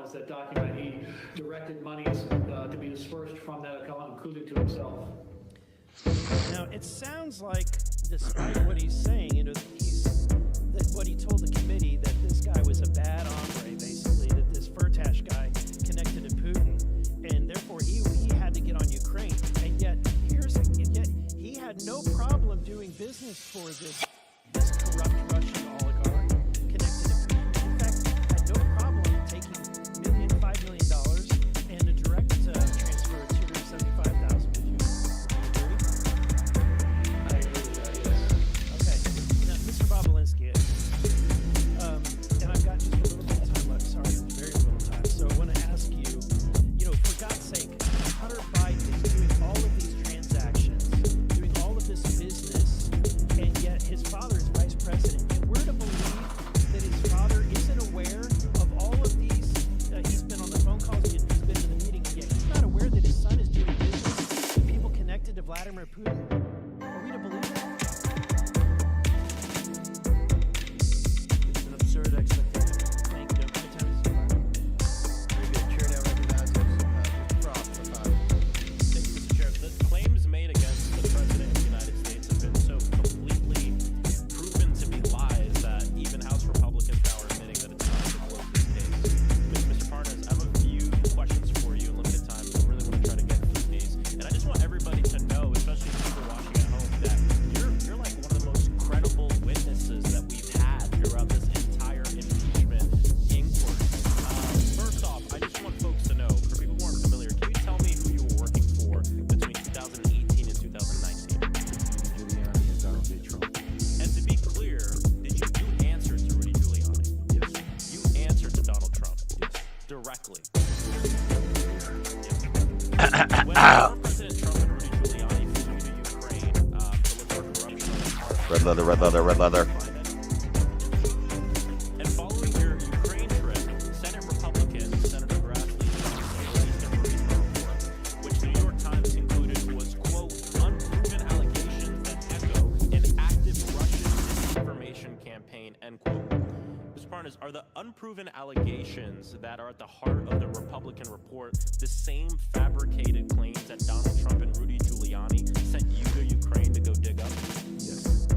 emails that document he directed monies to be dispersed from that account, including to himself. Now, it sounds like, despite what he's saying, that what he told the committee, that this guy was a bad hombre, basically, that this Firtash guy connected to Putin, and therefore he had to get on Ukraine, and yet he had no problem doing business for this corrupt Russian oligarch connected to Putin. In fact, had no problem taking $5 million and a direct transfer of $275,000. Would you agree? I agree with that, yes. Okay. Now, Mr. Bobolinsky, and I've got just a little bit of time left. Sorry, very little time. So I want to ask you, for God's sake, Hunter Biden is doing all of these transactions, doing all of this business, and yet his father is vice president. And we're to believe that his father isn't aware of all of these. He's been on the phone calls, he's been in the meeting, and yet he's not aware that his son is doing business with people connected to Vladimir Putin. Are we to believe that? It's an absurd expectation. Thank you. My time is up. Very good. Chair now recognizes Mr. Frost for 5 minutes. Thank you, Mr. Chair. The claims made against the President of the United States have been so completely proven to be lies that even House Republicans now are admitting that it's time to close this case. Mr. Parnas, I have a few questions for you in limited time, so I really want to try to get through these. And I just want everybody to know, especially people watching at home, that you're like one of the most credible witnesses that we've had throughout this entire impeachment inquiry. First off, I just want folks to know, for people who aren't familiar, can you tell me who you were working for between 2018 and 2019? Giuliani and Donald J. Trump. And to be clear, did you answer to Rudy Giuliani? Yes. You answered to Donald Trump? Yes. Directly? When former President Trump and Rudy Giuliani flew to Ukraine to look for corruption on the part of Red leather, red leather, red leather. And following your Ukraine trip, Senate Republican Senator Grassley released a report, which the New York Times concluded was, quote, unproven allegations that echo an active Russian disinformation campaign, end quote. Mr. Parnas, are the unproven allegations that are at the heart of the Republican report the same fabricated claims that Donald Trump and Rudy Giuliani sent you to Ukraine to go dig up? Yes.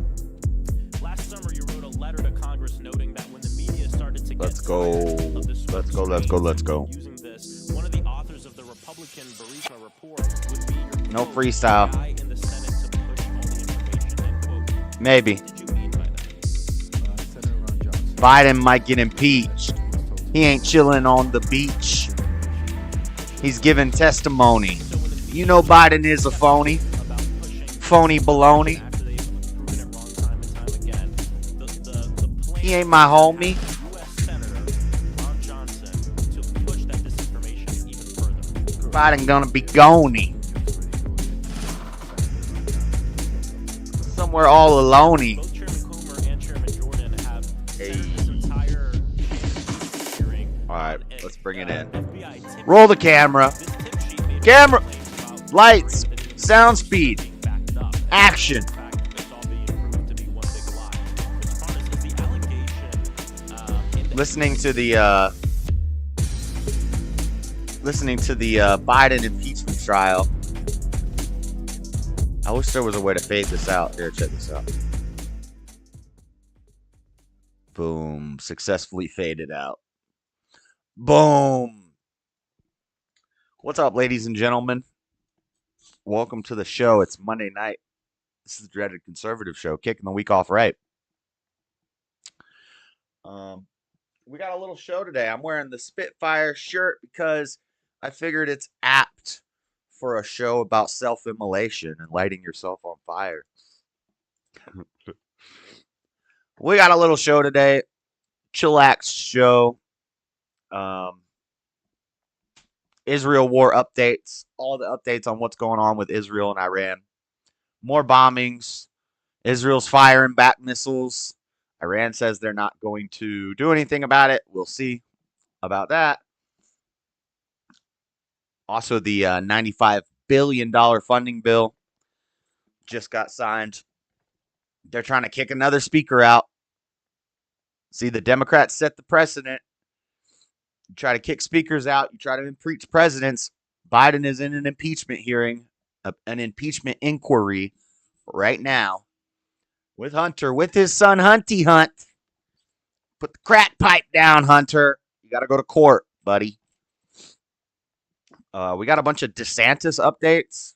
Last summer, you wrote a letter to Congress noting that when the media started to get Let's go. tired of the Let's go, let's go, let's go. using this, one of the authors of the Republican Burisma report would be your No quote, freestyle. guy in the Senate to push all the information, end quote. Maybe. What did you mean by that? Senator Ron Johnson. Biden might get impeached. He ain't chilling on the beach. He's giving testimony. So when the media You know Biden is a phony. about pushing Phony baloney. after they've proven it wrong time and time again, the plan He ain't my homie. U.S. Senator Ron Johnson to push that disinformation even further. Biden gonna be gony. Somewhere all alone-y. Both Chairman Comer and Chairman Jordan have Hey. centered this entire hearing. Alright, on a, let's bring it in. FBI tip Roll the camera. This tip sheet made Camera. claims about Lights. the news Sound speed. being backed up. Action. In fact, it's all being proved to be one big lie. Mr. Parnas, is the allegation in the listening to the Biden impeachment trial. I wish there was a way to fade this out. Here, check this out. Boom. Successfully faded out. Boom. What's up, ladies and gentlemen? Welcome to the show. It's Monday night. This is the Dreaded Conservative Show, kicking the week off right. We got a little show today. I'm wearing the Spitfire shirt because I figured it's apt for a show about self-immolation and lighting yourself on fire. We got a little show today. Chillax show. Israel war updates. All the updates on what's going on with Israel and Iran. More bombings. Israel's firing back missiles. Iran says they're not going to do anything about it. We'll see about that. Also, the $95 billion funding bill just got signed. They're trying to kick another speaker out. See, the Democrats set the precedent. You try to kick speakers out. You try to impeach presidents. Biden is in an impeachment hearing, an impeachment inquiry right now with Hunter, with his son Hunty Hunt. Put the crack pipe down, Hunter. You got to go to court, buddy. We got a bunch of Desantis updates.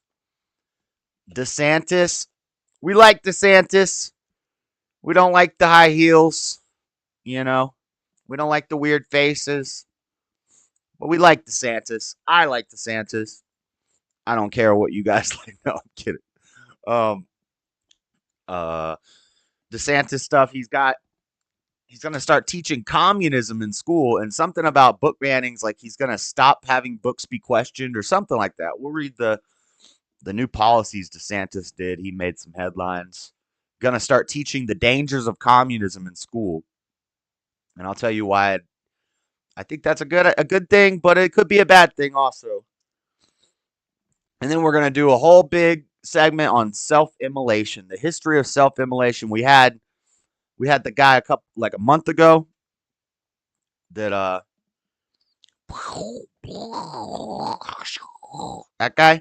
DeSantis. We like DeSantis. We don't like the high heels. You know, we don't like the weird faces. But we like DeSantis. I like DeSantis. I don't care what you guys like. No, I'm kidding. DeSantis stuff. He's going to start teaching communism in school and something about book bannings. Like he's going to stop having books be questioned or something like that. We'll read the new policies DeSantis did. He made some headlines. Going to start teaching the dangers of communism in school. And I'll tell you why I think that's a good thing, but it could be a bad thing also. And then we're going to do a whole big segment on self-immolation, the history of self-immolation. We had the guy a month ago that that guy.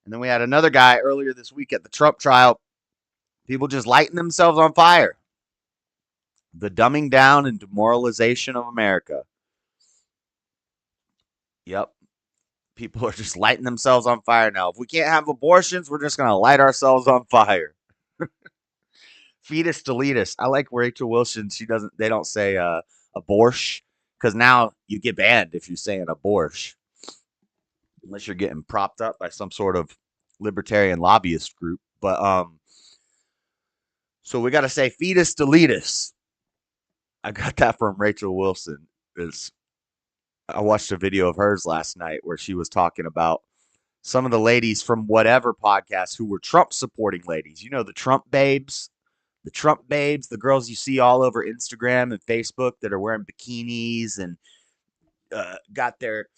And then we had another guy earlier this week at the Trump trial. People just lighting themselves on fire. The dumbing down and demoralization of America. Yep. People are just lighting themselves on fire now. If we can't have abortions, we're just going to light ourselves on fire. Fetus deletus. I like Rachel Wilson. They don't say abortion because now you get banned if you say an abortion. Unless you're getting propped up by some sort of libertarian lobbyist group. But so we got to say fetus deletus. I got that from Rachel Wilson. I watched a video of hers last night where she was talking about some of the ladies from whatever podcast who were Trump supporting ladies. You know, the Trump babes, the girls you see all over Instagram and Facebook that are wearing bikinis and got their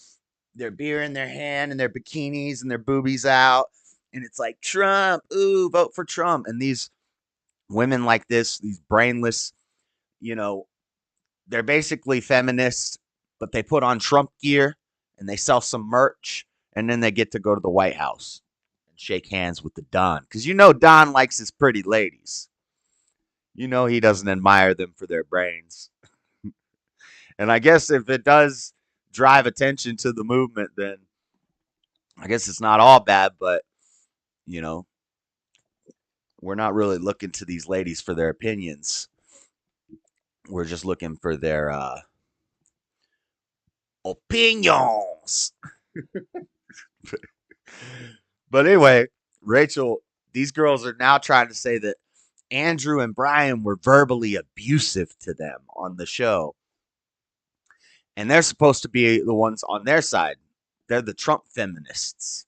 beer in their hand and their bikinis and their boobies out. And it's like, Trump, ooh, vote for Trump. And these women like this, these brainless, they're basically feminists, but they put on Trump gear and they sell some merch. And then they get to go to the White House and shake hands with the Don. Because Don likes his pretty ladies. He doesn't admire them for their brains. And I guess if it does drive attention to the movement, then I guess it's not all bad, but, we're not really looking to these ladies for their opinions. We're just looking for their opinions. But anyway, Rachel, these girls are now trying to say that Andrew and Brian were verbally abusive to them on the show. And they're supposed to be the ones on their side. They're the Trump feminists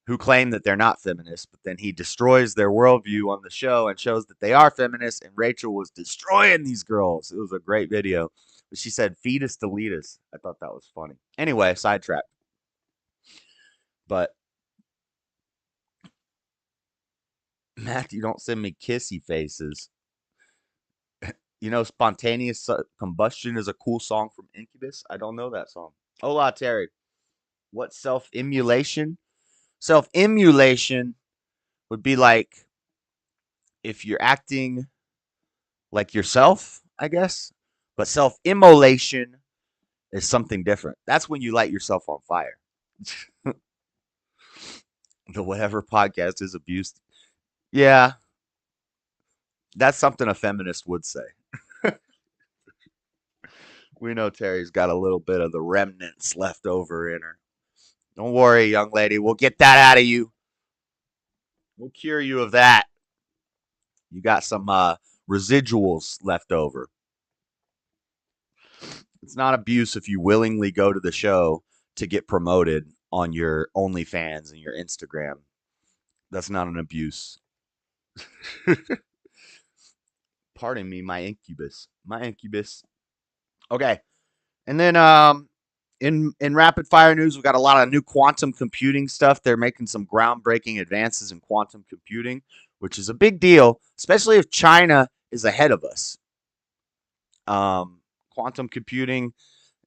who claim that they're not feminists, but then he destroys their worldview on the show and shows that they are feminists, and Rachel was destroying these girls. It was a great video. But she said, fetus deletus. I thought that was funny. Anyway, sidetrack. But Matthew, don't send me kissy faces. Spontaneous Combustion is a cool song from Incubus. I don't know that song. Hola, Terry. What's self-immolation? Self-immolation would be like if you're acting like yourself, I guess. But self-immolation is something different. That's when you light yourself on fire. The whatever podcast is abused. Yeah. That's something a feminist would say. We know Terry's got a little bit of the remnants left over in her. Don't worry, young lady. We'll get that out of you. We'll cure you of that. You got some residuals left over. It's not abuse if you willingly go to the show to get promoted on your OnlyFans and your Instagram. That's not an abuse. Pardon me, my incubus. Okay. And then in rapid fire news, we've got a lot of new quantum computing stuff. They're making some groundbreaking advances in quantum computing, which is a big deal, especially if China is ahead of us. Quantum computing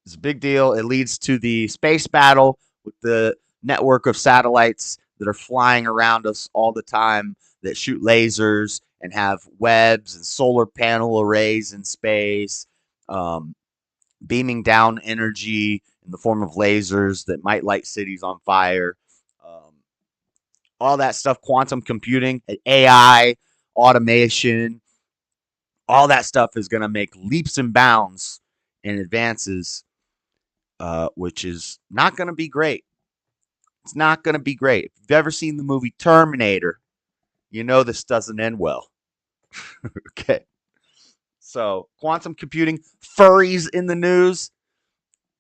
It's a big deal. It leads to the space battle with the network of satellites that are flying around us all the time that shoot lasers and have webs and solar panel arrays in space, beaming down energy in the form of lasers that might light cities on fire. All that stuff, quantum computing, AI, automation, all that stuff is going to make leaps and bounds in advances, which is not going to be great. It's not going to be great. If you've ever seen the movie Terminator, you know this doesn't end well. Okay. So, quantum computing, furries in the news.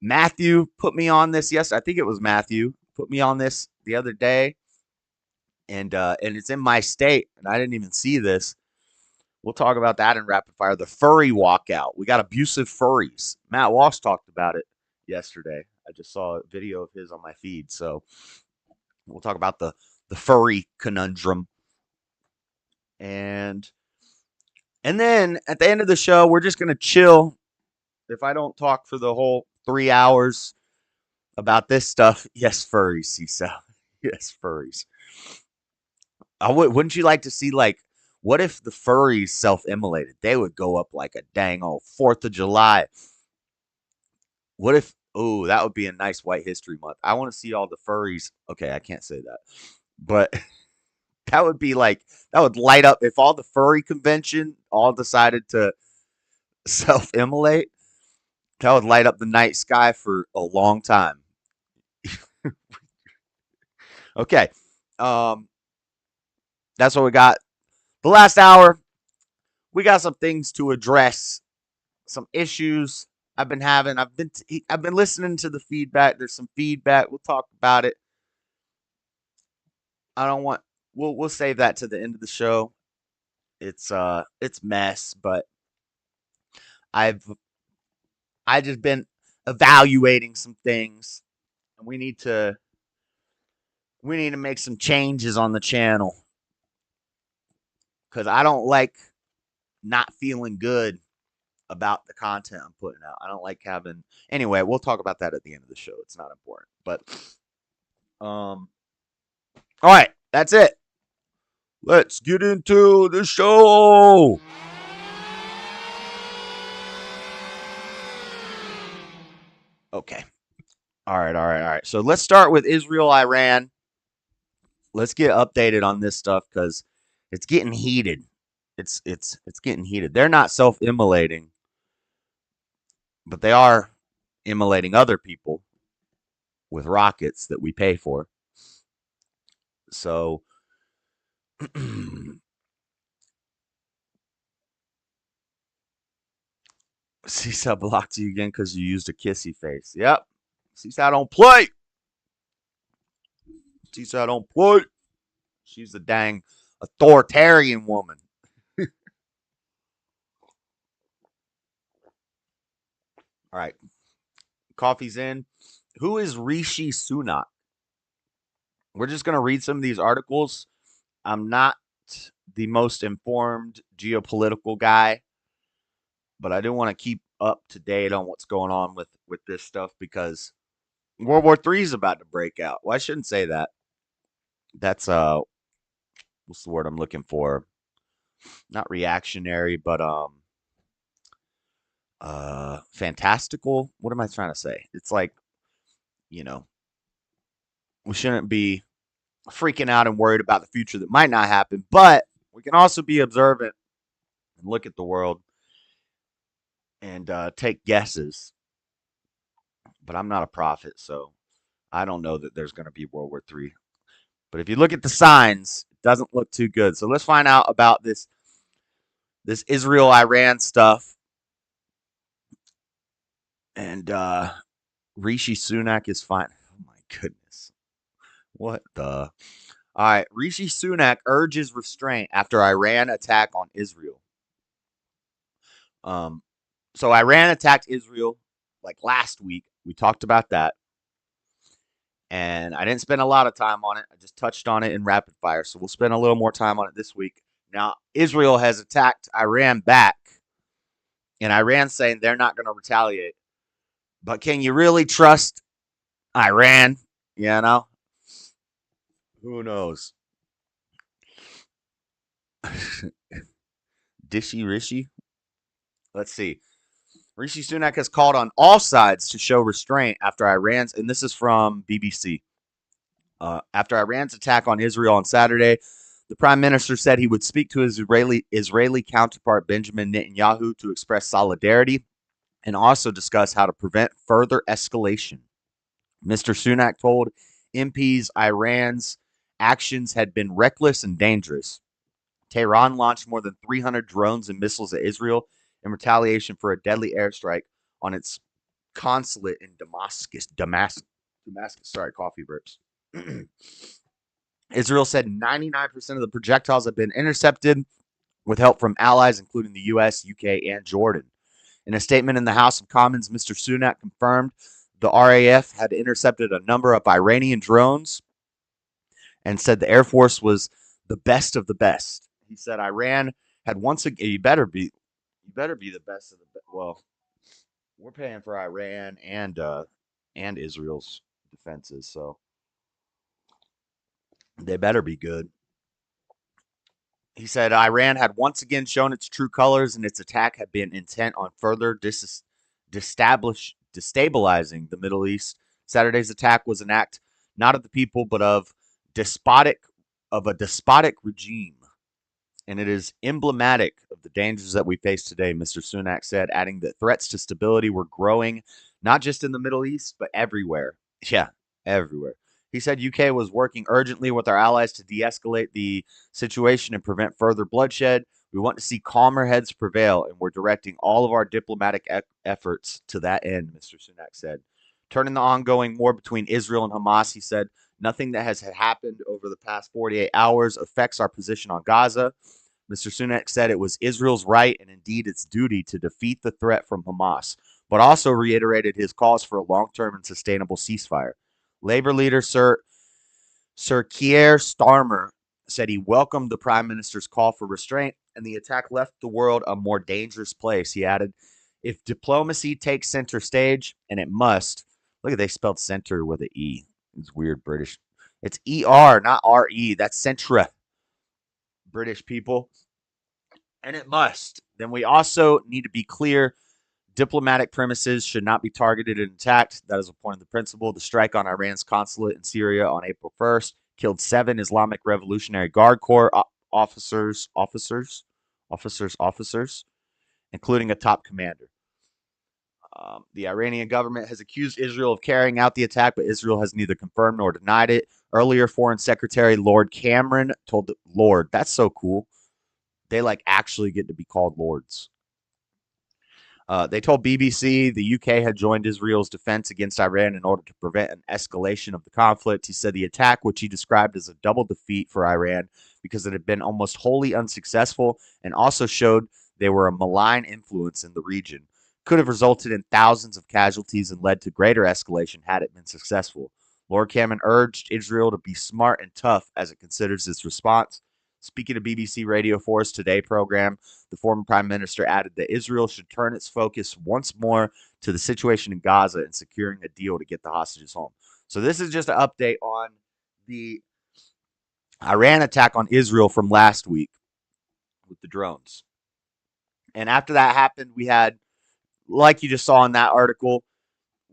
Matthew put me on this yesterday. I think it was Matthew put me on this the other day, and it's in my state, and I didn't even see this. We'll talk about that in rapid fire. The furry walkout. We got abusive furries. Matt Walsh talked about it yesterday. I just saw a video of his on my feed, so we'll talk about the furry conundrum. And then at the end of the show, we're just gonna chill. If I don't talk for the whole 3 hours about this stuff, yes, furries, Cecil. Yes, furries. Wouldn't you like to see, like, what if the furries self-immolated? They would go up like a dang old 4th of July. What if, oh, that would be a nice White History Month. I want to see all the furries. Okay, I can't say that. But that would be like, that would light up if all the furry convention all decided to self-immolate. That would light up the night sky for a long time. Okay. That's what we got. The last hour, we got some things to address, some issues I've been having. I've been listening to the feedback. There's some feedback. We'll talk about it. I don't want. We'll save that to the end of the show. It's mess, but I just been evaluating some things, and we need to make some changes on the channel. Because I don't like not feeling good about the content I'm putting out. I don't like having... Anyway, we'll talk about that at the end of the show. It's not important. But, all right. That's it. Let's get into the show. Okay. All right. So let's start with Israel, Iran. Let's get updated on this stuff because it's getting heated. It's getting heated. They're not self-immolating, but they are immolating other people with rockets that we pay for. So Seaside blocked you again because you used a kissy face. Yep. Seaside don't play. Seaside don't play. She's a dang authoritarian woman. All right. Coffee's in. Who is Rishi Sunak? We're just going to read some of these articles. I'm not the most informed geopolitical guy, but I do want to keep up to date on what's going on with this stuff because World War III is about to break out. Well, I shouldn't say that. That's what's the word I'm looking for? Not reactionary, but fantastical. What am I trying to say? It's like, we shouldn't be freaking out and worried about the future that might not happen, but we can also be observant and look at the world and take guesses. But I'm not a prophet, so I don't know that there's going to be World War III. But if you look at the signs, it doesn't look too good. So let's find out about this Israel-Iran stuff. And Rishi Sunak is fine. Oh, my goodness. What the? All right. Rishi Sunak urges restraint after Iran attack on Israel. So Iran attacked Israel like last week. We talked about that. And I didn't spend a lot of time on it. I just touched on it in rapid fire. So we'll spend a little more time on it this week. Now, Israel has attacked Iran back. And Iran's saying they're not going to retaliate. But can you really trust Iran? You know? Who knows? Dishy Rishi? Let's see. Rishi Sunak has called on all sides to show restraint after Iran's, and this is from BBC. After Iran's attack on Israel on Saturday, the prime minister said he would speak to his Israeli counterpart Benjamin Netanyahu to express solidarity and also discuss how to prevent further escalation. Mr. Sunak told MPs Iran's actions had been reckless and dangerous. Tehran launched more than 300 drones and missiles at Israel in retaliation for a deadly airstrike on its consulate in Damascus. Sorry, coffee burps. Israel said 99% of the projectiles have been intercepted with help from allies, including the U.S., UK, and Jordan. In a statement in the House of Commons, Mr. Sunak confirmed the RAF had intercepted a number of Iranian drones and said the Air Force was the best of the best. He said Iran had once again. You better be the best of the best. Well, we're paying for Iran and Israel's defenses, so they better be good. He said Iran had once again shown its true colors, and its attack had been intent on further destabilizing the Middle East. Saturday's attack was an act not of the people, but of a despotic regime, and it is emblematic of the dangers that we face today, Mr. Sunak said, adding that threats to stability were growing not just in the Middle East, but everywhere. Yeah, everywhere. He said UK was working urgently with our allies to de-escalate the situation and prevent further bloodshed. We want to see calmer heads prevail, and we're directing all of our diplomatic efforts to that end, Mr. Sunak said. Turning the ongoing war between Israel and Hamas, he said, nothing that has happened over the past 48 hours affects our position on Gaza. Mr. Sunak said it was Israel's right and indeed its duty to defeat the threat from Hamas, but also reiterated his calls for a long-term and sustainable ceasefire. Labor leader Sir Keir Starmer said he welcomed the prime minister's call for restraint, and the attack left the world a more dangerous place. He added, if diplomacy takes center stage, and it must, look at they spelled center with an E. It's weird British. It's ER, not RE. That's centra. British people. And it must. Then we also need to be clear. Diplomatic premises should not be targeted and attacked. That is a point of the principle. The strike on Iran's consulate in Syria on April 1st killed 7 Islamic Revolutionary Guard Corps officers, including a top commander. The Iranian government has accused Israel of carrying out the attack, but Israel has neither confirmed nor denied it. Earlier, Foreign Secretary Lord Cameron told the Lord, that's so cool. They actually get to be called lords. They told BBC the UK had joined Israel's defense against Iran in order to prevent an escalation of the conflict. He said the attack, which he described as a double defeat for Iran because it had been almost wholly unsuccessful and also showed they were a malign influence in the region, could have resulted in thousands of casualties and led to greater escalation had it been successful. Lord Cameron urged Israel to be smart and tough as it considers its response. Speaking to BBC Radio 4's Today program, the former prime minister added that Israel should turn its focus once more to the situation in Gaza and securing a deal to get the hostages home. So this is just an update on the Iran attack on Israel from last week with the drones. And after that happened, we had, like you just saw in that article,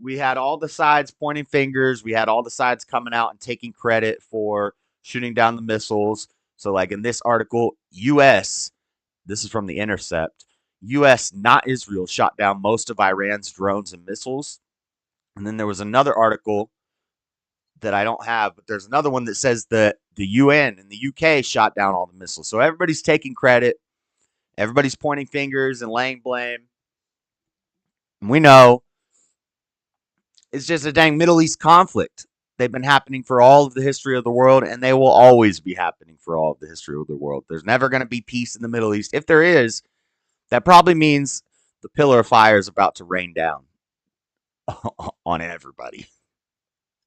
we had all the sides pointing fingers. We had all the sides coming out and taking credit for shooting down the missiles. So like in this article, U.S., this is from The Intercept, U.S., not Israel, shot down most of Iran's drones and missiles. And then there was another article that I don't have, but there's another one that says that the UN and the UK shot down all the missiles. So everybody's taking credit. Everybody's pointing fingers and laying blame. And we know it's just a dang Middle East conflict. They've been happening for all of the history of the world, and they will always be happening for all of the history of the world. There's never going to be peace in the Middle East. If there is, that probably means the pillar of fire is about to rain down on everybody.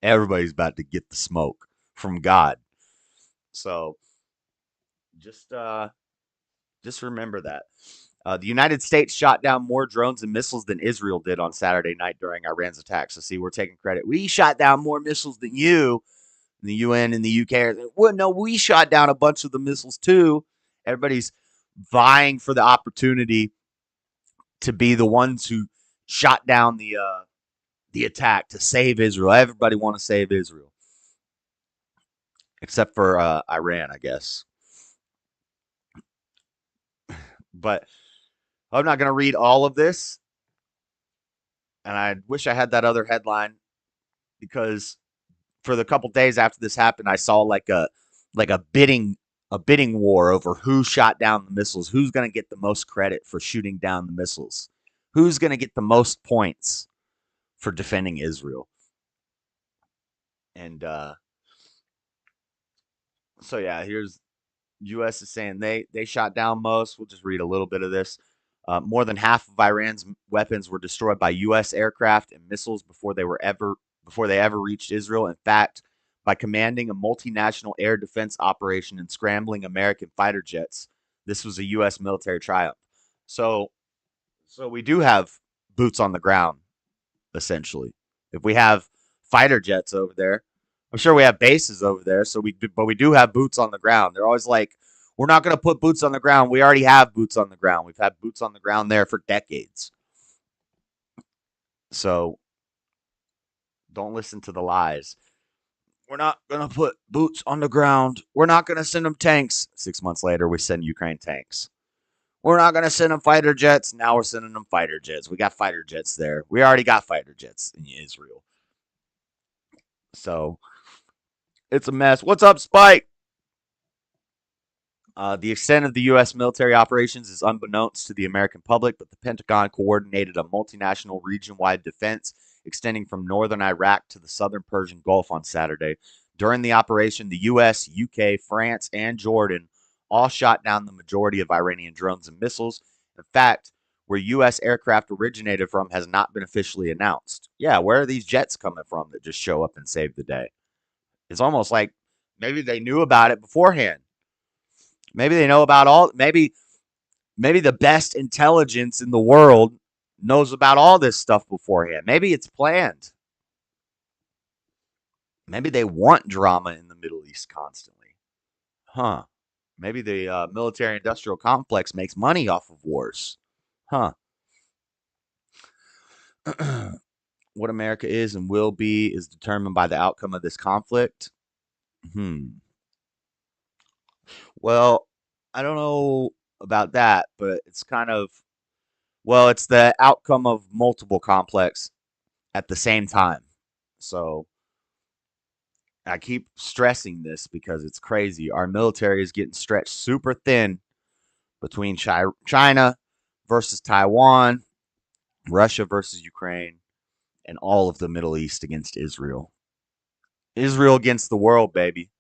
Everybody's about to get the smoke from God. So just remember that. The United States shot down more drones and missiles than Israel did on Saturday night during Iran's attack. So, see, we're taking credit. We shot down more missiles than you. The UN and the UK. Well, no, we shot down a bunch of the missiles too. Everybody's vying for the opportunity to be the ones who shot down the attack to save Israel. Everybody want to save Israel, except for Iran, I guess. But I'm not going to read all of this, and I wish I had that other headline because for the couple days after this happened, I saw like a bidding war over who shot down the missiles, who's going to get the most credit for shooting down the missiles, who's going to get the most points for defending Israel. And so yeah, here's U.S. is saying they shot down most. We'll just read a little bit of this. More than half of Iran's weapons were destroyed by U.S. aircraft and missiles before they ever reached Israel. In fact, by commanding a multinational air defense operation and scrambling American fighter jets, this was a U.S. military triumph. So we do have boots on the ground, essentially. If we have fighter jets over there, I'm sure we have bases over there. But we do have boots on the ground. They're always like, we're not going to put boots on the ground. We already have boots on the ground. We've had boots on the ground there for decades. So don't listen to the lies. We're not going to put boots on the ground. We're not going to send them tanks. 6 months later, we send Ukraine tanks. We're not going to send them fighter jets. Now we're sending them fighter jets. We got fighter jets there. We already got fighter jets in Israel. So it's a mess. What's up, Spike? The extent of the U.S. military operations is unbeknownst to the American public, but the Pentagon coordinated a multinational region-wide defense extending from northern Iraq to the southern Persian Gulf on Saturday. During the operation, the U.S., UK, France, and Jordan all shot down the majority of Iranian drones and missiles. In fact, where U.S. aircraft originated from has not been officially announced. Yeah, where are these jets coming from that just show up and save the day? It's almost like maybe they knew about it beforehand. Maybe they know about all. Maybe the best intelligence in the world knows about all this stuff beforehand. Maybe it's planned. Maybe they want drama in the Middle East constantly. Huh. Maybe the military-industrial complex makes money off of wars. Huh. What America is and will be is determined by the outcome of this conflict. Well, I don't know about that, but it's kind of, well, it's the outcome of multiple conflicts at the same time. So I keep stressing this because it's crazy. Our military is getting stretched super thin between China versus Taiwan, Russia versus Ukraine, and all of the Middle East against Israel. Israel against the world, baby.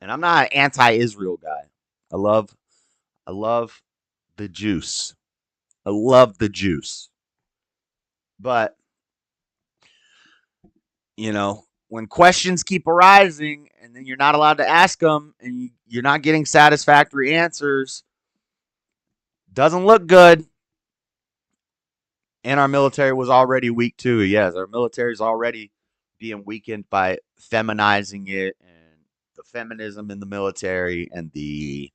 And I'm not an anti-Israel guy. I love the juice. I love the juice. But, you know, when questions keep arising and then you're not allowed to ask them and you're not getting satisfactory answers, doesn't look good. And our military was already weak too. Yes, our military is already being weakened by feminizing it and the feminism in the military and the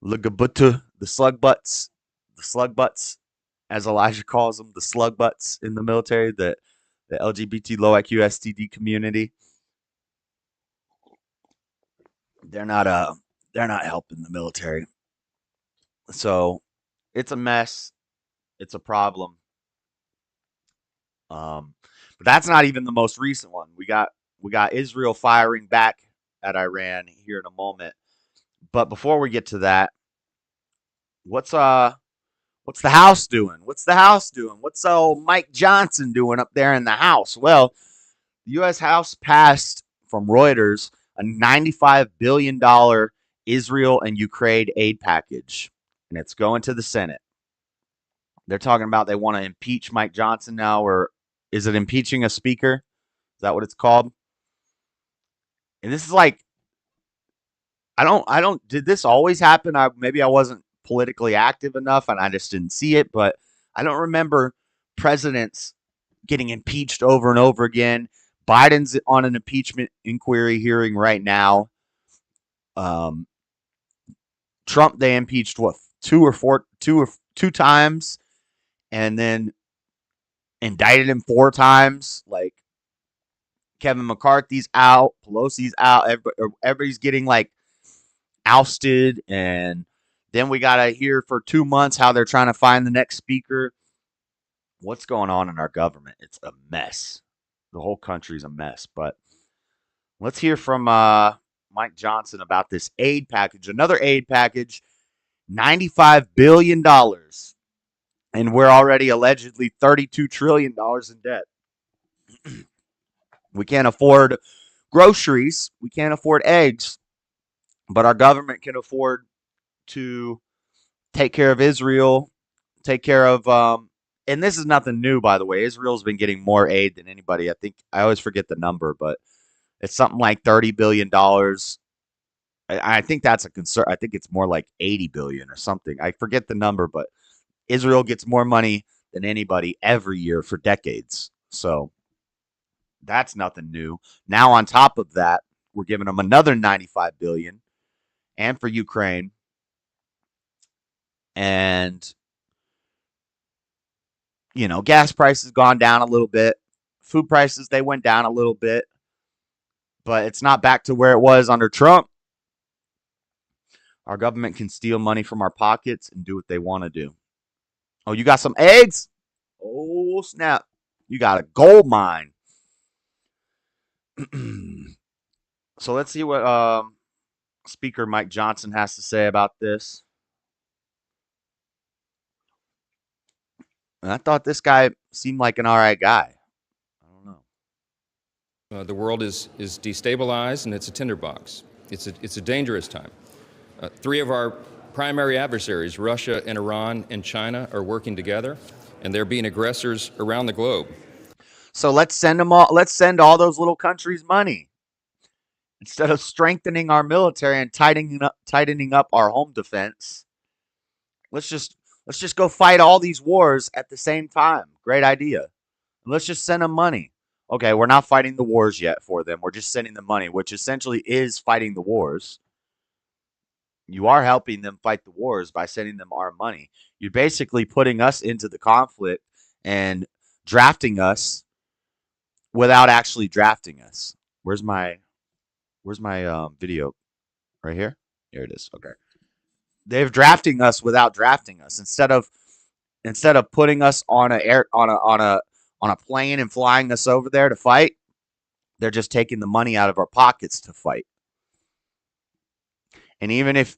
Lagabutu, the slug butts, as Elijah calls them, the slug butts in the military, the LGBT low IQ STD community. They're not helping the military. So it's a mess. It's a problem. But that's not even the most recent one. We got Israel firing back at Iran here in a moment. But before we get to that, what's the House doing? What's the House doing? What's old Mike Johnson doing up there in the House? Well, the U.S. House passed from Reuters a $95 billion Israel and Ukraine aid package, and it's going to the Senate. They're talking about they want to impeach Mike Johnson now, or is it impeaching a speaker? Is that what it's called? And this is like, Did this always happen? Maybe I wasn't politically active enough and I just didn't see it, but I don't remember presidents getting impeached over and over again. Biden's on an impeachment inquiry hearing right now. Trump, they impeached two times, and then indicted him 4 times. Like, Kevin McCarthy's out, Pelosi's out, everybody's getting like ousted, and then we gotta hear for 2 months how they're trying to find the next speaker. What's going on in our government? It's a mess. The whole country's a mess. But let's hear from Mike Johnson about this aid package. Another aid package, $95 billion. And we're already allegedly $32 trillion in debt. We can't afford groceries. We can't afford eggs. But our government can afford to take care of Israel, take care of, and this is nothing new, by the way. Israel's been getting more aid than anybody. I think I always forget the number, but it's something like $30 billion. I think that's a concern. I think it's more like 80 billion or something. I forget the number, but Israel gets more money than anybody every year for decades. So that's nothing new. Now on top of that, we're giving them another 95 billion, and for Ukraine. And gas prices gone down a little bit. Food prices, they went down a little bit, but it's not back to where it was under Trump. Our government can steal money from our pockets and do what they want to do. Oh, you got some eggs? Oh, snap. You got a gold mine. So let's see what Speaker Mike Johnson has to say about this. And I thought this guy seemed like an all right guy. I don't know. The world is destabilized, and it's a tinderbox. It's a dangerous time. 3 of our primary adversaries, Russia and Iran and China, are working together, and they're being aggressors around the globe. So let's send them all. Let's send all those little countries money instead of strengthening our military and tightening up our home defense. Let's just go fight all these wars at the same time. Great idea. Let's just send them money. Okay, we're not fighting the wars yet for them. We're just sending them money, which essentially is fighting the wars. You are helping them fight the wars by sending them our money. You're basically putting us into the conflict and drafting us without actually drafting us. Where's my video? Right here? Here it is. Okay. They're drafting us without drafting us. Instead of putting us on a plane and flying us over there to fight, they're just taking the money out of our pockets to fight. And even if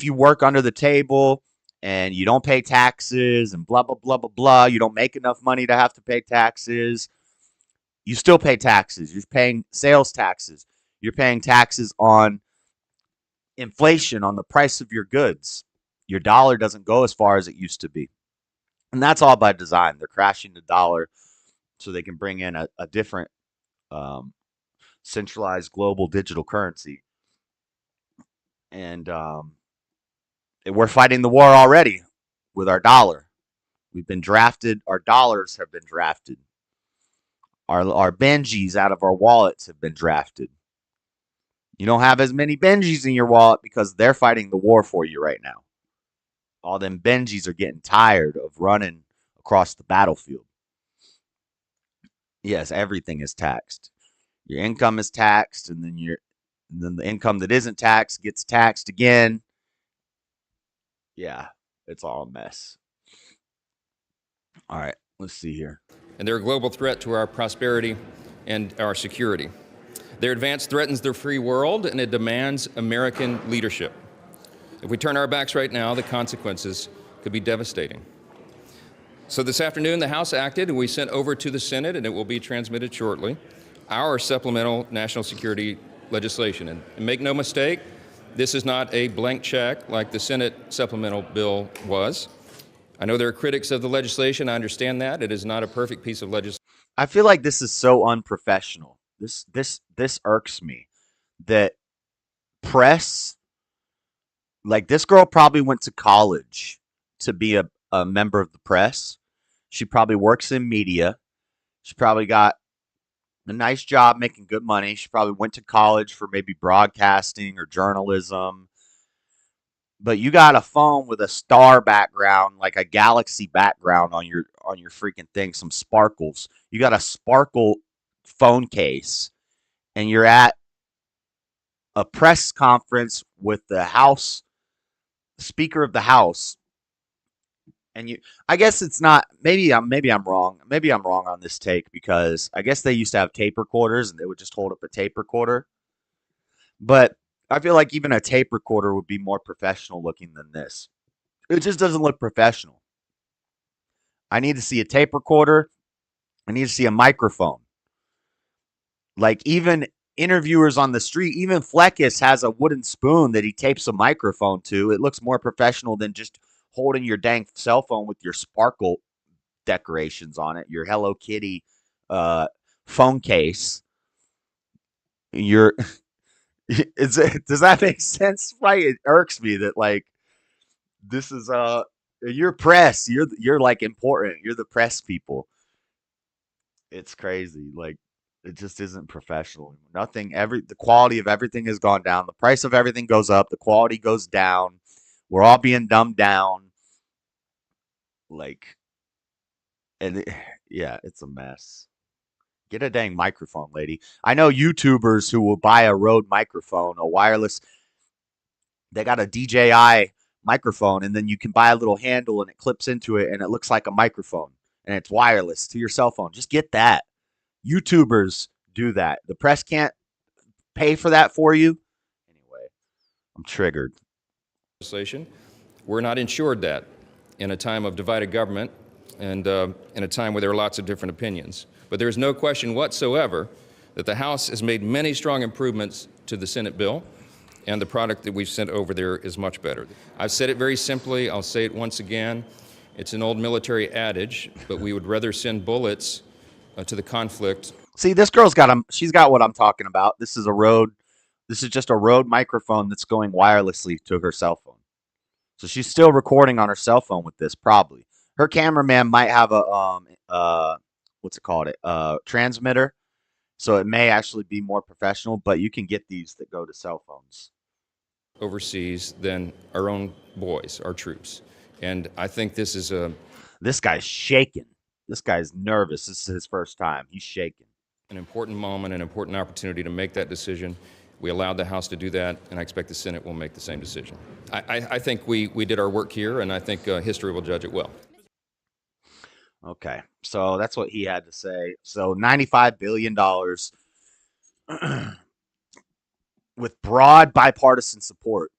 you work under the table and you don't pay taxes and blah blah blah blah blah, you don't make enough money to have to pay taxes, you still pay taxes. You're paying sales taxes. You're paying taxes on inflation, on the price of your goods. Your dollar doesn't go as far as it used to be. And that's all by design. They're crashing the dollar so they can bring in a different centralized global digital currency. And we're fighting the war already with our dollar. We've been drafted. Our dollars have been drafted. Our Benjis out of our wallets have been drafted. You don't have as many Benjis in your wallet because they're fighting the war for you right now. All them Benjis are getting tired of running across the battlefield. Yes, everything is taxed. Your income is taxed, and then the income that isn't taxed gets taxed again. Yeah, it's all a mess. All right, let's see here. And they're a global threat to our prosperity and our security. Their advance threatens the free world, and it demands American leadership. If we turn our backs right now, the consequences could be devastating. So this afternoon, the House acted, and we sent over to the Senate, and it will be transmitted shortly, our supplemental national security legislation. And make no mistake, this is not a blank check like the Senate supplemental bill was. I know there are critics of the legislation. I understand that. It is not a perfect piece of legislation. I feel like this is so unprofessional. This irks me that press Like, this girl probably went to college to be a member of the press. She probably works in media. She probably got a nice job making good money. She probably went to college for maybe broadcasting or journalism. But you got a phone with a star background, like a galaxy background on your freaking thing, some sparkles. You got a sparkle phone case, and you're at a press conference with the House Speaker of the House. And I guess it's not. Maybe I'm wrong. Maybe I'm wrong on this take, because I guess they used to have tape recorders and they would just hold up a tape recorder. But I feel like even a tape recorder would be more professional looking than this. It just doesn't look professional. I need to see a tape recorder. I need to see a microphone. Like, even interviewers on the street, even Fleckis has a wooden spoon that he tapes a microphone to. It looks more professional than just holding your dang cell phone with your sparkle decorations on it, your Hello Kitty phone case. Your does that make sense? Right? It irks me that, like, this is you're press. You're like important. You're the press people. It's crazy. Like, it just isn't professional. Nothing. The quality of everything has gone down. The price of everything goes up. The quality goes down. We're all being dumbed down. Like, yeah, it's a mess. Get a dang microphone, lady. I know YouTubers who will buy a Rode microphone, a wireless. They got a DJI microphone, and then you can buy a little handle and it clips into it and it looks like a microphone and it's wireless to your cell phone. Just get that. YouTubers do that. The press can't pay for that for you. Anyway, I'm triggered. Legislation. We're not insured that in a time of divided government and in a time where there are lots of different opinions. But there is no question whatsoever that the House has made many strong improvements to the Senate bill, and the product that we've sent over there is much better. I've said it very simply. I'll say it once again. It's an old military adage, but we would rather send bullets to the conflict. See, this girl's she's got what I'm talking about. This is just a Rode microphone that's going wirelessly to her cell phone. So she's still recording on her cell phone with this, probably. Her cameraman might have a what's it called? Transmitter. So it may actually be more professional, but you can get these that go to cell phones Overseas than our own boys, our troops. And I think this is This guy's shaking. This guy's nervous. This is his first time. He's shaking. an important moment, an important opportunity to make that decision. We allowed the House to do that, and I expect the Senate will make the same decision. I think we did our work here, and I think history will judge it well. Okay, so that's what he had to say. So $95 billion with broad bipartisan support,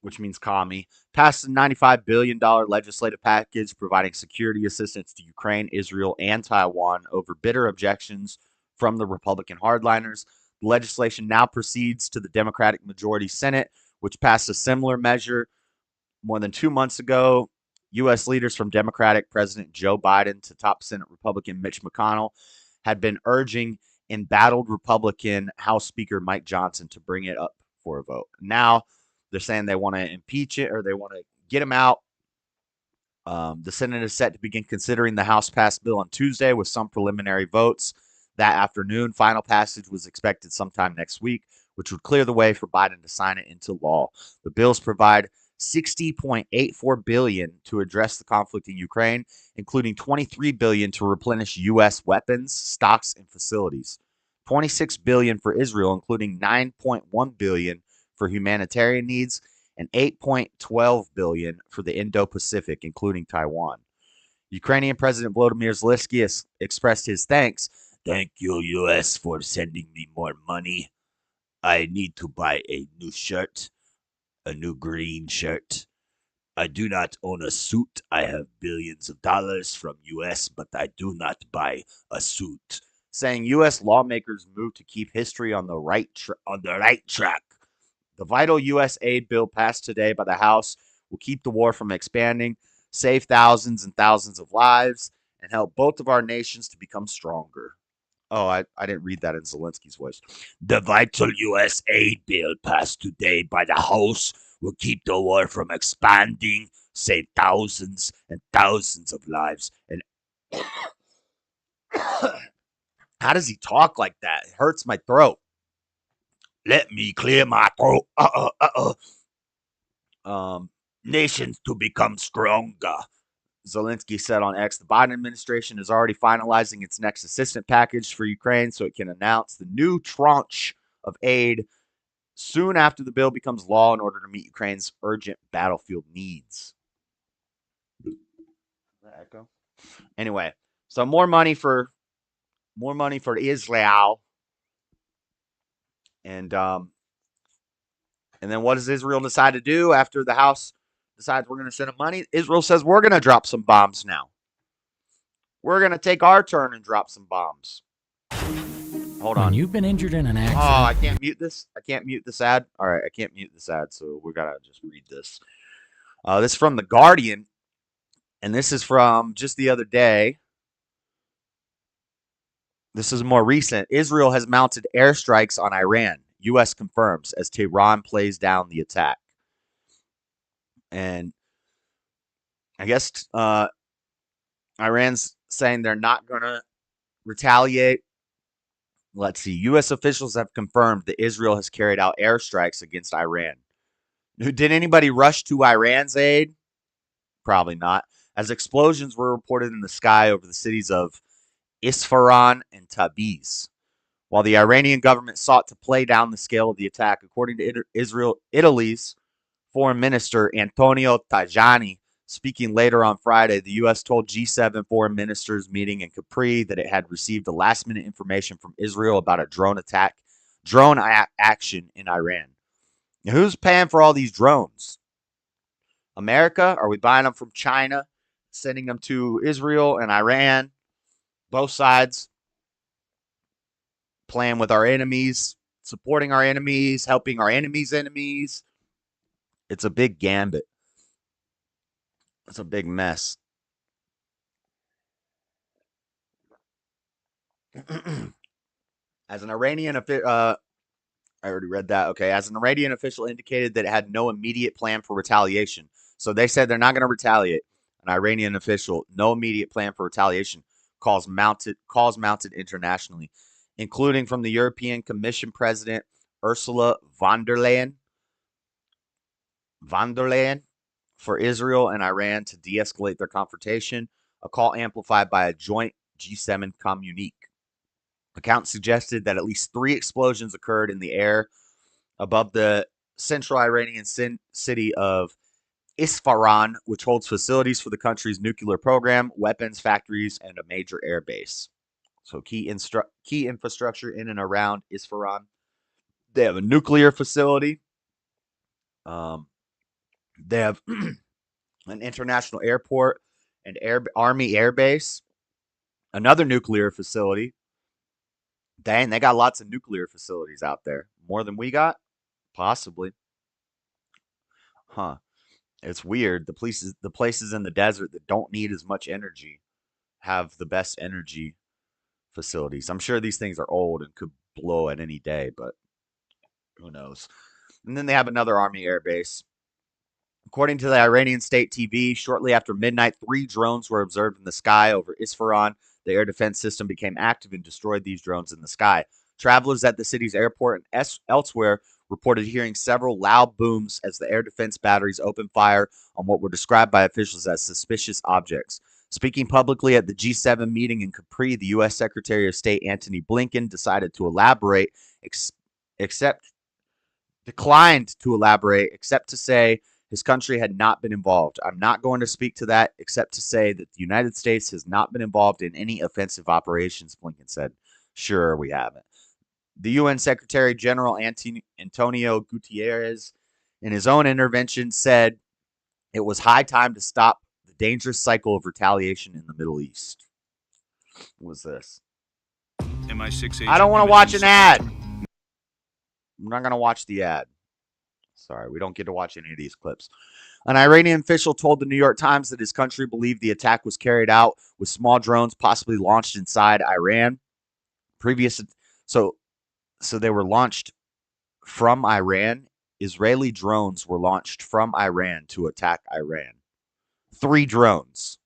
which means commie, passed a $95 billion legislative package providing security assistance to Ukraine, Israel, and Taiwan over bitter objections from the Republican hardliners. The legislation now proceeds to the Democratic majority Senate, which passed a similar measure more than 2 months ago. U.S. leaders from Democratic President Joe Biden to top Senate Republican Mitch McConnell had been urging embattled Republican House Speaker Mike Johnson to bring it up for a vote. Now they're saying they want to impeach it, or they want to get him out. The Senate is set to begin considering the House-passed bill on Tuesday with some preliminary votes that afternoon. Final passage was expected sometime next week, which would clear the way for Biden to sign it into law. The bills provide $60.84 billion to address the conflict in Ukraine, including $23 billion to replenish U.S. weapons, stocks, and facilities. $26 billion for Israel, including $9.1 billion for humanitarian needs, and $8.12 billion for the Indo-Pacific, including Taiwan. Ukrainian President Volodymyr Zelensky has expressed his thanks. Thank you, U.S., for sending me more money. I need to buy a new shirt. A new green shirt. I do not own a suit. I have billions of dollars from U.S., but I do not buy a suit. Saying U.S. lawmakers move to keep history on the right track. The vital U.S. aid bill passed today by the House will keep the war from expanding, save thousands and thousands of lives, and help both of our nations to become stronger. Oh, I didn't read that in Zelensky's voice. The vital U.S. aid bill passed today by the House will keep the war from expanding, save thousands and thousands of lives. And how does he talk like that? It hurts my throat. Let me clear my throat. Nations to become stronger. Zelensky said on X, the Biden administration is already finalizing its next assistance package for Ukraine so it can announce the new tranche of aid soon after the bill becomes law in order to meet Ukraine's urgent battlefield needs. That echo? Anyway, so more money for Israel. And then what does Israel decide to do after the House decides we're going to send them money? Israel says we're going to drop some bombs now. We're going to take our turn and drop some bombs. Hold on. When you've been injured in an accident. Oh, I can't mute this. I can't mute this ad. All right, I can't mute this ad, so we got to just read this. This is from The Guardian, and this is from just the other day. This is more recent. Israel has mounted airstrikes on Iran. U.S. confirms as Tehran plays down the attack. And I guess Iran's saying they're not going to retaliate. Let's see. U.S. officials have confirmed that Israel has carried out airstrikes against Iran. Did anybody rush to Iran's aid? Probably not. As explosions were reported in the sky over the cities of Isfahan and Tabriz. While the Iranian government sought to play down the scale of the attack, according to Italy's Foreign Minister Antonio Tajani, speaking later on Friday, the U.S. told G7 foreign ministers meeting in Capri that it had received a last-minute information from Israel about a drone action in Iran. Now, who's paying for all these drones? America? Are we buying them from China, sending them to Israel and Iran? Both sides playing with our enemies, supporting our enemies, helping our enemies' enemies. It's a big gambit. It's a big mess. As an Iranian official, I already read that. Okay, as an Iranian official indicated that it had no immediate plan for retaliation. So they said they're not going to retaliate. An Iranian official, no immediate plan for retaliation, calls mounted internationally, including from the European Commission President Ursula von der Leyen. For Israel and Iran to de-escalate their confrontation, a call amplified by a joint G7 communique. Accounts suggested that at least 3 explosions occurred in the air above the central Iranian city of Isfahan, which holds facilities for the country's nuclear program, weapons factories, and a major air base. So key infrastructure in and around Isfahan. They have a nuclear facility. They have an international airport and Army air base. Another nuclear facility. Dang, they got lots of nuclear facilities out there. More than we got? Possibly. Huh. It's weird. The places in the desert that don't need as much energy have the best energy facilities. I'm sure these things are old and could blow at any day, but who knows. And then they have another Army air base. According to the Iranian state TV, shortly after midnight, 3 drones were observed in the sky over Isfahan. The air defense system became active and destroyed these drones in the sky. Travelers at the city's airport and elsewhere reported hearing several loud booms as the air defense batteries opened fire on what were described by officials as suspicious objects. Speaking publicly at the G7 meeting in Capri, the U.S. Secretary of State Antony Blinken declined to elaborate, except to say his country had not been involved. I'm not going to speak to that, except to say that the United States has not been involved in any offensive operations, Blinken said. Sure, we haven't. The UN Secretary General Antonio Guterres, in his own intervention, said it was high time to stop the dangerous cycle of retaliation in the Middle East. What was this? I don't want to watch an ad. I'm not going to watch the ad. Sorry, we don't get to watch any of these clips. An Iranian official told the New York Times that his country believed the attack was carried out with small drones possibly launched inside Iran. So they were launched from Iran Israeli drones were launched from Iran to attack Iran. 3 drones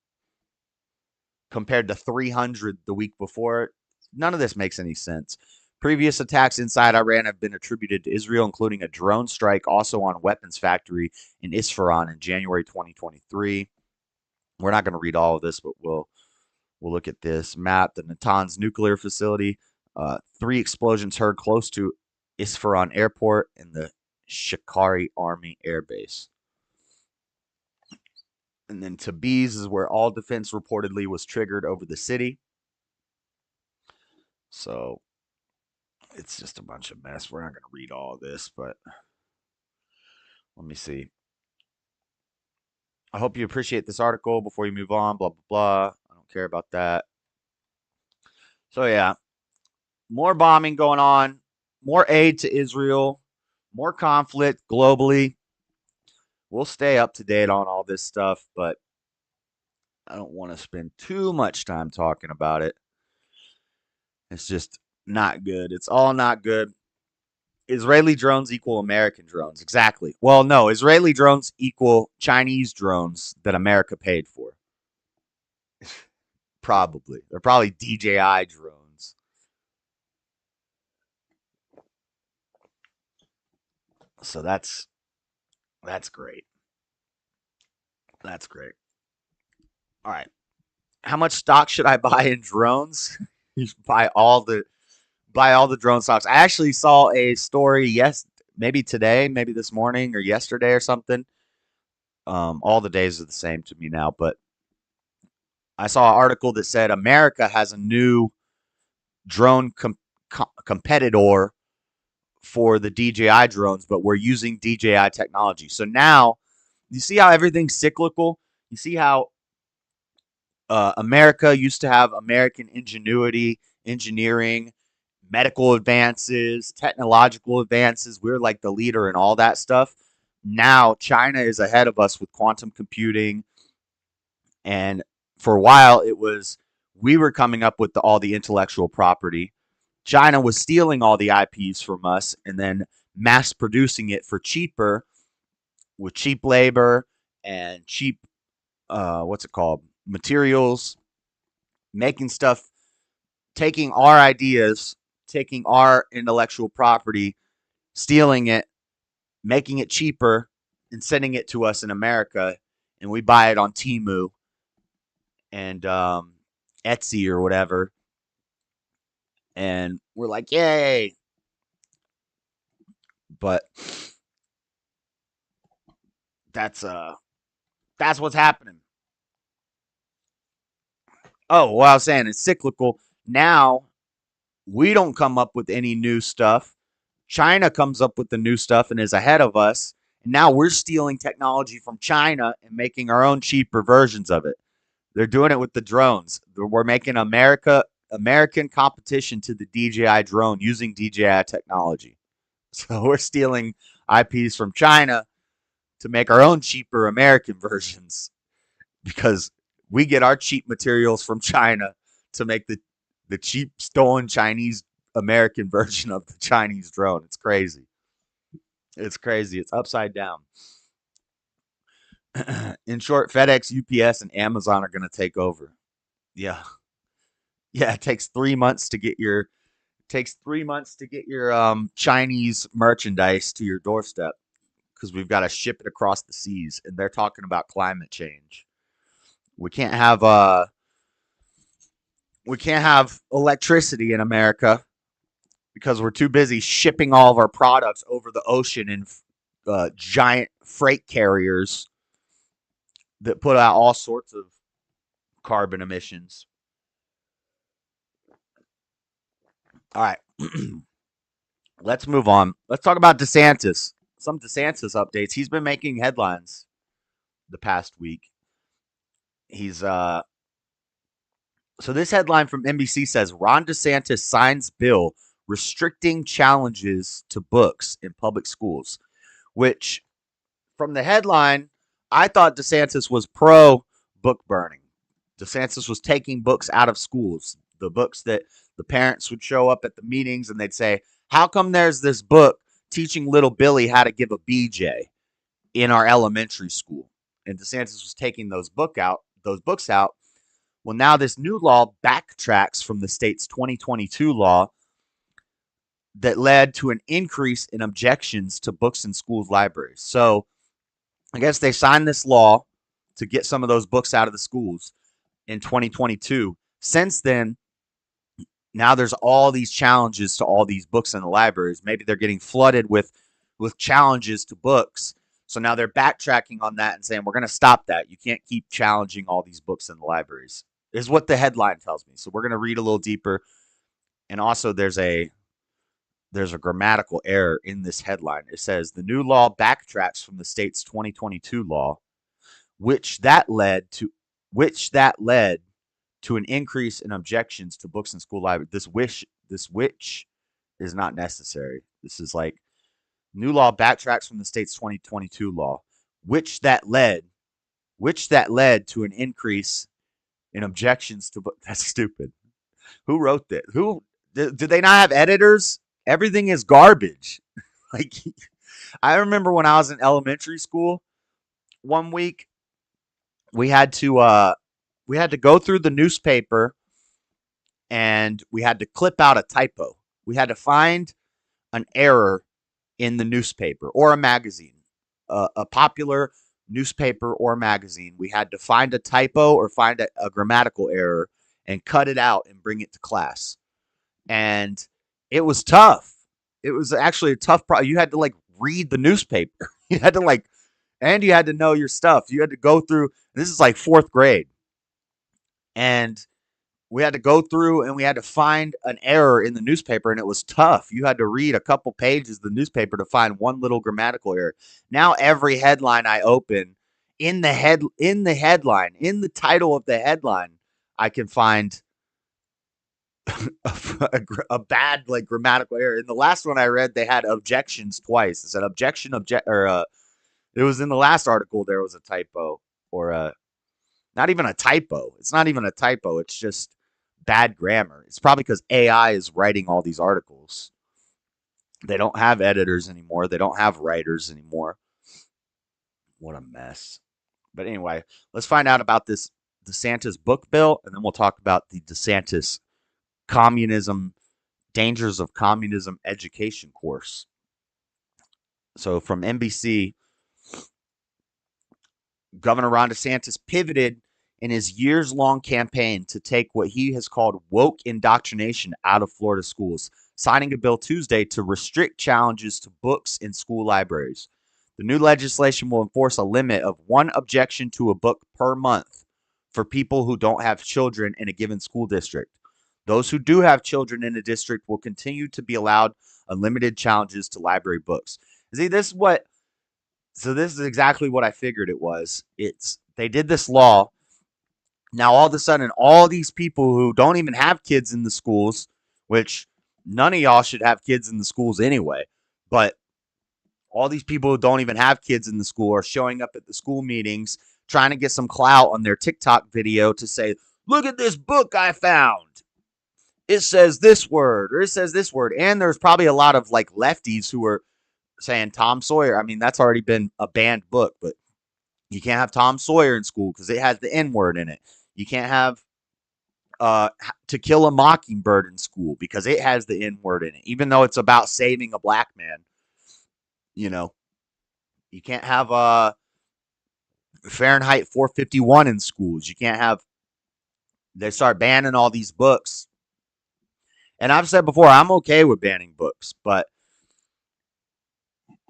compared to 300 the week before. None of this makes any sense. Previous attacks inside Iran have been attributed to Israel, including a drone strike also on a weapons factory in Isfahan in January 2023. We're not going to read all of this, but we'll look at this map. The Natanz nuclear facility. 3 explosions heard close to Isfahan Airport and the Shikari Army Air Base. And then Tabriz is where all defense reportedly was triggered over the city. So it's just a bunch of mess. We're not going to read all of this, but let me see. I hope you appreciate this article before you move on. Blah, blah, blah. I don't care about that. So, yeah. More bombing going on. More aid to Israel. More conflict globally. We'll stay up to date on all this stuff, but I don't want to spend too much time talking about it. It's just not good. It's all not good. Israeli drones equal American drones. Exactly. Well, no, Israeli drones equal Chinese drones that America paid for. Probably. They're probably DJI drones. So that's great. That's great. All right. How much stock should I buy in drones? You should buy all the drone stocks. I actually saw a story maybe today, maybe this morning or yesterday or something. All the days are the same to me now, but I saw an article that said America has a new drone competitor for the DJI drones, but we're using DJI technology. So now, you see how everything's cyclical? You see how America used to have American ingenuity, engineering, medical advances, technological advances. We're like the leader in all that stuff. Now China is ahead of us with quantum computing. And for a while, we were coming up with all the intellectual property. China was stealing all the IPs from us and then mass producing it for cheaper with cheap labor and cheap, materials, making stuff, taking our ideas, taking our intellectual property, stealing it, making it cheaper, and sending it to us in America, and we buy it on Temu and Etsy or whatever, and we're like, yay! But that's what's happening. Oh, well, I was saying it's cyclical. Now we don't come up with any new stuff. China comes up with the new stuff and is ahead of us. And now we're stealing technology from China and making our own cheaper versions of it. They're doing it with the drones. We're making American competition to the DJI drone using DJI technology. So we're stealing IPs from China to make our own cheaper American versions because we get our cheap materials from China to make the cheap stolen Chinese American version of the Chinese drone. It's crazy. It's crazy. It's upside down. In short, FedEx, UPS, and Amazon are going to take over. Yeah. Yeah, it takes 3 months to get your Chinese merchandise to your doorstep because we've got to ship it across the seas, and they're talking about climate change. We can't have electricity in America because we're too busy shipping all of our products over the ocean in giant freight carriers that put out all sorts of carbon emissions. All right. Let's move on. Let's talk about Desantis. Some Desantis updates. He's been making headlines the past week. So this headline from NBC says Ron DeSantis signs bill restricting challenges to books in public schools, which from the headline, I thought DeSantis was pro book burning. DeSantis was taking books out of schools, the books that the parents would show up at the meetings and they'd say, how come there's this book teaching little Billy how to give a BJ in our elementary school. And DeSantis was taking those books out. Well, now this new law backtracks from the state's 2022 law that led to an increase in objections to books in schools' libraries. So I guess they signed this law to get some of those books out of the schools in 2022. Since then, now there's all these challenges to all these books in the libraries. Maybe they're getting flooded with challenges to books. So now they're backtracking on that and saying, we're going to stop that. You can't keep challenging all these books in the libraries, is what the headline tells me. So we're going to read a little deeper. And also there's a grammatical error in this headline. It says the new law backtracks from the state's 2022 law, which that led to an increase in objections to books in school libraries. This which is not necessary. This is like new law backtracks from the state's 2022 law, which that led to an increase in objections to books. That's stupid. Who wrote that? Who did they not have editors? Everything is garbage. Like, I remember when I was in elementary school, one week we had to go through the newspaper and we had to clip out a typo. We had to find an error in the newspaper or a magazine, a popular newspaper or magazine. We had to find a typo or find a grammatical error and cut it out and bring it to class. And it was tough. It was actually a tough problem. You had to like read the newspaper. You had to and you had to know your stuff. You had to go through. This is like 4th grade. And we had to go through and we had to find an error in the newspaper, and it was tough. You had to read a couple pages of the newspaper to find one little grammatical error. Now every headline I open, in the headline, in the title of the headline, I can find a bad like grammatical error. In the last one I read, they had objections twice. It said objection, it was in the last article there was a typo, or not even a typo. It's not even a typo. It's just bad grammar. It's probably because AI is writing all these articles. They don't have editors anymore. They don't have writers anymore. What a mess. But anyway, let's find out about this DeSantis book bill, and then we'll talk about the DeSantis dangers of communism education course. So from NBC, Governor Ron DeSantis pivoted in his years-long campaign to take what he has called woke indoctrination out of Florida schools, signing a bill Tuesday to restrict challenges to books in school libraries. The new legislation will enforce a limit of 1 objection to a book per month for people who don't have children in a given school district. Those who do have children in a district will continue to be allowed unlimited challenges to library books. See, this is exactly what I figured it was. They did this law. Now, all of a sudden, all these people who don't even have kids in the schools, which none of y'all should have kids in the schools anyway, but all these people who don't even have kids in the school are showing up at the school meetings, trying to get some clout on their TikTok video to say, look at this book I found. It says this word, or it says this word. And there's probably a lot of like lefties who are saying Tom Sawyer. I mean, that's already been a banned book, but you can't have Tom Sawyer in school because it has the N word in it. You can't have To Kill a Mockingbird in school because it has the N word in it, even though it's about saving a black man. You know, you can't have Fahrenheit 451 in schools. You can't have. They start banning all these books. And I've said before, I'm okay with banning books, but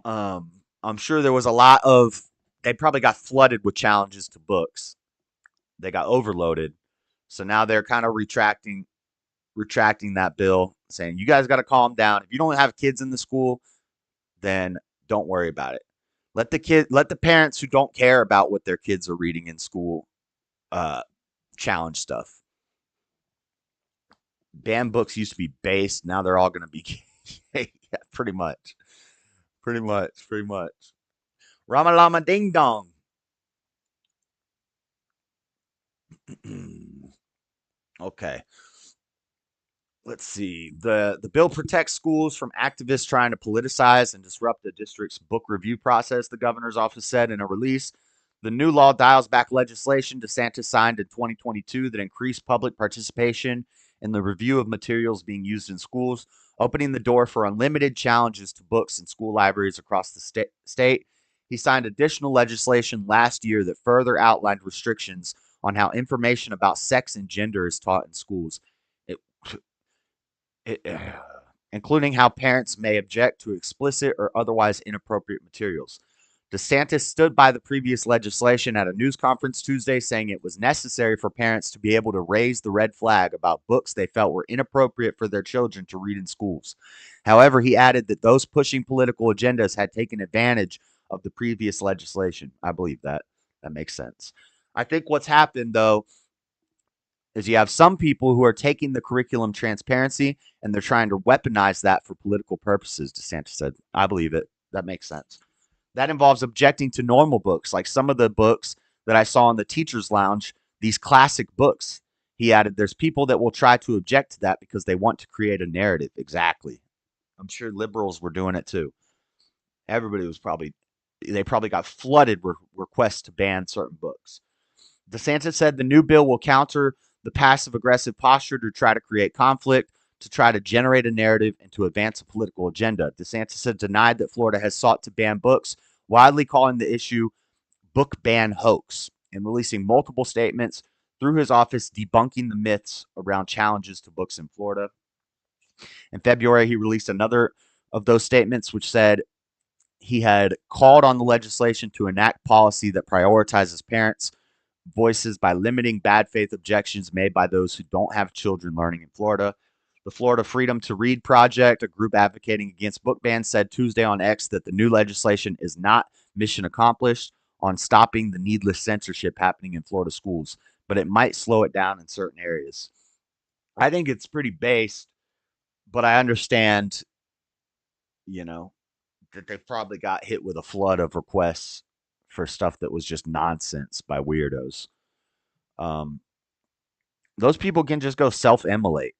I'm sure there was a lot of. They probably got flooded with challenges to books. They got overloaded. So now they're kind of retracting that bill, saying you guys got to calm down. If you don't have kids in the school, then don't worry about it. Let the parents who don't care about what their kids are reading in school challenge stuff. Banned books used to be based. Now they're all going to be yeah, pretty much. Rama Lama Ding Dong. Okay. let's see. The bill protects schools from activists trying to politicize and disrupt the district's book review process, the governor's office said in a release. The new law dials back legislation Desantis signed in 2022 that increased public participation in the review of materials being used in schools, opening the door for unlimited challenges to books in school libraries across the state. He signed additional legislation last year that further outlined restrictions on how information about sex and gender is taught in schools. It, it, including how parents may object to explicit or otherwise inappropriate materials. DeSantis stood by the previous legislation at a news conference Tuesday, saying it was necessary for parents to be able to raise the red flag about books they felt were inappropriate for their children to read in schools. However, he added that those pushing political agendas had taken advantage of the previous legislation. I believe that. That makes sense. I think what's happened, though, is you have some people who are taking the curriculum transparency and they're trying to weaponize that for political purposes, DeSantis said. I believe it. That makes sense. That involves objecting to normal books, like some of the books that I saw in the teacher's lounge, these classic books. He added, there's people that will try to object to that because they want to create a narrative. Exactly. I'm sure liberals were doing it too. Everybody was they probably got flooded with requests to ban certain books. DeSantis said the new bill will counter the passive-aggressive posture to try to create conflict, to try to generate a narrative, and to advance a political agenda. DeSantis had denied that Florida has sought to ban books, widely calling the issue book ban hoax, and releasing multiple statements through his office debunking the myths around challenges to books in Florida. In February, he released another of those statements, which said he had called on the legislation to enact policy that prioritizes parents' voices by limiting bad faith objections made by those who don't have children learning in Florida. The Florida Freedom to Read Project, a group advocating against book bans, said Tuesday on X that the new legislation is not mission accomplished on stopping the needless censorship happening in Florida schools, but it might slow it down in certain areas. I think it's pretty based, but I understand, that they probably got hit with a flood of requests for stuff that was just nonsense by weirdos. Those people can just go self-immolate,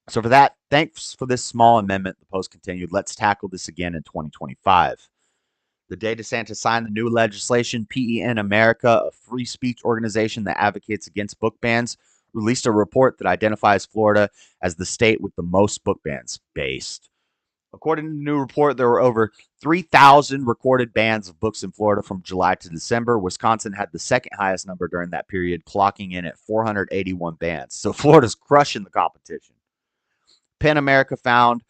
So for that, thanks for this small amendment. The Post continued, let's tackle this again in 2025. The day DeSantis signed the new legislation, PEN America, a free speech organization that advocates against book bans, released a report that identifies Florida as the state with the most book bans based. According to the new report, there were over 3,000 recorded bans of books in Florida from July to December. Wisconsin had the second highest number during that period, clocking in at 481 bans. So Florida's crushing the competition. PEN America found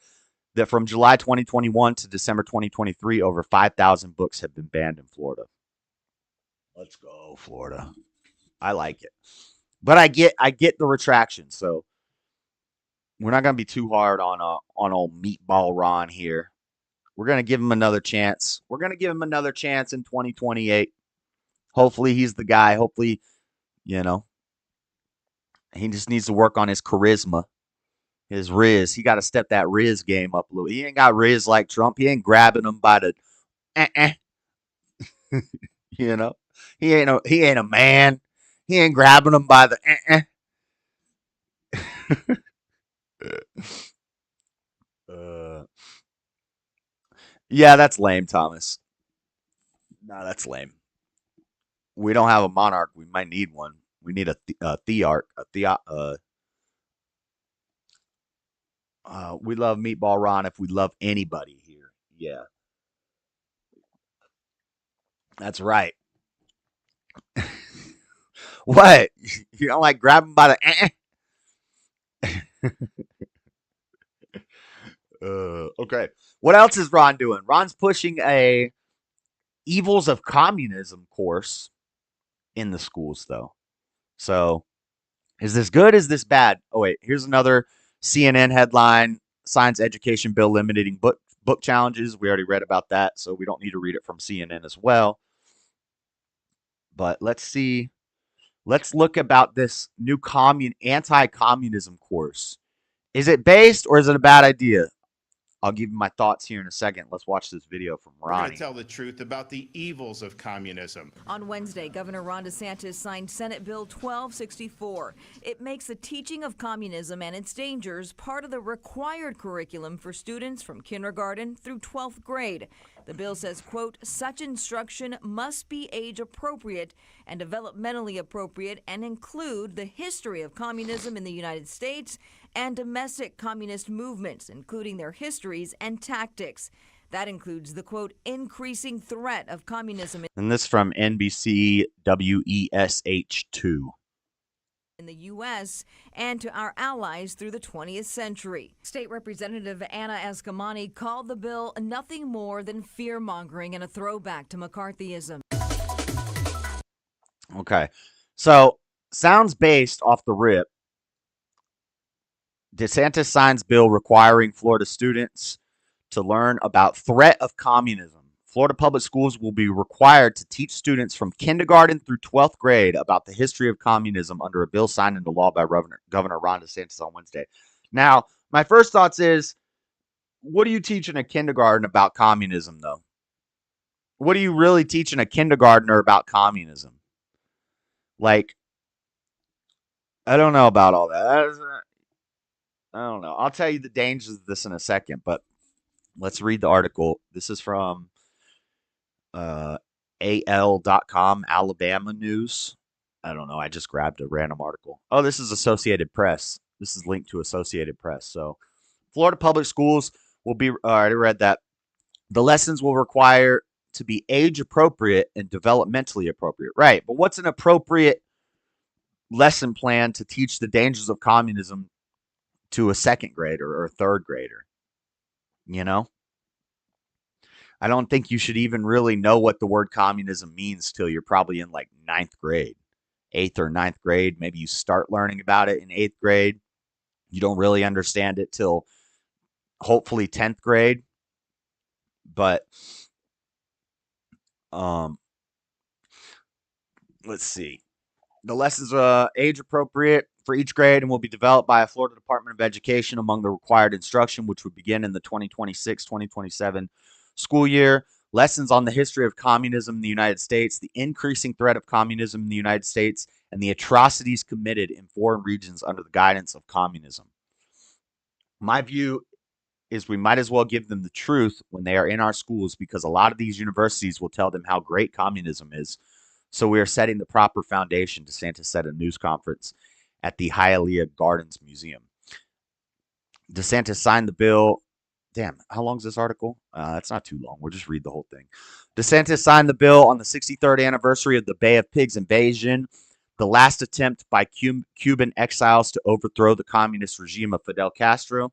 that from July 2021 to December 2023, over 5,000 books have been banned in Florida. Let's go, Florida. I like it. But I get the retraction, so we're not going to be too hard on old Meatball Ron here. We're going to give him another chance. We're going to give him another chance in 2028. Hopefully he's the guy. Hopefully, he just needs to work on his charisma, his Riz. He got to step that Riz game up a little. He ain't got Riz like Trump. He ain't grabbing him by the He ain't a man. He ain't grabbing him by the Yeah, that's lame, Thomas. No, that's lame. We don't have a monarch. We might need one. We need a thearch. We love Meatball Ron if we love anybody here. Yeah. That's right. What? You don't like grab him by the okay. What else is Ron doing? Ron's pushing a evils of communism course in the schools, though. So, is this good? Is this bad? Oh, wait. Here's another CNN headline. Science education bill limiting book challenges. We already read about that, so we don't need to read it from CNN as well. But let's see. Let's look about this new anti-communism course. Is it based or is it a bad idea? I'll give you my thoughts here in a second. Let's watch this video from We're going Ronnie. to tell the truth about the evils of communism. On Wednesday, Governor Ron DeSantis signed Senate Bill 1264. It makes the teaching of communism and its dangers part of the required curriculum for students from kindergarten through 12th grade. The bill says, quote, such instruction must be age appropriate and developmentally appropriate and include the history of communism in the United States and domestic communist movements, including their histories and tactics. That includes the, quote, increasing threat of communism And this from NBC WESH2. in the U.S. and to our allies through the 20th century. State Representative Anna Escamani called the bill nothing more than fear-mongering and a throwback to McCarthyism. Okay. So, sounds based off the rip. DeSantis signs bill requiring Florida students to learn about threat of communism. Florida public schools will be required to teach students from kindergarten through 12th grade about the history of communism under a bill signed into law by Governor Ron DeSantis on Wednesday. Now, my first thoughts is, what do you teach in a kindergarten about communism, though? What do you really teach in a kindergartner about communism? Like, I don't know about all that. I don't know. I'll tell you the dangers of this in a second, but let's read the article. This is from AL.com, Alabama News. I don't know. I just grabbed a random article. Oh, this is Associated Press. This is linked to Associated Press. So, Florida public schools will be, I already read that. The lessons will require to be age appropriate and developmentally appropriate. Right. But what's an appropriate lesson plan to teach the dangers of communism to a second grader or a third grader? You know? I don't think you should even really know what the word communism means till you're probably in like 9th grade, 8th or 9th grade. Maybe you start learning about it in 8th grade. You don't really understand it till hopefully 10th grade. But let's see. The lessons are age appropriate for each grade and will be developed by a Florida Department of Education among the required instruction, which would begin in the 2026-2027 school year. Lessons on the history of communism in the United States, the increasing threat of communism in the United States, and the atrocities committed in foreign regions under the guidance of communism. My view is we might as well give them the truth when they are in our schools, because a lot of these universities will tell them how great communism is. So we are setting the proper foundation, DeSantis said at a news conference at the Hialeah Gardens Museum. DeSantis signed the bill. Damn, how long is this article? It's not too long. We'll just read the whole thing. DeSantis signed the bill on the 63rd anniversary of the Bay of Pigs invasion, the last attempt by Cuban exiles to overthrow the communist regime of Fidel Castro.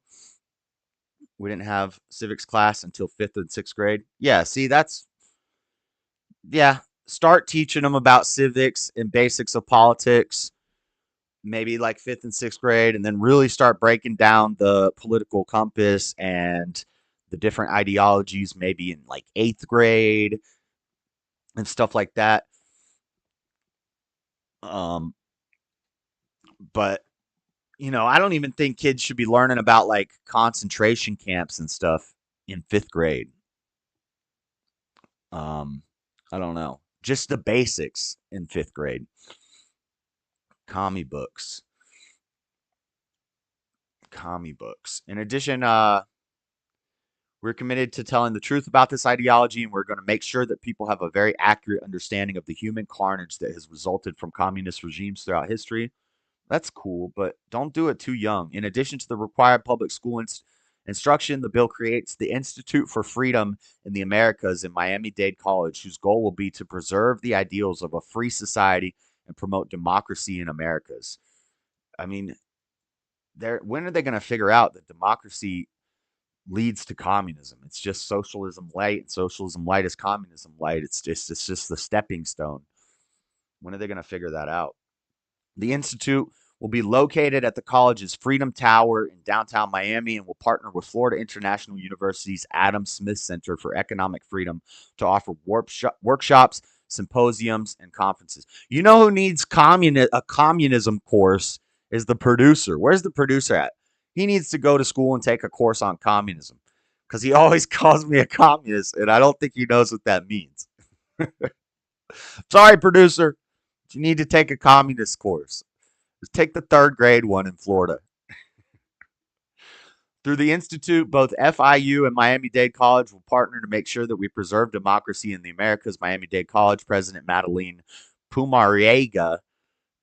We didn't have civics class until 5th and 6th grade. Yeah, see, start teaching them about civics and basics of politics, maybe like 5th and 6th grade, and then really start breaking down the political compass and the different ideologies maybe in like 8th grade and stuff like that. But, you know, I don't even think kids should be learning about like concentration camps and stuff in 5th grade. I don't know. Just the basics in 5th grade. Commie books. In addition, we're committed to telling the truth about this ideology, and we're going to make sure that people have a very accurate understanding of the human carnage that has resulted from communist regimes throughout history. That's cool, but don't do it too young. In addition to the required public school instruction, the bill creates the Institute for Freedom in the Americas in Miami-Dade College, whose goal will be to preserve the ideals of a free society and promote democracy in Americas. I mean, when are they going to figure out that democracy leads to communism? It's just socialism light, and socialism light is communism light. It's just the stepping stone. When are they going to figure that out? The Institute will be located at the college's Freedom Tower in downtown Miami and will partner with Florida International University's Adam Smith Center for Economic Freedom to offer workshops, symposiums, and conferences. You know who needs a communism course is the producer. Where's the producer at? He needs to go to school and take a course on communism. because he always calls me a communist, and I don't think he knows what that means. Sorry, producer. You need to take a communist course. Just take the 3rd grade one in Florida. Through the Institute, both FIU and Miami-Dade College will partner to make sure that we preserve democracy in the Americas. Miami-Dade College President Madeline Pumariega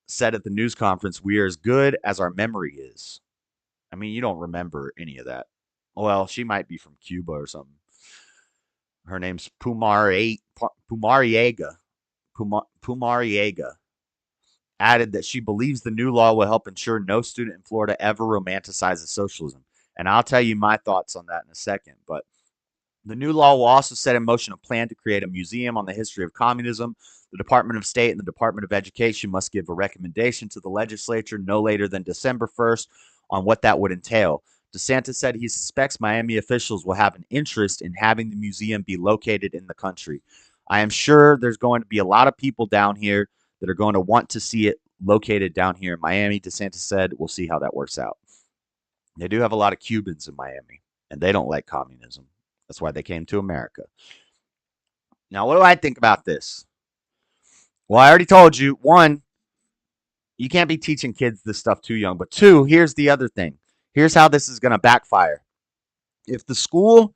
said at the news conference, "We are as good as our memory is." I mean, you don't remember any of that. Well, she might be from Cuba or something. Her name's Pumariega. Pumariega added that she believes the new law will help ensure no student in Florida ever romanticizes socialism. And I'll tell you my thoughts on that in a second. But the new law will also set in motion a plan to create a museum on the history of communism. The Department of State and the Department of Education must give a recommendation to the legislature no later than December 1st on what that would entail. Desantis said he suspects Miami officials will have an interest in having the museum be located in the country. I am sure there's going to be a lot of people down here that are going to want to see it located down here in Miami. DeSantis said, we'll see how that works out. They do have a lot of Cubans in Miami, and they don't like communism. That's why they came to America. Now, what do I think about this? Well, I already told you, 1, you can't be teaching kids this stuff too young. But 2, here's the other thing. Here's how this is going to backfire. If the schools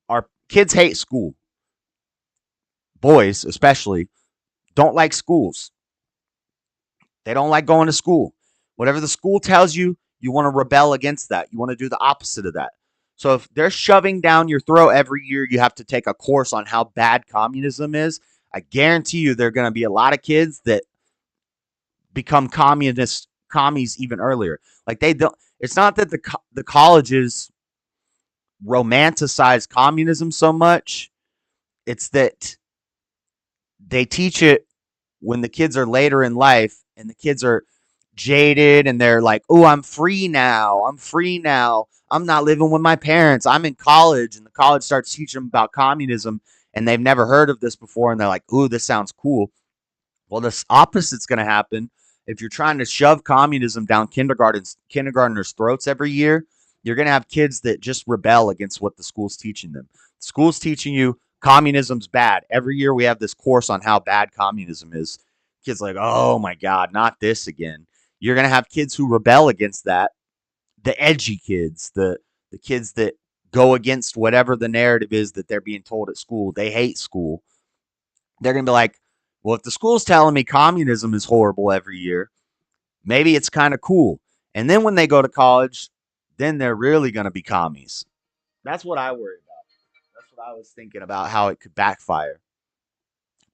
are, kids hate school. Boys, especially, don't like schools. They don't like going to school. Whatever the school tells you, you want to rebel against that. You want to do the opposite of that. So if they're shoving down your throat every year, you have to take a course on how bad communism is. I guarantee you there are going to be a lot of kids that become commies even earlier. Like they don't. It's not that the colleges romanticize communism so much. It's that they teach it when the kids are later in life and the kids are jaded and they're like, oh, I'm free now. I'm not living with my parents. I'm in college. And the college starts teaching them about communism and they've never heard of this before. And they're like, ooh, this sounds cool. Well, the opposite's going to happen. If you're trying to shove communism down kindergartners' throats every year, you're going to have kids that just rebel against what the school's teaching them. The school's teaching you communism's bad. Every year we have this course on how bad communism is. Kids like, oh my God, not this again. You're going to have kids who rebel against that. The edgy kids, the kids that go against whatever the narrative is that they're being told at school. They hate school. They're going to be like, well, if the school's telling me communism is horrible every year, maybe it's kind of cool. And then when they go to college, then they're really going to be commies. That's what I worry about. That's what I was thinking about, how it could backfire.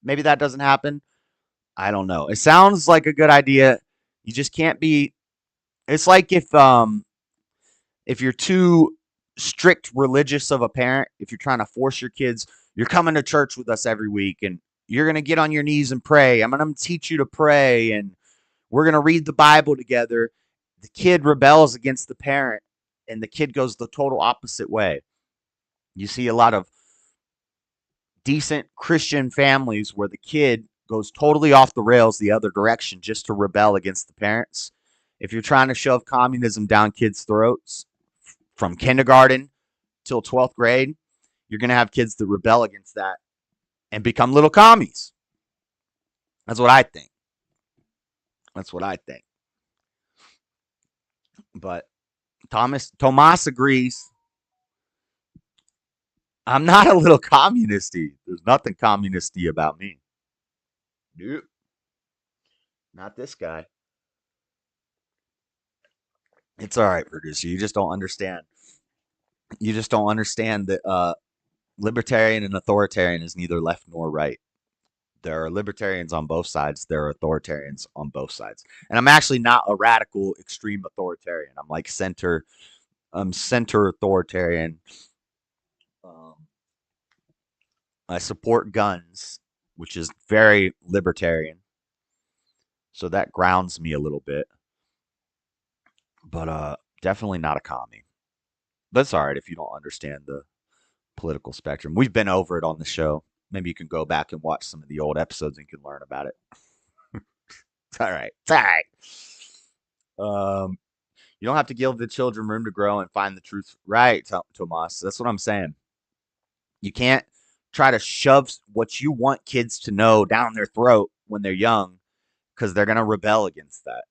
Maybe that doesn't happen. I don't know. It sounds like a good idea. You just can't be. It's like if you're too strict religious of a parent, if you're trying to force your kids, you're coming to church with us every week and you're going to get on your knees and pray. I'm going to teach you to pray and we're going to read the Bible together. The kid rebels against the parent and the kid goes the total opposite way. You see a lot of decent Christian families where the kid goes totally off the rails the other direction just to rebel against the parents. If you're trying to shove communism down kids' throats from kindergarten till 12th grade, you're going to have kids that rebel against that and become little commies. That's what I think. But Tomas agrees. I'm not a little communisty. There's nothing communisty about me. Nope. Not this guy. It's all right, producer. You just don't understand. You just don't understand that libertarian and authoritarian is neither left nor right. There are libertarians on both sides. There are authoritarians on both sides. And I'm actually not a radical, extreme authoritarian. I'm like center authoritarian. I support guns, which is very libertarian. So that grounds me a little bit. But definitely not a commie. But it's all right if you don't understand the political spectrum. We've been over it on the show. Maybe you can go back and watch some of the old episodes and you can learn about it. It's all right. You don't have to give the children room to grow and find the truth. Right, Tomas. That's what I'm saying. You can't try to shove what you want kids to know down their throat when they're young because they're going to rebel against that.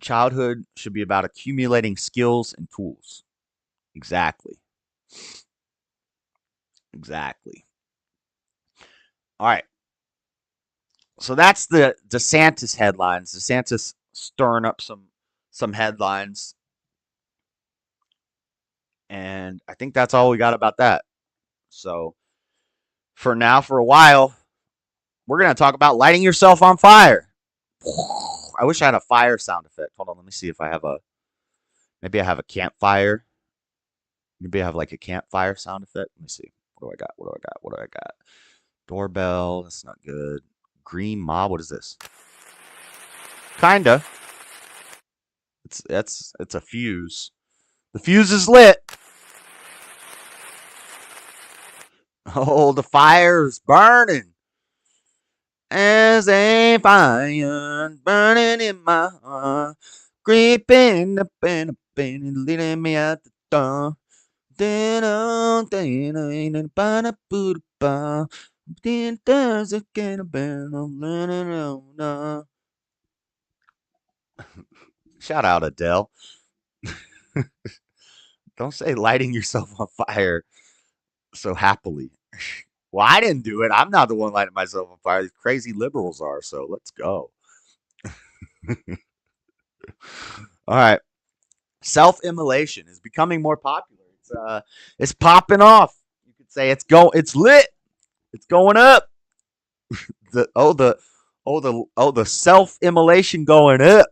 Childhood should be about accumulating skills and tools. Exactly. Exactly. All right. So that's the DeSantis headlines. DeSantis stirring up some headlines. And I think that's all we got about that. So for now, for a while, we're going to talk about lighting yourself on fire. I wish I had a fire sound effect. Hold on, let me see if I have maybe I have a campfire. Maybe I have like a campfire sound effect. Let me see. What do I got? What do I got? What do I got? Doorbell. That's not good. Green mob. What is this? Kinda. It's a fuse. The fuse is lit. Oh, the fire is burning. As a fire burning in my heart, creeping up and leading me out the door. Shout out, Adele. Don't say lighting yourself on fire so happily. Well, I didn't do it. I'm not the one lighting myself on fire. These crazy liberals are. So let's go. All right. Self Immolation is becoming more popular. It's popping off. You could say it's lit. It's going up. The self immolation going up.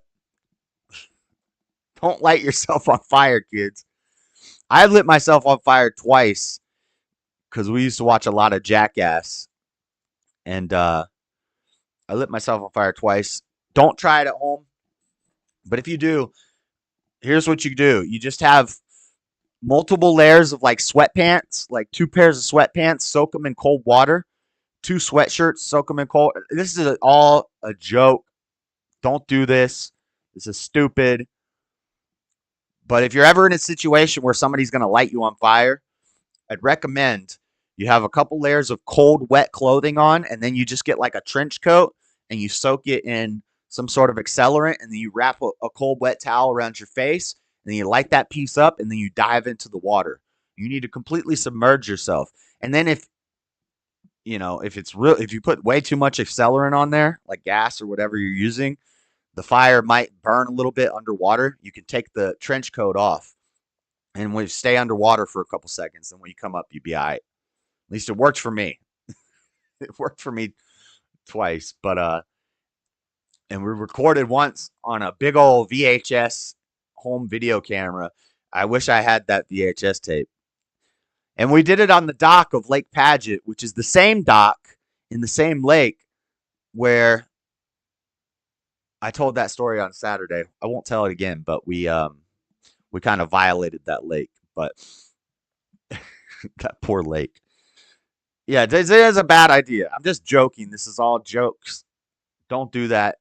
Don't light yourself on fire, kids. I've lit myself on fire twice because we used to watch a lot of Jackass, and I lit myself on fire twice. Don't try it at home, but if you do, here's what you do. You just have multiple layers of like sweatpants, like 2 pairs of sweatpants, soak them in cold water, 2 sweatshirts, soak them in cold. This is all a joke. Don't do this. This is stupid. But if you're ever in a situation where somebody's going to light you on fire, I'd recommend you have a couple layers of cold, wet clothing on, and then you just get like a trench coat and you soak it in some sort of accelerant, and then you wrap a cold, wet towel around your face, and then you light that piece up, and then you dive into the water. You need to completely submerge yourself. And then if you put way too much accelerant on there, like gas or whatever you're using, the fire might burn a little bit underwater. You can take the trench coat off and we stay underwater for a couple seconds. And when you come up, you'll be all right. At least it worked for me. It worked for me twice. But and we recorded once on a big old VHS home video camera. I wish I had that VHS tape. And we did it on the dock of Lake Paget, which is the same dock in the same lake where I told that story on Saturday. I won't tell it again, but we kind of violated that lake. But that poor lake. Yeah, this is a bad idea. I'm just joking. This is all jokes. Don't do that,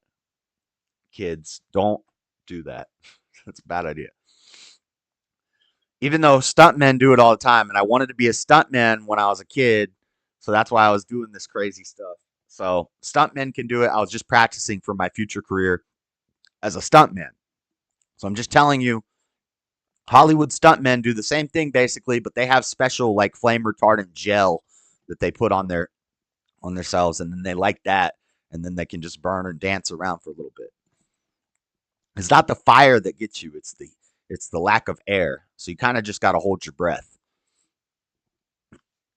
kids. Don't do that. That's a bad idea. Even though stuntmen do it all the time, and I wanted to be a stuntman when I was a kid, so that's why I was doing this crazy stuff. So stuntmen can do it. I was just practicing for my future career as a stuntman. So I'm just telling you, Hollywood stuntmen do the same thing basically, but they have special like flame retardant gel that they put on themselves, and then they like that, and then they can just burn and dance around for a little bit. It's not the fire that gets you; it's the lack of air. So you kind of just got to hold your breath.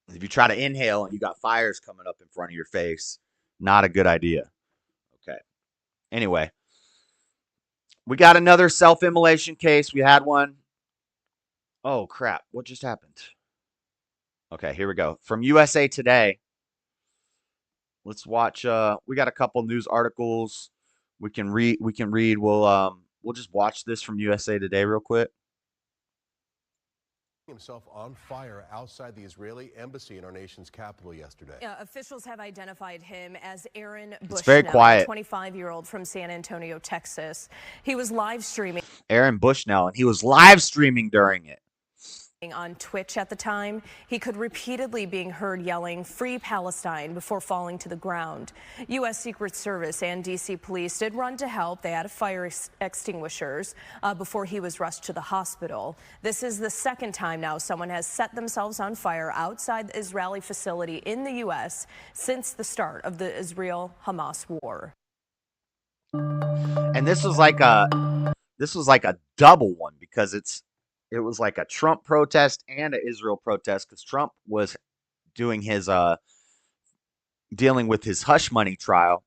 If you try to inhale and you got fires coming up in front of your face, not a good idea. Okay. Anyway, we got another self-immolation case. We had one. Oh, crap. What just happened? Okay, here we go. From USA Today. Let's watch. We got a couple news articles we can read. We'll just watch this from USA Today real quick. himself on fire outside the Israeli embassy in our nation's capital yesterday. Officials have identified him as Aaron Bushnell, It's very quiet. a 25-year-old from San Antonio, Texas. He was live streaming Aaron Bushnell, and he was live streaming during it. on Twitch at the time. He could repeatedly being heard yelling, "Free Palestine," before falling to the ground. U.S. Secret Service and D.C. police did run to help. They had fire extinguishers before he was rushed to the hospital. This is the second time now someone has set themselves on fire outside the Israeli facility in the U.S. since the start of the Israel-Hamas war. And this was like a double one because it was like a Trump protest and an Israel protest because Trump was doing his dealing with his hush money trial.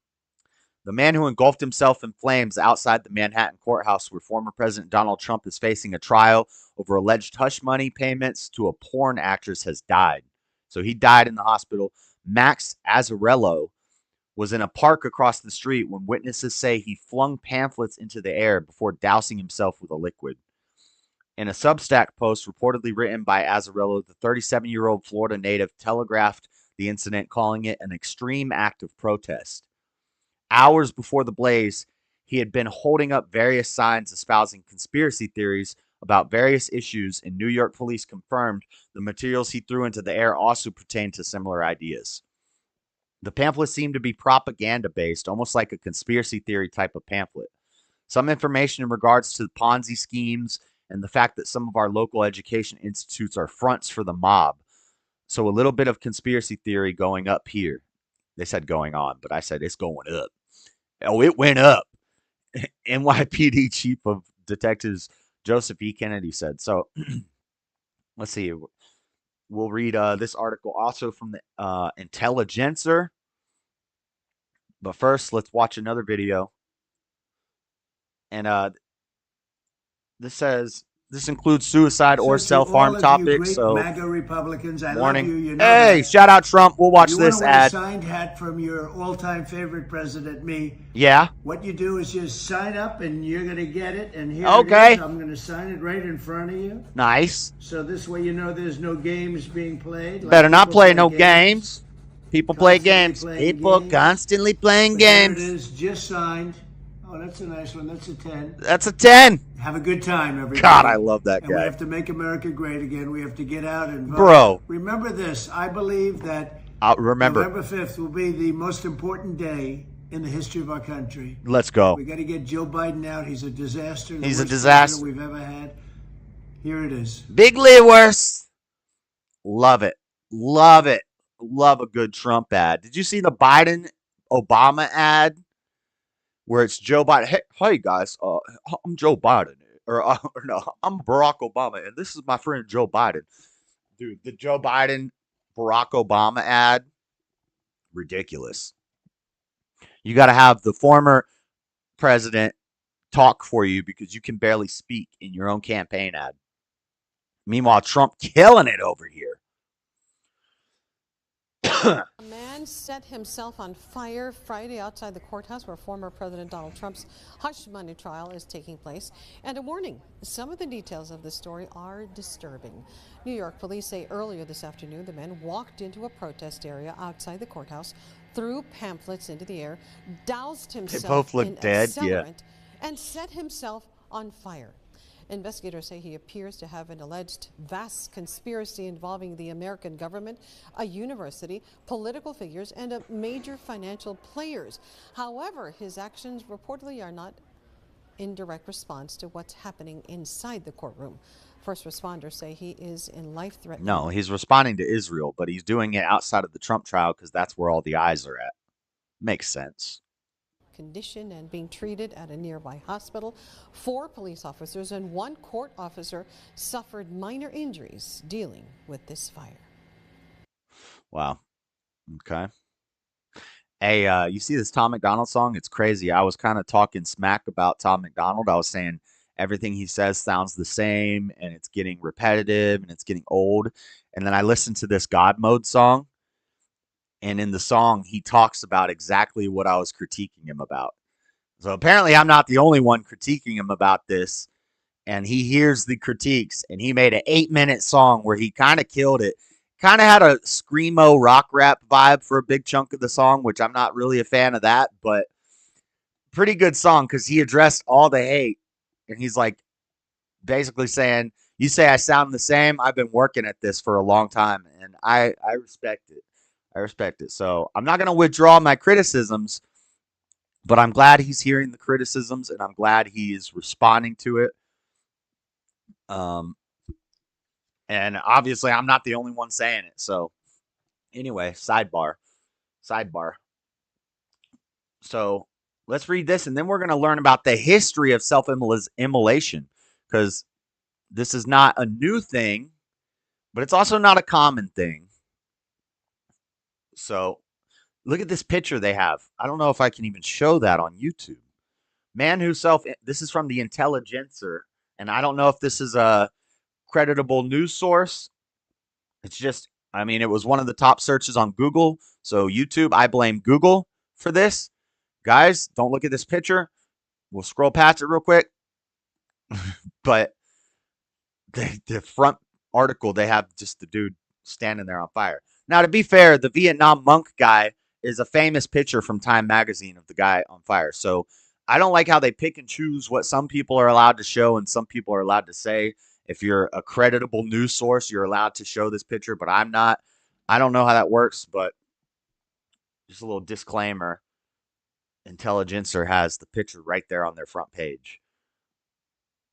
The man who engulfed himself in flames outside the Manhattan courthouse where former President Donald Trump is facing a trial over alleged hush money payments to a porn actress has died. So he died in the hospital. Max Azzarello was in a park across the street when witnesses say he flung pamphlets into the air before dousing himself with a liquid. In a Substack post reportedly written by Azzarello, the 37-year-old Florida native telegraphed the incident, calling it an extreme act of protest. Hours before the blaze, he had been holding up various signs espousing conspiracy theories about various issues, and New York police confirmed the materials he threw into the air also pertained to similar ideas. The pamphlet seemed to be propaganda-based, almost like a conspiracy theory type of pamphlet. Some information in regards to the Ponzi schemes and the fact that some of our local education institutes are fronts for the mob. So a little bit of conspiracy theory going up here. They said going on, but I said it's going up. Oh, it went up. NYPD Chief of Detectives Joseph E. Kennedy said. So let's see. We'll read this article also from the Intelligencer. But first, let's watch another video. And this says this includes suicide or self-harm topics. So, MAGA Republicans, I warning. love you. You know Hey, that. shout out Trump. We'll watch You this want to win ad. a signed hat from your all-time favorite president, me. Yeah. What you do is just sign up, and you're going to get it. And here Okay. it is. I'm going to sign it right in front of you. Nice. So this way, you know there's no games being played. Like Better not people play no games. People play Constantly games. playing People games. constantly playing But there games. it is, just signed. Oh, that's a nice one. That's a 10. That's a 10. Have a good time, everybody. God, I love that And we guy. have to make America great again. We have to get out and vote. Bro. Remember this. I believe that Remember. November 5th will be the most important day in the history of our country. Let's go. We got to get Joe Biden out. He's a disaster. The He's a worst disaster. president we've ever had. Here it is. Bigly worse. Love it. Love it. Love a good Trump ad. Did you see the Biden Obama ad where it's Joe Biden? Hey guys, I'm Joe Biden, or no, I'm Barack Obama, and this is my friend Joe Biden. Dude, the Joe Biden Barack Obama ad, ridiculous. You got to have the former president talk for you because you can barely speak in your own campaign ad. Meanwhile, Trump killing it over here. A man set himself on fire Friday outside the courthouse where former President Donald Trump's hush money trial is taking place. And a warning, some of the details of this story are disturbing. New York police say earlier this afternoon the man walked into a protest area outside the courthouse, threw pamphlets into the air, doused himself both look in dead, yeah. accelerant, and set himself on fire. Investigators say he appears to have an alleged vast conspiracy involving the American government, a university, political figures, and major financial players. However, his actions reportedly are not in direct response to what's happening inside the courtroom. First responders say he is in life-threatening. No, he's responding to Israel, but he's doing it outside of the Trump trial because that's where all the eyes are at. Makes sense. Condition and being treated at a nearby hospital. 4 police officers and 1 court officer suffered minor injuries dealing with this fire. Wow. Okay. Hey, you see this Tom McDonald song? It's crazy. I was kind of talking smack about Tom McDonald. I was saying everything he says sounds the same and it's getting repetitive and it's getting old. And then I listened to this God Mode song. And in the song, he talks about exactly what I was critiquing him about. So apparently I'm not the only one critiquing him about this. and he hears the critiques, and he made an 8-minute song where he kind of killed it. Kind of had a screamo rock rap vibe for a big chunk of the song, which I'm not really a fan of that, but pretty good song because he addressed all the hate, and he's like basically saying, you say I sound the same, I've been working at this for a long time, and I respect it. I respect it. So I'm not going to withdraw my criticisms, but I'm glad he's hearing the criticisms, and I'm glad he is responding to it. And obviously I'm not the only one saying it. So anyway, sidebar. So let's read this, and then we're going to learn about the history of self-immolation, because this is not a new thing, but it's also not a common thing. So look at this picture they have. I don't know if I can even show that on YouTube. Man who this is from the Intelligencer, and I don't know if this is a creditable news source. It's just, I mean, it was one of the top searches on Google. So YouTube, I blame Google for this. Guys, don't look at this picture. We'll scroll past it real quick. But the front article, they have just the dude standing there on fire. Now, to be fair, the Vietnam monk guy is a famous picture from Time magazine of the guy on fire. So I don't like how they pick and choose what some people are allowed to show and some people are allowed to say. If you're a creditable news source, you're allowed to show this picture, but I'm not. I don't know how that works, but just a little disclaimer. Intelligencer has the picture right there on their front page.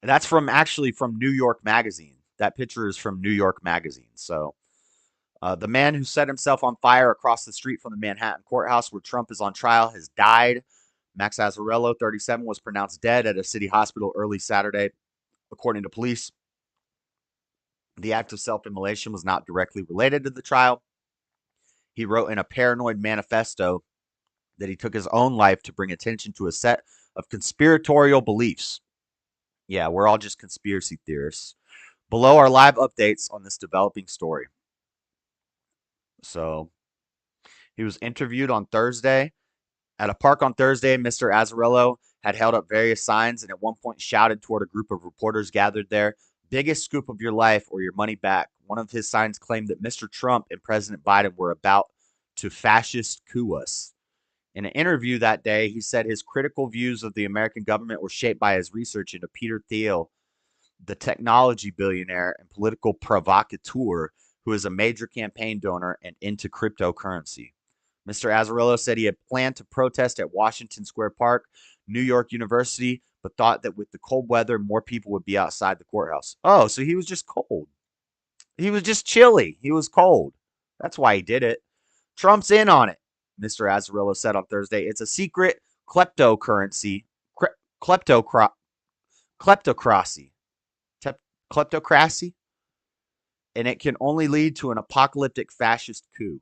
And that's actually from New York Magazine. That picture is from New York Magazine. So the man who set himself on fire across the street from the Manhattan courthouse where Trump is on trial has died. Max Azzarello, 37, was pronounced dead at a city hospital early Saturday, according to police. The act of self-immolation was not directly related to the trial. He wrote in a paranoid manifesto that he took his own life to bring attention to a set of conspiratorial beliefs. Yeah, we're all just conspiracy theorists. Below are live updates on this developing story. So, he was interviewed on Thursday. At a park on Thursday, Mr. Azzarello had held up various signs and at one point shouted toward a group of reporters gathered there, "Biggest scoop of your life or your money back." One of his signs claimed that Mr. Trump and President Biden were about to fascist coup us. In an interview that day, he said his critical views of the American government were shaped by his research into Peter Thiel, the technology billionaire and political provocateur who is a major campaign donor and into cryptocurrency. Mr. Azzarello said he had planned to protest at Washington Square Park, New York University, but thought that with the cold weather, more people would be outside the courthouse. Oh, so he was just cold. He was just chilly. He was cold. That's why he did it. Trump's in on it, Mr. Azzarello said on Thursday. It's a secret kleptocracy, and it can only lead to an apocalyptic fascist coup.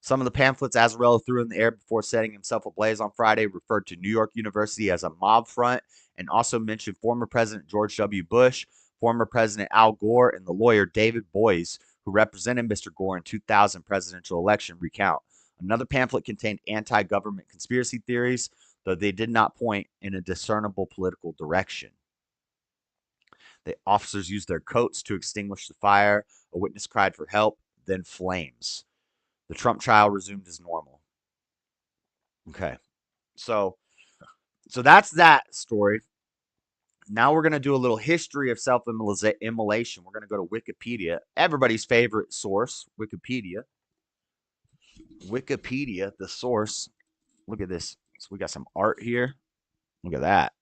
Some of the pamphlets Azzarello threw in the air before setting himself ablaze on Friday referred to New York University as a mob front and also mentioned former President George W. Bush, former President Al Gore, and the lawyer David Boies, who represented Mr. Gore in 2000 presidential election recount. Another pamphlet contained anti-government conspiracy theories, though they did not point in a discernible political direction. The officers used their coats to extinguish the fire. A witness cried for help, then flames. The Trump trial resumed as normal. Okay, so that's that story. Now we're going to do a little history of self-immolation. We're going to go to Wikipedia, everybody's favorite source, Wikipedia. Wikipedia, the source. Look at this. So we got some art here. Look at that.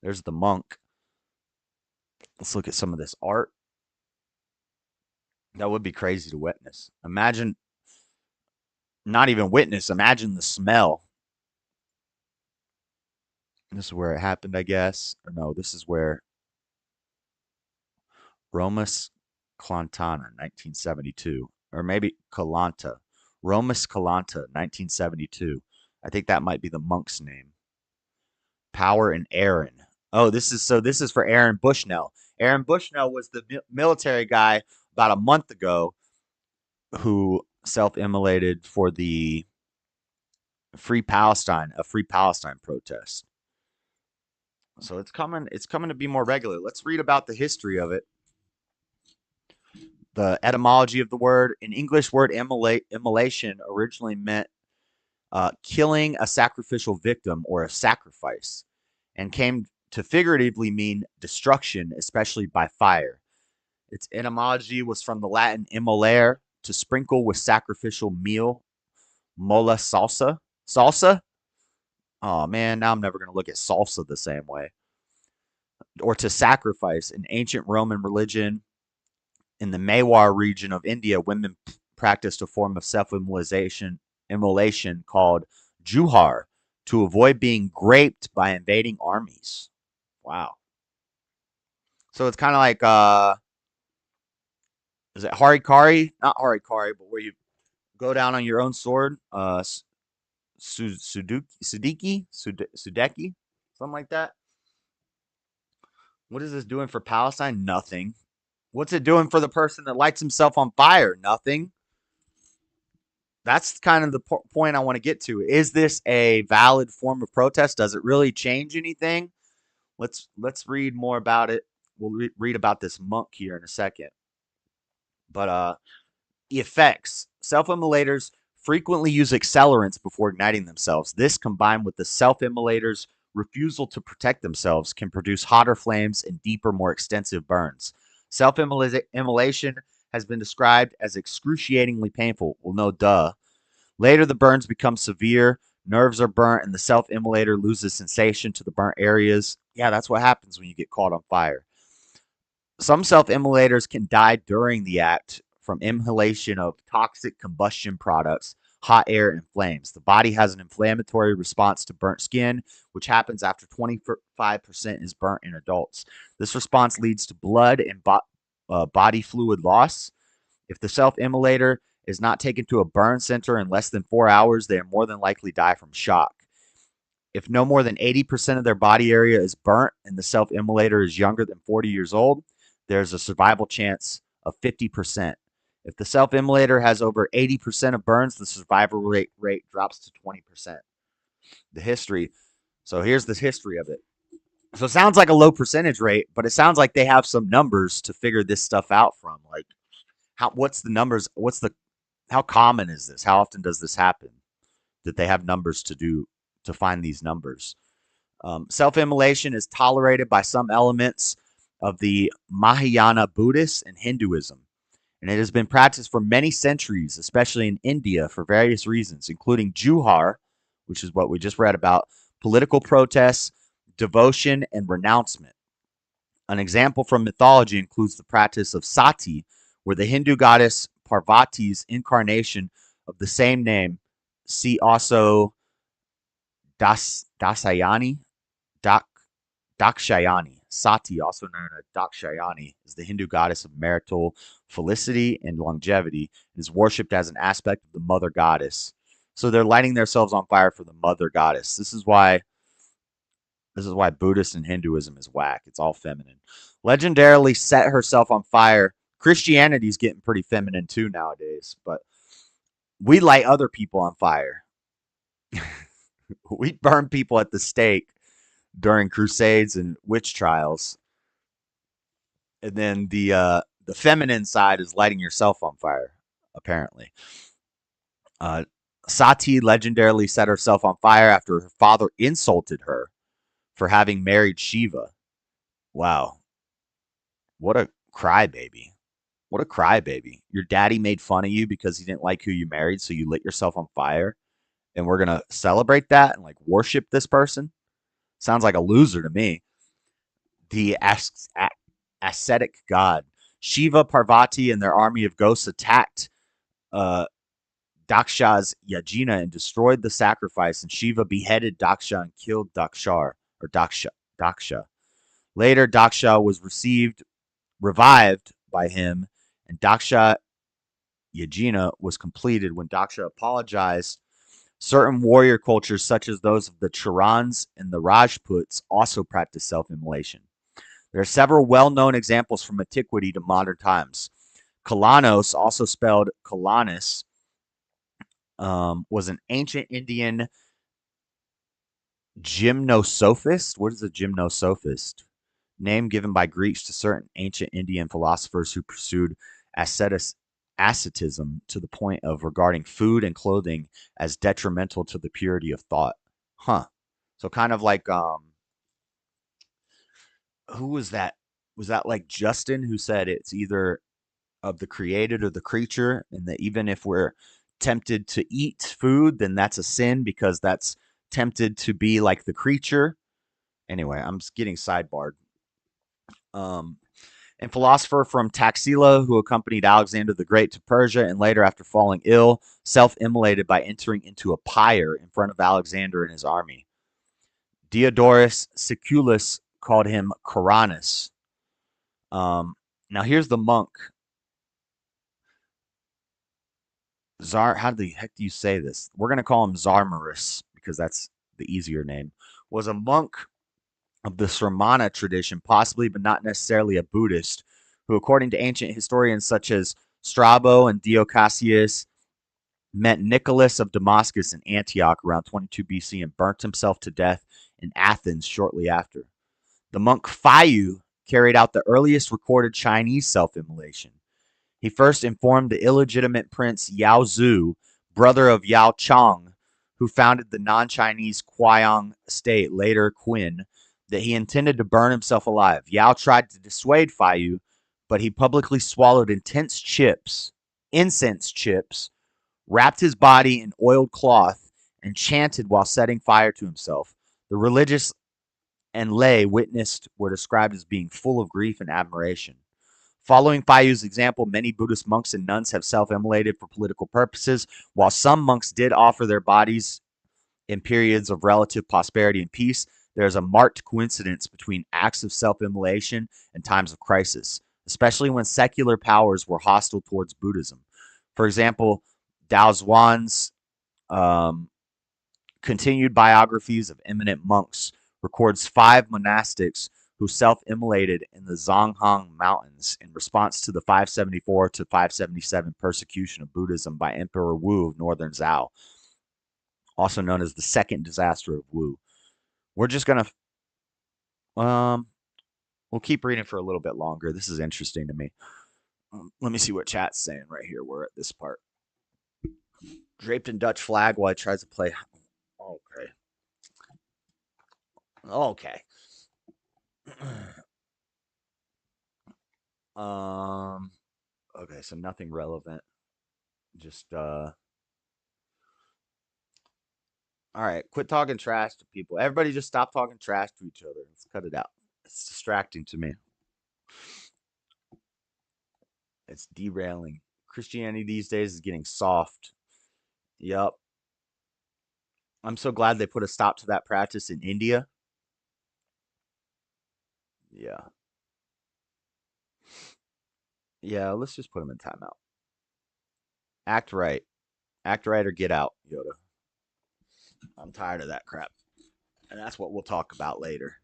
There's the monk. Let's look at some of this art. That would be crazy to witness. Imagine, not even witness, imagine the smell. This is where it happened, I guess. Or no, this is where Romus Clantana, 1972. Or maybe Calanta. Romus Calanta, 1972. I think that might be the monk's name. Power and Aaron. Oh, this is for Aaron Bushnell. Aaron Bushnell was the military guy about a month ago who self-immolated for the a Free Palestine protest. So it's coming to be more regular. Let's read about the history of it. The etymology of the word. An English word, immolation, originally meant killing a sacrificial victim or a sacrifice, and came to figuratively mean destruction, especially by fire. Its etymology was from the Latin immolare, to sprinkle with sacrificial meal, mola salsa. Salsa? Oh man, now I'm never going to look at salsa the same way. Or to sacrifice. In ancient Roman religion, in the Mewar region of India, women practiced a form of self-immolation called juhar to avoid being raped by invading armies. Wow. So it's kind of like, is it harikari? Not harikari, but where you go down on your own sword. Sudeki, something like that. What is this doing for Palestine? Nothing. What's it doing for the person that lights himself on fire? Nothing. That's kind of the point I want to get to. Is this a valid form of protest? Does it really change anything? Let's read more about it. We'll read about this monk here in a second. But the effects. Self-immolators frequently use accelerants before igniting themselves. This, combined with the self-immolators' refusal to protect themselves, can produce hotter flames and deeper, more extensive burns. Self-immolation has been described as excruciatingly painful. Well, no duh. Later, the burns become severe, nerves are burnt, and the self-immolator loses sensation to the burnt areas. Yeah, that's what happens when you get caught on fire. Some self-immolators can die during the act from inhalation of toxic combustion products, hot air, and flames. The body has an inflammatory response to burnt skin, which happens after 25% is burnt in adults. This response leads to blood and body fluid loss. If the self-immolator is not taken to a burn center in less than 4 hours, they are more than likely die from shock. If no more than 80% of their body area is burnt and the self-immolator is younger than 40 years old, there's a survival chance of 50%. If the self-immolator has over 80% of burns, the survival rate drops to 20%. The history. So here's the history of it. So it sounds like a low percentage rate, but it sounds like they have some numbers to figure this stuff out from. Like, what's the numbers? How common is this? How often does this happen? That they have numbers to find these numbers. Self-immolation is tolerated by some elements of the Mahayana Buddhists and Hinduism, and it has been practiced for many centuries, especially in India, for various reasons, including juhar, which is what we just read about, political protests, devotion, and renouncement. An example from mythology includes the practice of sati, where the Hindu goddess Parvati's incarnation of the same name, see also Dasayani, Dakshayani. Sati, also known as Dakshayani, is the Hindu goddess of marital felicity and longevity, and is worshipped as an aspect of the mother goddess. So they're lighting themselves on fire for the mother goddess. This is why Buddhist and Hinduism is whack. It's all feminine. Legendarily set herself on fire. Christianity's getting pretty feminine too nowadays, but we light other people on fire. We burn people at the stake during crusades and witch trials. And then the feminine side is lighting yourself on fire, apparently. Sati legendarily set herself on fire after her father insulted her for having married Shiva. Wow. What a crybaby. What a crybaby. Your daddy made fun of you because he didn't like who you married, so you lit yourself on fire. And we're going to celebrate that and like worship this person? Sounds like a loser to me. The ascetic god. Shiva, Parvati, and their army of ghosts attacked Daksha's yajna and destroyed the sacrifice, and Shiva beheaded Daksha and killed Daksha. Later, Daksha was revived by him, and Daksha yajna was completed when Daksha apologized. Certain warrior cultures, such as those of the Charans and the Rajputs, also practice self-immolation. There are several well-known examples from antiquity to modern times. Kalanos, also spelled Kalanis, was an ancient Indian Gymnosophist? What is a gymnosophist? Name given by Greeks to certain ancient Indian philosophers who pursued asceticism to the point of regarding food and clothing as detrimental to the purity of thought. Huh. So kind of like who was that? Was that like Justin who said it's either of the created or the creature, and that even if we're tempted to eat food, then that's a sin because that's tempted to be like the creature. Anyway, I'm just getting sidebarred. And philosopher from Taxila who accompanied Alexander the Great to Persia and later, after falling ill, self-immolated by entering into a pyre in front of Alexander and his army. Diodorus Siculus called him Coranus. Now here's the monk. How the heck do you say this? We're going to call him Zarmarus because that's the easier name. Was a monk of the Sramana tradition, possibly but not necessarily a Buddhist, who, according to ancient historians such as Strabo and Dio Cassius, met Nicholas of Damascus in Antioch around 22 BC and burnt himself to death in Athens shortly after. The monk Fayu carried out the earliest recorded Chinese self-immolation. He first informed the illegitimate prince Yao Zu, brother of Yao Chang, who founded the non-Chinese Kwayang state, later Qin, that he intended to burn himself alive. Yao tried to dissuade Fayu, but he publicly swallowed incense chips, wrapped his body in oiled cloth, and chanted while setting fire to himself. The religious and lay witnessed were described as being full of grief and admiration. Following Fayu's example, many Buddhist monks and nuns have self-immolated for political purposes. While some monks did offer their bodies in periods of relative prosperity and peace, there is a marked coincidence between acts of self-immolation and times of crisis, especially when secular powers were hostile towards Buddhism. For example, Dao Zhuan's continued biographies of eminent monks records 5 monastics who self-immolated in the Zhonghang Mountains in response to the 574 to 577 persecution of Buddhism by Emperor Wu of Northern Zhou, also known as the Second Disaster of Wu. We're just going to, we'll keep reading for a little bit longer. This is interesting to me. Let me see what chat's saying right here. We're at this part. Draped in Dutch flag while he tries to play. Okay. Okay. Okay, so nothing relevant. Just all right, quit talking trash to people. Everybody just stop talking trash to each other. Let's cut it out. It's distracting to me. It's derailing. Christianity these days is getting soft. Yep. I'm so glad they put a stop to that practice in India. Yeah. Yeah, let's just put him in timeout. Act right. Act right or get out, Yoda. I'm tired of that crap. And that's what we'll talk about later.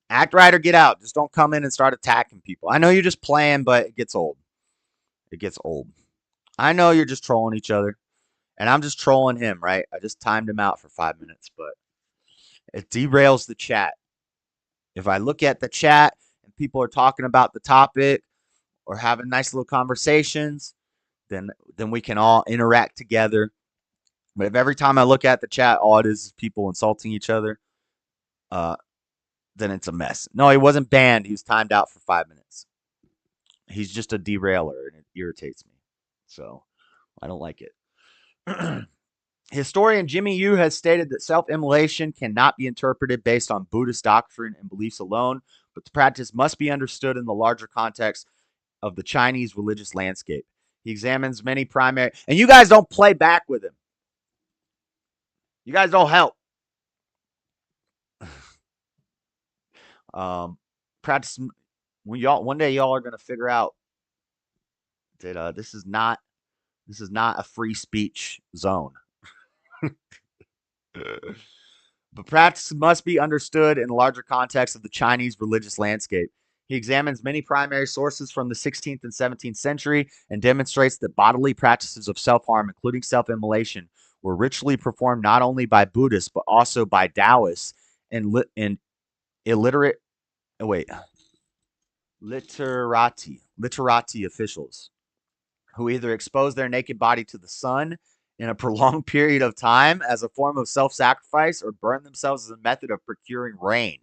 Act right or get out. Just don't come in and start attacking people. I know you're just playing, but it gets old. It gets old. I know you're just trolling each other. And I'm just trolling him, right? I just timed him out for 5 minutes, but it derails the chat. If I look at the chat and people are talking about the topic or having nice little conversations, then we can all interact together. But if every time I look at the chat, all it is people insulting each other, then it's a mess. No, he wasn't banned. He was timed out for 5 minutes. He's just a derailer, and it irritates me. So I don't like it. Historian Jimmy Yu has stated that self-immolation cannot be interpreted based on Buddhist doctrine and beliefs alone, but the practice must be understood in the larger context of the Chinese religious landscape. He examines many primary... And you guys don't play back with him. You guys don't help. Practice... One day y'all are going to figure out that this is not a free speech zone. But practice must be understood in the larger context of the Chinese religious landscape. He examines many primary sources from the 16th and 17th century and demonstrates that bodily practices of self-harm, including self-immolation, were ritually performed not only by Buddhists but also by Taoists and illiterate literati officials who either expose their naked body to the sun in a prolonged period of time as a form of self-sacrifice or burn themselves as a method of procuring rain.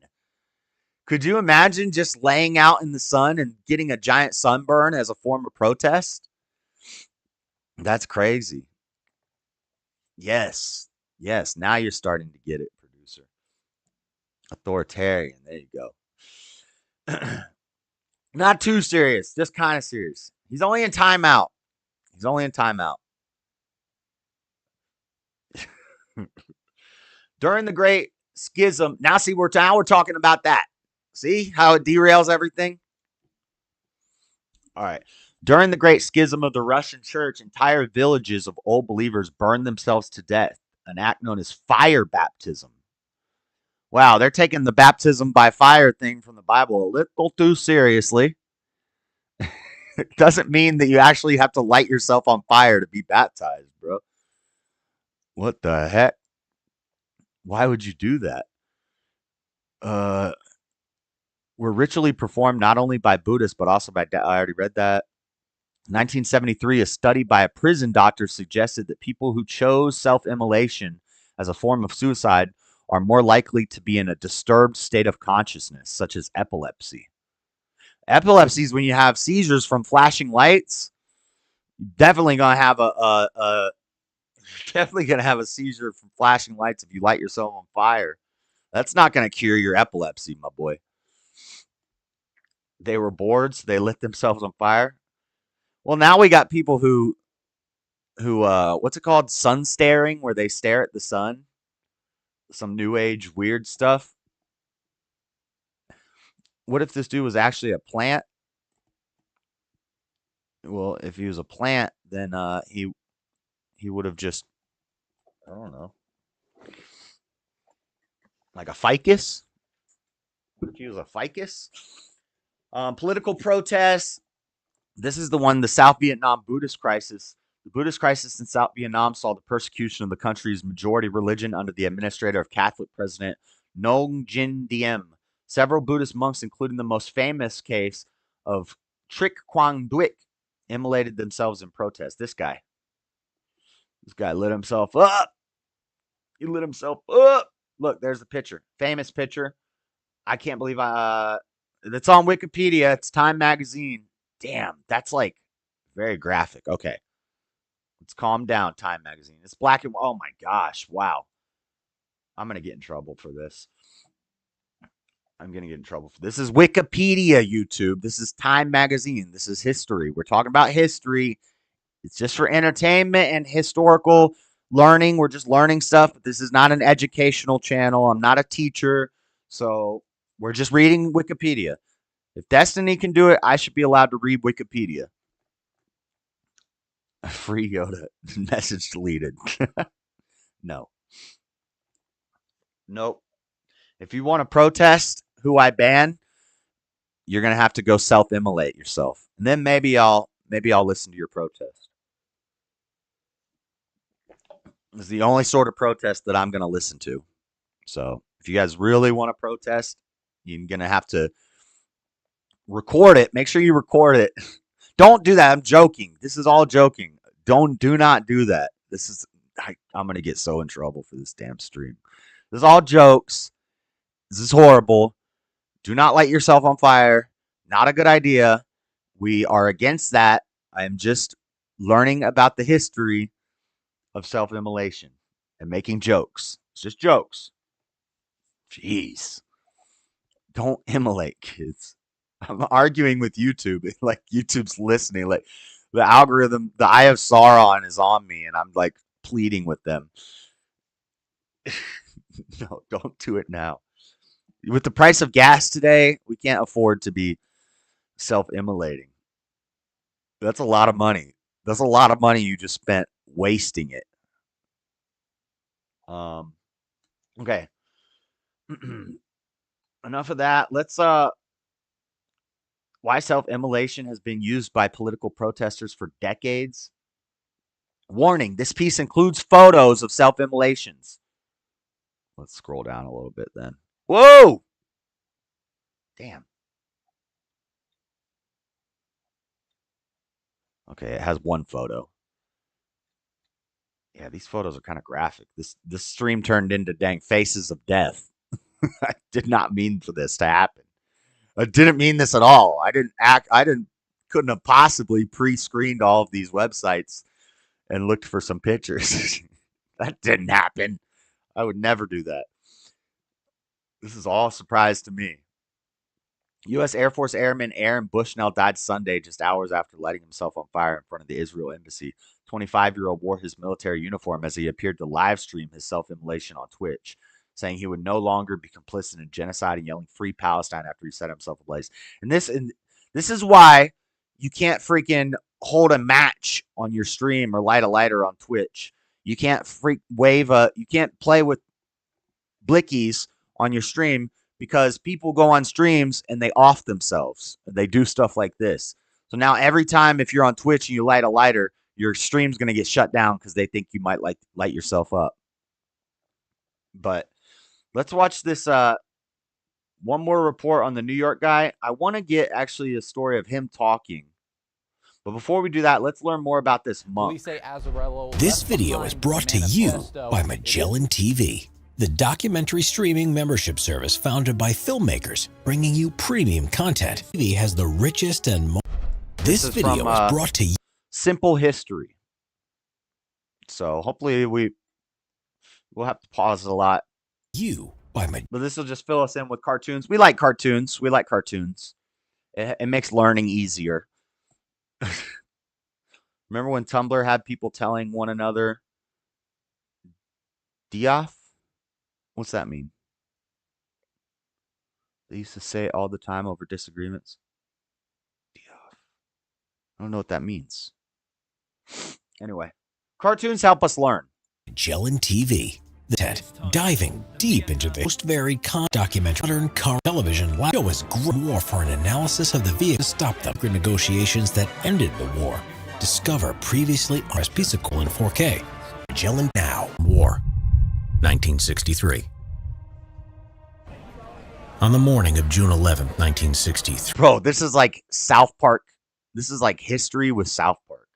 Could you imagine just laying out in the sun and getting a giant sunburn as a form of protest? That's crazy. Yes. Yes. Now you're starting to get it, producer. Authoritarian. There you go. Not too serious. Just kind of serious. He's only in timeout. He's only in timeout. During the Great Schism. Now we're talking about that. See how it derails everything? All right. During the Great Schism of the Russian Church, entire villages of old believers burned themselves to death, an act known as fire baptism. Wow, they're taking the baptism by fire thing from the Bible a little too seriously. It doesn't mean that you actually have to light yourself on fire to be baptized, bro. What the heck? Why would you do that? Were ritually performed not only by Buddhists but also by... I already read that. 1973, a study by a prison doctor suggested that people who chose self-immolation as a form of suicide are more likely to be in a disturbed state of consciousness, such as epilepsy. Epilepsy is when you have seizures from flashing lights. Definitely gonna have a seizure from flashing lights if you light yourself on fire. That's not gonna cure your epilepsy, my boy. They were bored, so they lit themselves on fire. Well, now we got people who what's it called? Sun staring, where they stare at the sun. Some new age weird stuff. What if this dude was actually a plant? Well, if he was a plant, then he would have just, I don't know, like a ficus. What if he was a ficus? Political protests. This is the one, the South Vietnam Buddhist crisis. The Buddhist crisis in South Vietnam saw the persecution of the country's majority religion under the administrator of Catholic President Nguyen Dinh Diem. Several Buddhist monks, including the most famous case of Trick Quang Duc, immolated themselves in protest. This guy lit himself up. He lit himself up. Look, there's the picture. Famous picture. I can't believe it's on Wikipedia. It's Time Magazine. Damn, that's like very graphic. Okay. Let's calm down, Time Magazine. It's black and white. Oh my gosh. Wow. I'm going to get in trouble for this. This is Wikipedia, YouTube. This is Time Magazine. This is history. We're talking about history. It's just for entertainment and historical learning. We're just learning stuff, but this is not an educational channel. I'm not a teacher. So we're just reading Wikipedia. If Destiny can do it, I should be allowed to read Wikipedia. Free Yoda. Message deleted. No. Nope. If you want to protest who I ban, you're going to have to go self-immolate yourself. And then maybe I'll listen to your protest. It's the only sort of protest that I'm going to listen to. So if you guys really want to protest, you're going to have to record it. Make sure you record it. Don't do that. I'm joking. This is all joking. Do not do that. I'm going to get so in trouble for this damn stream. This is all jokes. This is horrible. Do not light yourself on fire. Not a good idea. We are against that. I am just learning about the history of self-immolation and making jokes. It's just jokes. Jeez. Don't immolate, kids. I'm arguing with YouTube. Like, YouTube's listening. Like, the algorithm, the Eye of Sauron is on me, and I'm, like, pleading with them. No, don't do it now. With the price of gas today, we can't afford to be self-immolating. That's a lot of money. That's a lot of money you just spent wasting it. Okay. Enough of that. Let's why self-immolation has been used by political protesters for decades. Warning, this piece includes photos of self-immolations. Let's scroll down a little bit then. Whoa! Damn. Okay, it has one photo. Yeah, these photos are kind of graphic. This stream turned into dang faces of death. I did not mean for this to happen. I didn't mean this at all. Couldn't have possibly pre-screened all of these websites and looked for some pictures. That didn't happen. I would never do that. This is all a surprise to me. U.S. Air Force Airman Aaron Bushnell died Sunday just hours after lighting himself on fire in front of the Israel embassy. 25-year-old wore his military uniform as he appeared to live stream his self-immolation on Twitch, saying he would no longer be complicit in genocide and yelling "Free Palestine" after he set himself ablaze. And this is why you can't freaking hold a match on your stream or light a lighter on Twitch. You can't you can't play with blickies on your stream because people go on streams and they off themselves. They do stuff like this. So now every time if you're on Twitch and you light a lighter, your stream's going to get shut down because they think you might light yourself up. But let's watch this one more report on the New York guy. I want to get actually a story of him talking. But before we do that, let's learn more about this monk. This video is brought to you by Magellan TV, the documentary streaming membership service founded by filmmakers, bringing you premium content. TV has the richest and most. This video is brought to you. Simple History. So hopefully we'll have to pause it a lot. But this will just fill us in with cartoons. We like cartoons. It makes learning easier. Remember when Tumblr had people telling one another Diaf? What's that mean? They used to say it all the time over disagreements. Diaf. I don't know what that means. Anyway, cartoons help us learn. Magellan TV. Diving deep into the most varied documentary modern car television show is war for an analysis of the vehicle to stop the negotiations that ended the war. Discover previously on Peace in 4K. Magellan Now. War. 1963. On the morning of June 11th, 1963. Bro, this is like South Park. This is like history with South Park.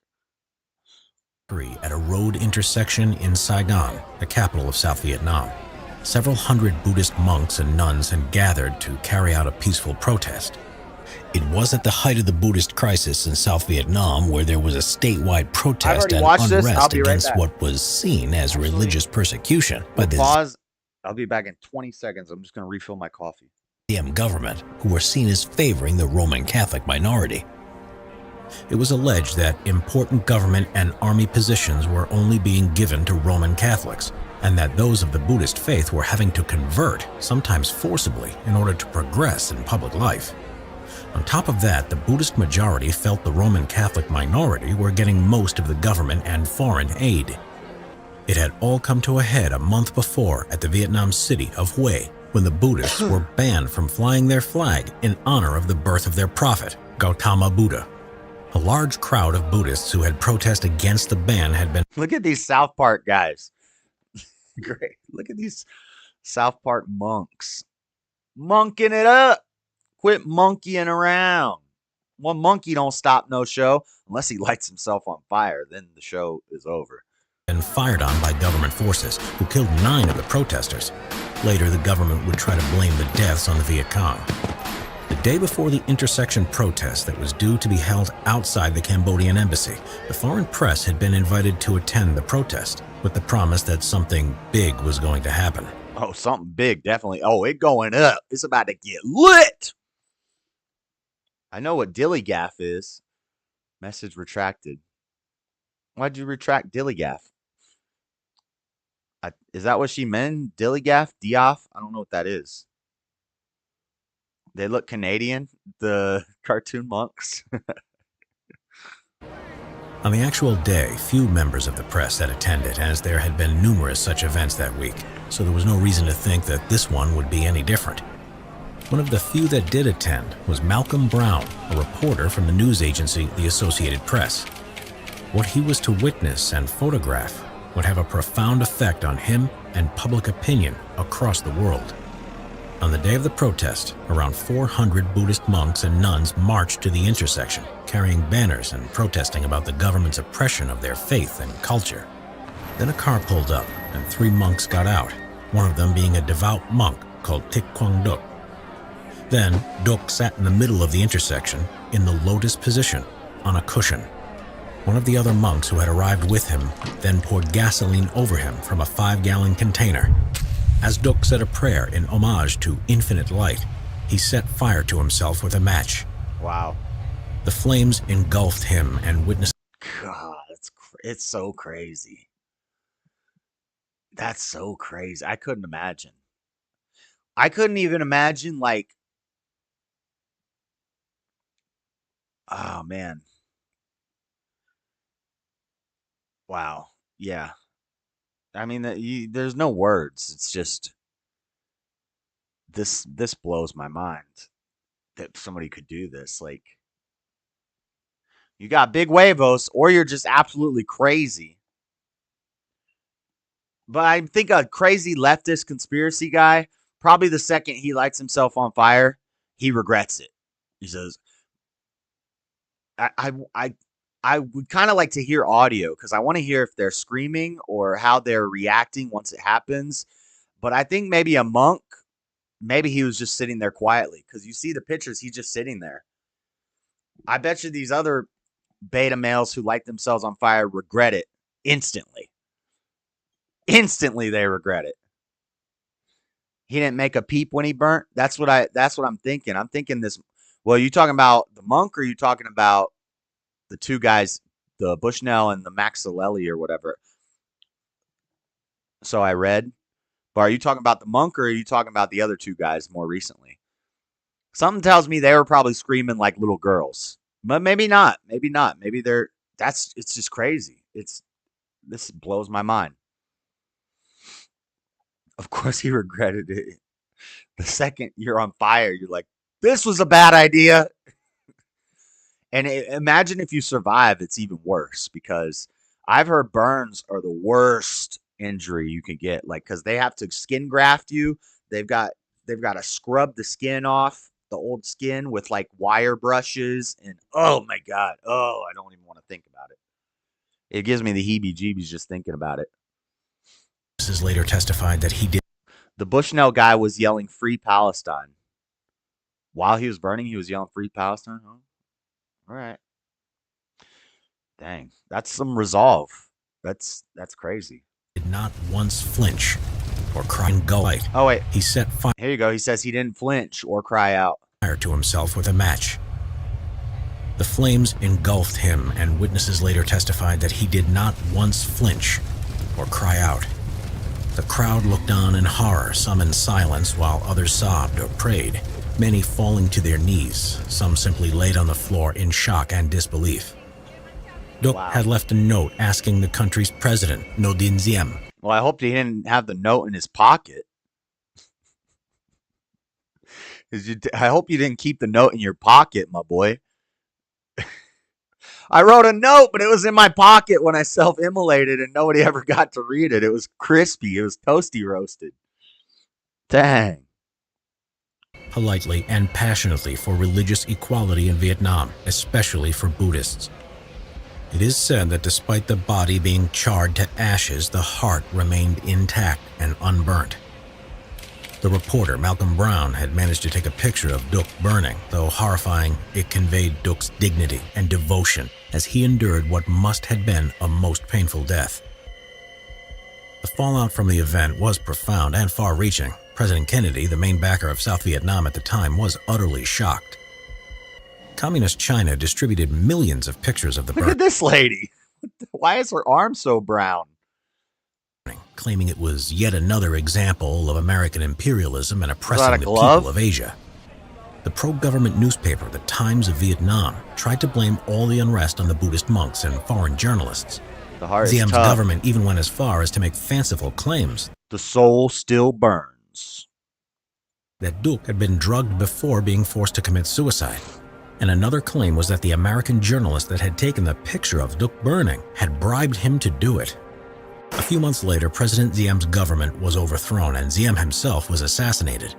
At a road intersection in Saigon, the capital of South Vietnam. Several hundred Buddhist monks and nuns had gathered to carry out a peaceful protest. It was at the height of the Buddhist crisis in South Vietnam where there was a statewide protest and unrest against what was seen as religious persecution by the pause. I'll be back in 20 seconds. I'm just going to refill my coffee. Government, who were seen as favoring the Roman Catholic minority. It was alleged that important government and army positions were only being given to Roman Catholics, and that those of the Buddhist faith were having to convert, sometimes forcibly, in order to progress in public life. On top of that, the Buddhist majority felt the Roman Catholic minority were getting most of the government and foreign aid. It had all come to a head a month before at the Vietnam city of Hue, when the Buddhists were banned from flying their flag in honor of the birth of their prophet, Gautama Buddha. A large crowd of Buddhists who had protested against the ban had been... Look at these South Park guys. Great. Look at these South Park monks. Monking it up. Quit monkeying around. One monkey don't stop no show unless he lights himself on fire. Then the show is over. And fired on by government forces who killed 9 of the protesters. Later, the government would try to blame the deaths on the Viet Cong. The day before the intersection protest that was due to be held outside the Cambodian embassy, the foreign press had been invited to attend the protest with the promise that something big was going to happen. Oh, something big, definitely. Oh, it going up. It's about to get lit. I know what dillygaff is. Message retracted. Why'd you retract dillygaff? Is that what she meant? Dillygaff? Diaf? I don't know what that is. They look Canadian, the cartoon monks. On the actual day, few members of the press had attended, as there had been numerous such events that week, so there was no reason to think that this one would be any different. One of the few that did attend was Malcolm Brown, a reporter from the news agency The Associated Press. what he was to witness and photograph would have a profound effect on him and public opinion across the world. On the day of the protest, around 400 Buddhist monks and nuns marched to the intersection, carrying banners and protesting about the government's oppression of their faith and culture. Then a car pulled up, and 3 monks got out, one of them being a devout monk called Thich Quang Duc. Then, Duc sat in the middle of the intersection, in the lotus position, on a cushion. One of the other monks who had arrived with him then poured gasoline over him from a 5-gallon container. As Duc said a prayer in homage to infinite light, he set fire to himself with a match. Wow. The flames engulfed him and witnesses. God, it's so crazy. That's so crazy. I couldn't imagine. I couldn't even imagine, like, oh man. Wow. Yeah. I mean, there's no words. It's just this blows my mind that somebody could do this. Like, you got big huevos, or you're just absolutely crazy. But I think a crazy leftist conspiracy guy, probably the second he lights himself on fire, he regrets it. He says, I would kind of like to hear audio because I want to hear if they're screaming or how they're reacting once it happens. But I think maybe a monk, maybe he was just sitting there quietly because you see the pictures, he's just sitting there. I bet you these other beta males who light themselves on fire regret it instantly. Instantly they regret it. He didn't make a peep when he burnt. That's what I'm thinking. I'm thinking this. Well, you talking about the monk or are you talking about the 2 guys, the Bushnell and the Maxillelli or whatever? So I read. But are you talking about the monk or are you talking about the other 2 guys more recently? Something tells me they were probably screaming like little girls. But maybe not. Maybe not. Maybe it's just crazy. This blows my mind. Of course he regretted it. The second you're on fire, you're like, this was a bad idea. And imagine if you survive, it's even worse because I've heard burns are the worst injury you can get. Like, because they have to skin graft you. They've got to scrub the skin off, the old skin with like wire brushes. And oh my God. Oh, I don't even want to think about it. It gives me the heebie-jeebies just thinking about it. Witnesses later testified that he did. The Bushnell guy was yelling "Free Palestine." While he was burning, he was yelling "Free Palestine." Oh, all right. Dang, that's some resolve. That's crazy. Did not once flinch or cry and go light. Oh wait, he set fire. Here you go. He says he didn't flinch or cry out. Fire to himself with a match. The flames engulfed him, and witnesses later testified that he did not once flinch or cry out. The crowd looked on in horror, some in silence, while others sobbed or prayed, many falling to their knees, some simply laid on the floor in shock and disbelief. Duc had left a note asking the country's president, No Din Diem. Well, I hope he didn't have the note in his pocket. I hope you didn't keep the note in your pocket, my boy. I wrote a note, but it was in my pocket when I self-immolated and nobody ever got to read it. It was crispy. It was toasty roasted. Dang. Politely and passionately for religious equality in Vietnam, especially for Buddhists. It is said that despite the body being charred to ashes, the heart remained intact and unburnt. The reporter, Malcolm Brown, had managed to take a picture of Duc burning. Though horrifying, it conveyed Duc's dignity and devotion as he endured what must have been a most painful death. The fallout from the event was profound and far-reaching. President Kennedy, the main backer of South Vietnam at the time, was utterly shocked. Communist China distributed millions of pictures of the burning. Look at this lady. Why is her arm so brown? Claiming it was yet another example of American imperialism and oppressing the people of Asia. The pro-government newspaper, The Times of Vietnam, tried to blame all the unrest on the Buddhist monks and foreign journalists. Diem's government even went as far as to make fanciful claims. The soul still burns. That Duc had been drugged before being forced to commit suicide. And another claim was that the American journalist that had taken the picture of Duke burning had bribed him to do it. A few months later, President Diem's government was overthrown and Diem himself was assassinated.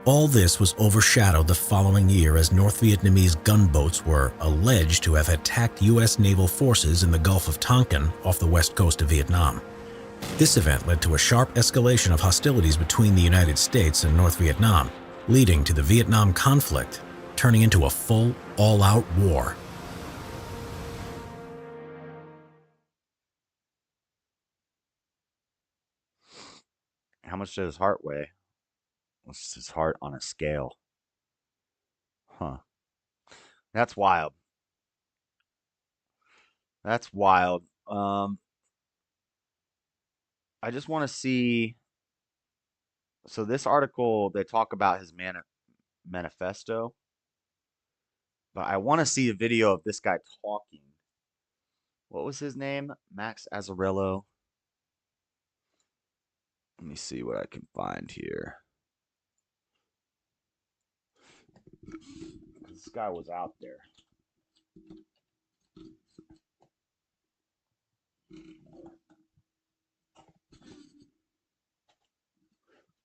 All this was overshadowed the following year as North Vietnamese gunboats were alleged to have attacked U.S. naval forces in the Gulf of Tonkin off the west coast of Vietnam. This event led to a sharp escalation of hostilities between the United States and North Vietnam, leading to the Vietnam conflict turning into a full, all-out war. How much does his heart weigh? What's his heart on a scale? Huh. That's wild. That's wild. I just want to see. So this article, they talk about his manifesto, but I want to see a video of this guy talking. What was his name? Max Azzarello. Let me see what I can find here. This guy was out there.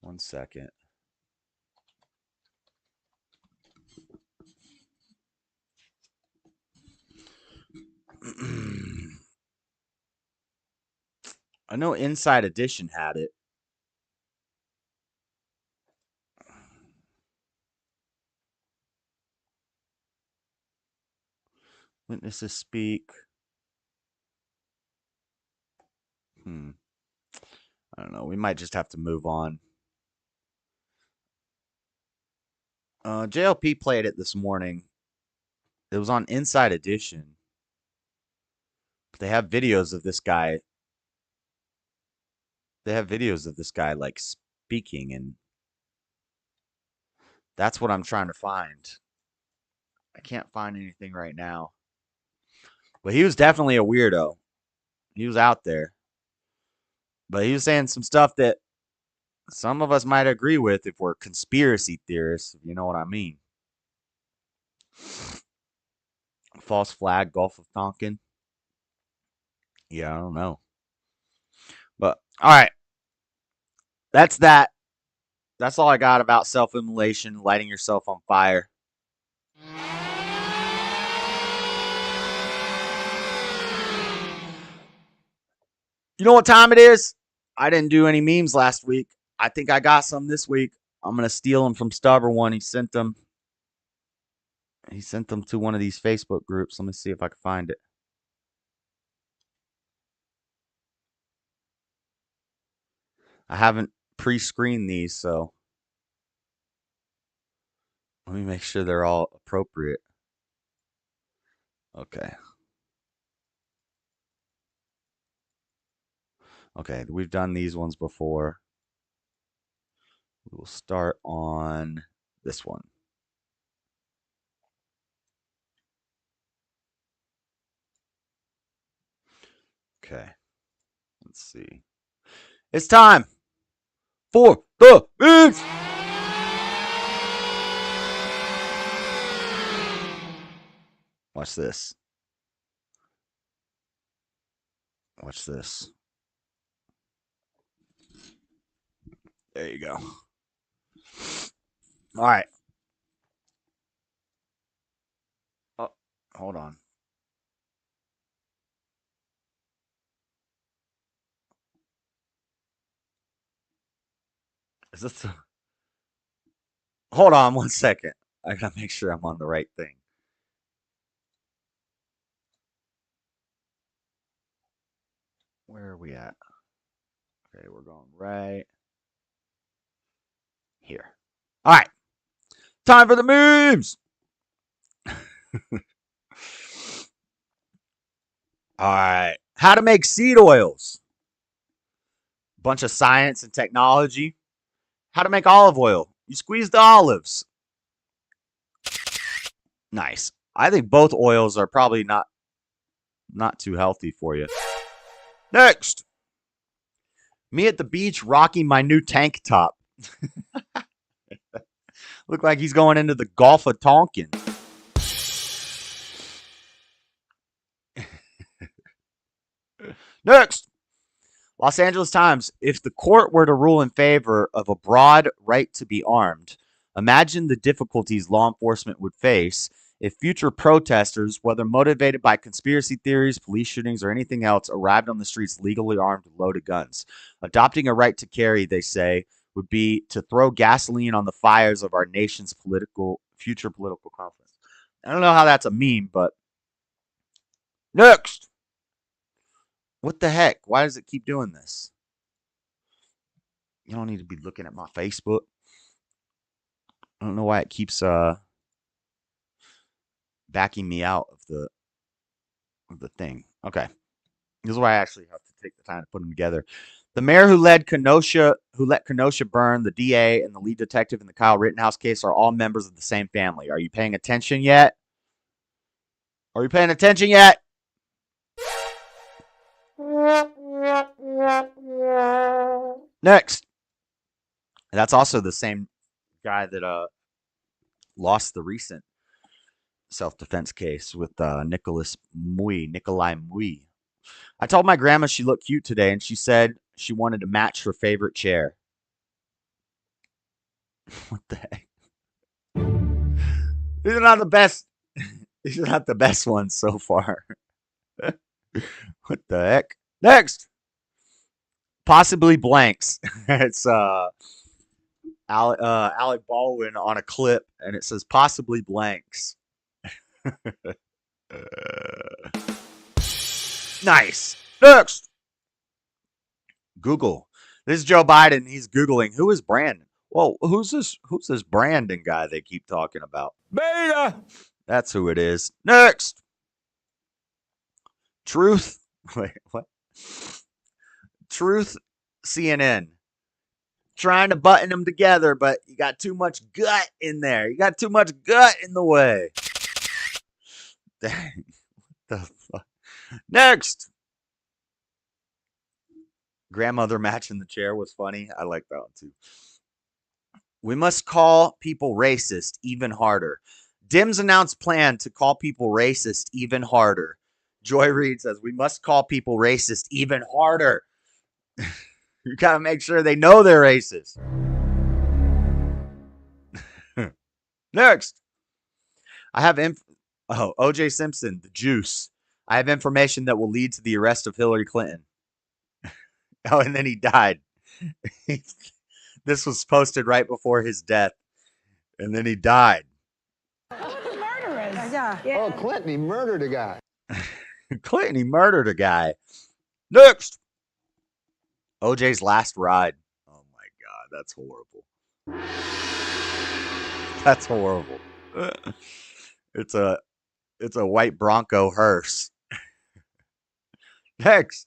One second. I know Inside Edition had it. Witnesses speak. I don't know. We might just have to move on. JLP played it this morning. It was on Inside Edition. But they have videos of this guy. They have videos of this guy like speaking, and that's what I'm trying to find. I can't find anything right now. But he was definitely a weirdo. He was out there. But he was saying some stuff that some of us might agree with if we're conspiracy theorists, if you know what I mean. False flag, Gulf of Tonkin. Yeah, I don't know. But, all right. That's that. That's all I got about self-immolation, lighting yourself on fire. You know what time it is? I didn't do any memes last week. I think I got some this week. I'm going to steal them from Stubber One. He sent them to one of these Facebook groups. Let me see if I can find it. I haven't pre-screened these, so let me make sure they're all appropriate. Okay. Okay, we've done these ones before. We will start on this one. Okay. Let's see. It's time for the memes. Watch this. Watch this. There you go. All right. Oh, hold on. Is this a... Hold on 1 second. I gotta make sure I'm on the right thing. Where are we at? Okay, we're going right here. All right. Time for the memes. All right. How to make seed oils. Bunch of science and technology. How to make olive oil. You squeeze the olives. Nice. I think both oils are probably not too healthy for you. Next. Me at the beach rocking my new tank top. Look like he's going into the Gulf of Tonkin. Next. Los Angeles Times. If the court were to rule in favor of a broad right to be armed, imagine the difficulties law enforcement would face if future protesters, whether motivated by conspiracy theories, police shootings, or anything else, arrived on the streets legally armed with loaded guns. Adopting a right to carry, they say, would be to throw gasoline on the fires of our nation's future political conflict. I don't know how that's a meme, but next. What the heck? Why does it keep doing this? You don't need to be looking at my Facebook. I don't know why it keeps backing me out of the thing. Okay. This is why I actually have to take the time to put them together. The mayor who let Kenosha burn, the DA, and the lead detective in the Kyle Rittenhouse case are all members of the same family. Are you paying attention yet? Are you paying attention yet? Next. That's also the same guy that lost the recent self-defense case with Nikolai Mui. I told my grandma she looked cute today, and she said she wanted to match her favorite chair. What the heck? These are not the best. These are not the best ones so far. What the heck? Next. Possibly blanks. It's Alec Baldwin on a clip, and it says possibly blanks. Nice. Next. Google. This is Joe Biden. He's Googling, who is Brandon? Whoa, who's this Brandon guy they keep talking about? Beta. That's who it is. Next. Truth. Wait, what? Truth CNN. Trying to button them together, but you got too much gut in there. You got too much gut in the way. Dang. What the fuck? Next. Grandmother matching the chair was funny. I like that one too. We must call people racist even harder. Dems announced plan to call people racist even harder. Joy Reid says, we must call people racist even harder. You got to make sure they know they're racist. Next. I have O.J. Simpson, the juice. I have information that will lead to the arrest of Hillary Clinton. Oh, and then he died. This was posted right before his death. And then he died. Murderers. Yeah. Oh, Clinton, he murdered a guy. Clinton, he murdered a guy. Next. OJ's last ride. Oh my God, that's horrible. That's horrible. It's a white Bronco hearse. Next.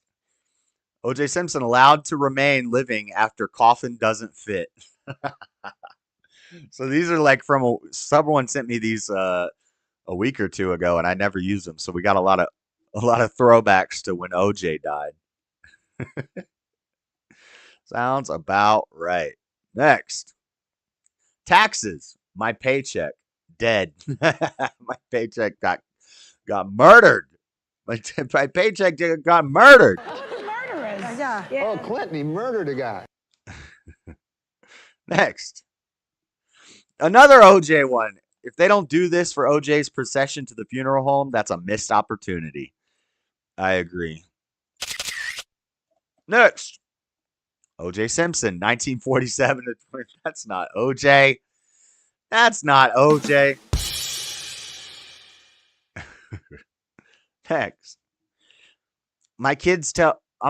OJ Simpson allowed to remain living after coffin doesn't fit. So these are like from someone sent me these a week or two ago, and I never used them. So we got a lot of throwbacks to when OJ died. Sounds about right. Next. Taxes. My paycheck. Dead. My paycheck got murdered. My paycheck got murdered. Murderers. Yeah. Oh, Clinton, he murdered a guy. Next. Another OJ one. If they don't do this for OJ's procession to the funeral home, that's a missed opportunity. I agree. Next. OJ Simpson, 1947 to 20. That's not OJ. That's not OJ. Next. I'm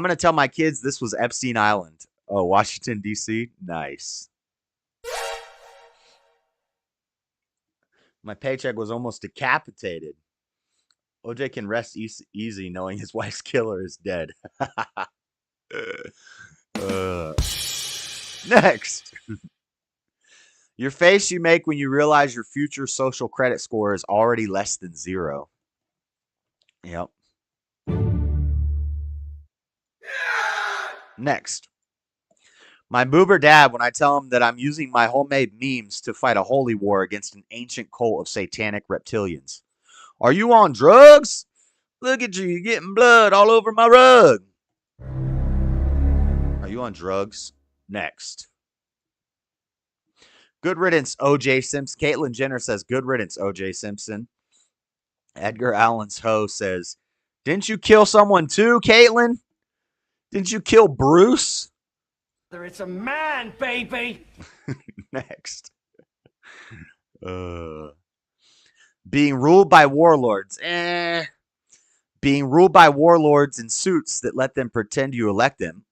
going to tell my kids this was Epstein Island. Oh, Washington, D.C.? Nice. My paycheck was almost decapitated. OJ can rest easy knowing his wife's killer is dead. Next. Your face you make when you realize your future social credit score is already less than 0. Yep. Next. My boober dad when I tell him that I'm using my homemade memes to fight a holy war against an ancient cult of satanic reptilians. Are you on drugs? Look at you, you're getting blood all over my rug. Are you on drugs? Next. Good riddance, O.J. Simpson. Caitlyn Jenner says, good riddance, O.J. Simpson. Edgar Allan's Ho says, didn't you kill someone too, Caitlyn? Didn't you kill Bruce? It's a man, baby. Next. Being ruled by warlords. Being ruled by warlords in suits that let them pretend you elect them.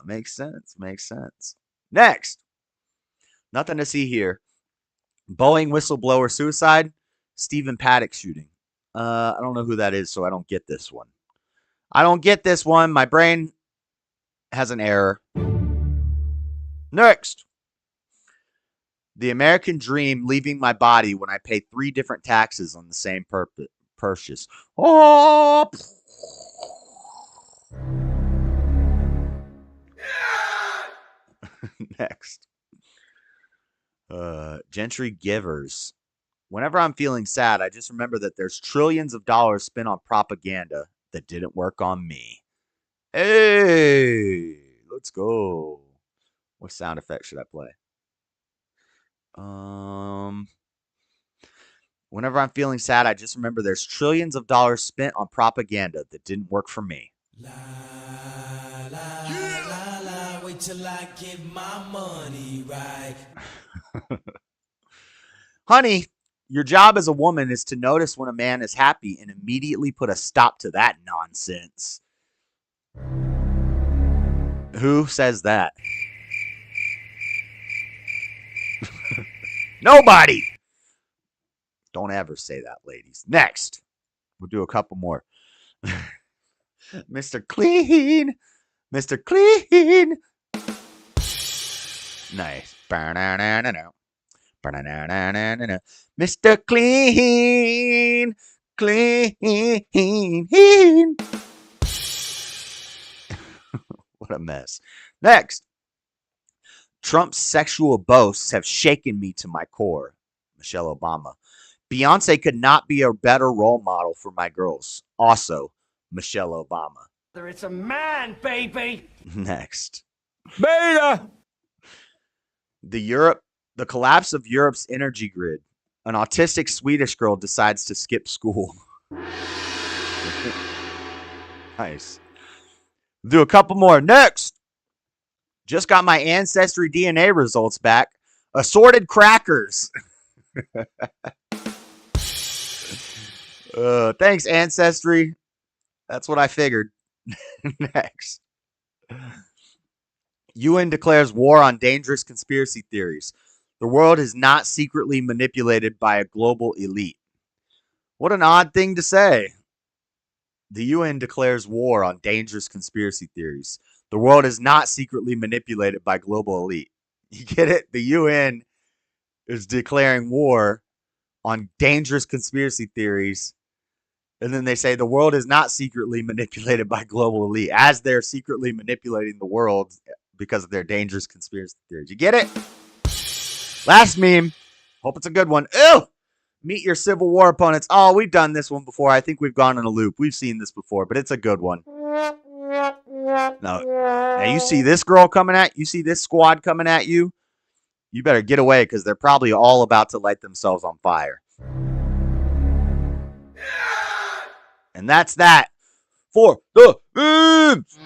Makes sense. Makes sense. Next. Nothing to see here. Boeing whistleblower suicide. Stephen Paddock shooting. I don't know who that is, so I don't get this one. My brain has an error. Next. The American dream leaving my body when I pay 3 different taxes on the same purchase. Oh! Next. Gentry Givers. Whenever I'm feeling sad, I just remember that there's trillions of dollars spent on propaganda that didn't work on me. Hey, let's go. What sound effect should I play? Whenever I'm feeling sad, I just remember there's trillions of dollars spent on propaganda that didn't work for me. Wait till I get my money right. Honey, your job as a woman is to notice when a man is happy and immediately put a stop to that nonsense. Who says that? Nobody. Don't ever say that, ladies. Next. We'll do a couple more. Mr. Clean. Mr. Clean. Nice. Mr. Clean. Clean. What a mess. Next. Trump's sexual boasts have shaken me to my core. Michelle Obama. Beyonce could not be a better role model for my girls. Also, Michelle Obama. It's a man, baby. Next. Beta. The collapse of Europe's energy grid. An autistic Swedish girl decides to skip school. Nice. Do a couple more. Next. Just got my Ancestry DNA results back. Assorted crackers. Thanks, Ancestry. That's what I figured. Next. UN declares war on dangerous conspiracy theories. The world is not secretly manipulated by a global elite. What an odd thing to say. The UN declares war on dangerous conspiracy theories. The world is not secretly manipulated by global elite. You get it? The UN is declaring war on dangerous conspiracy theories. And then they say the world is not secretly manipulated by global elite, as they're secretly manipulating the world because of their dangerous conspiracy theories. You get it? Last meme. Hope it's a good one. Ew! Meet your Civil War opponents. Oh, we've done this one before. I think we've gone in a loop. We've seen this before, but it's a good one. Now you see this girl coming at you. See this squad coming at you. You better get away because they're probably all about to light themselves on fire. And that's that for the memes.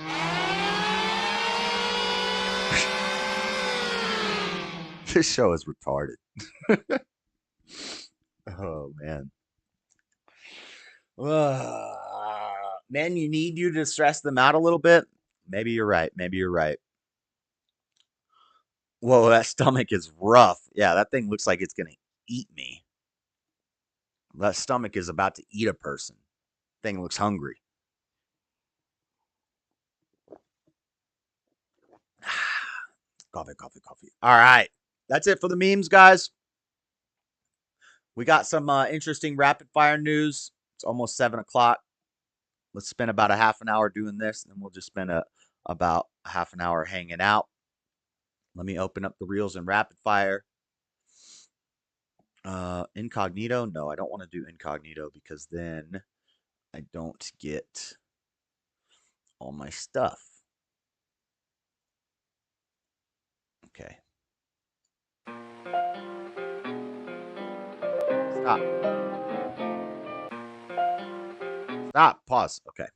This show is retarded. Oh, man. Man, you need you to stress them out a little bit. Maybe you're right. Maybe you're right. Whoa, that stomach is rough. Yeah, that thing looks like it's going to eat me. That stomach is about to eat a person. Thing looks hungry. Coffee. All right. That's it for the memes, guys. We got some interesting rapid fire news. It's almost 7 o'clock. Let's spend about a half an hour doing this, and then we'll just spend about a half an hour hanging out. Let me open up the reels in rapid fire. Incognito? No, I don't want to do incognito because then I don't get all my stuff. Okay. Stop. Stop. Pause. Okay. Let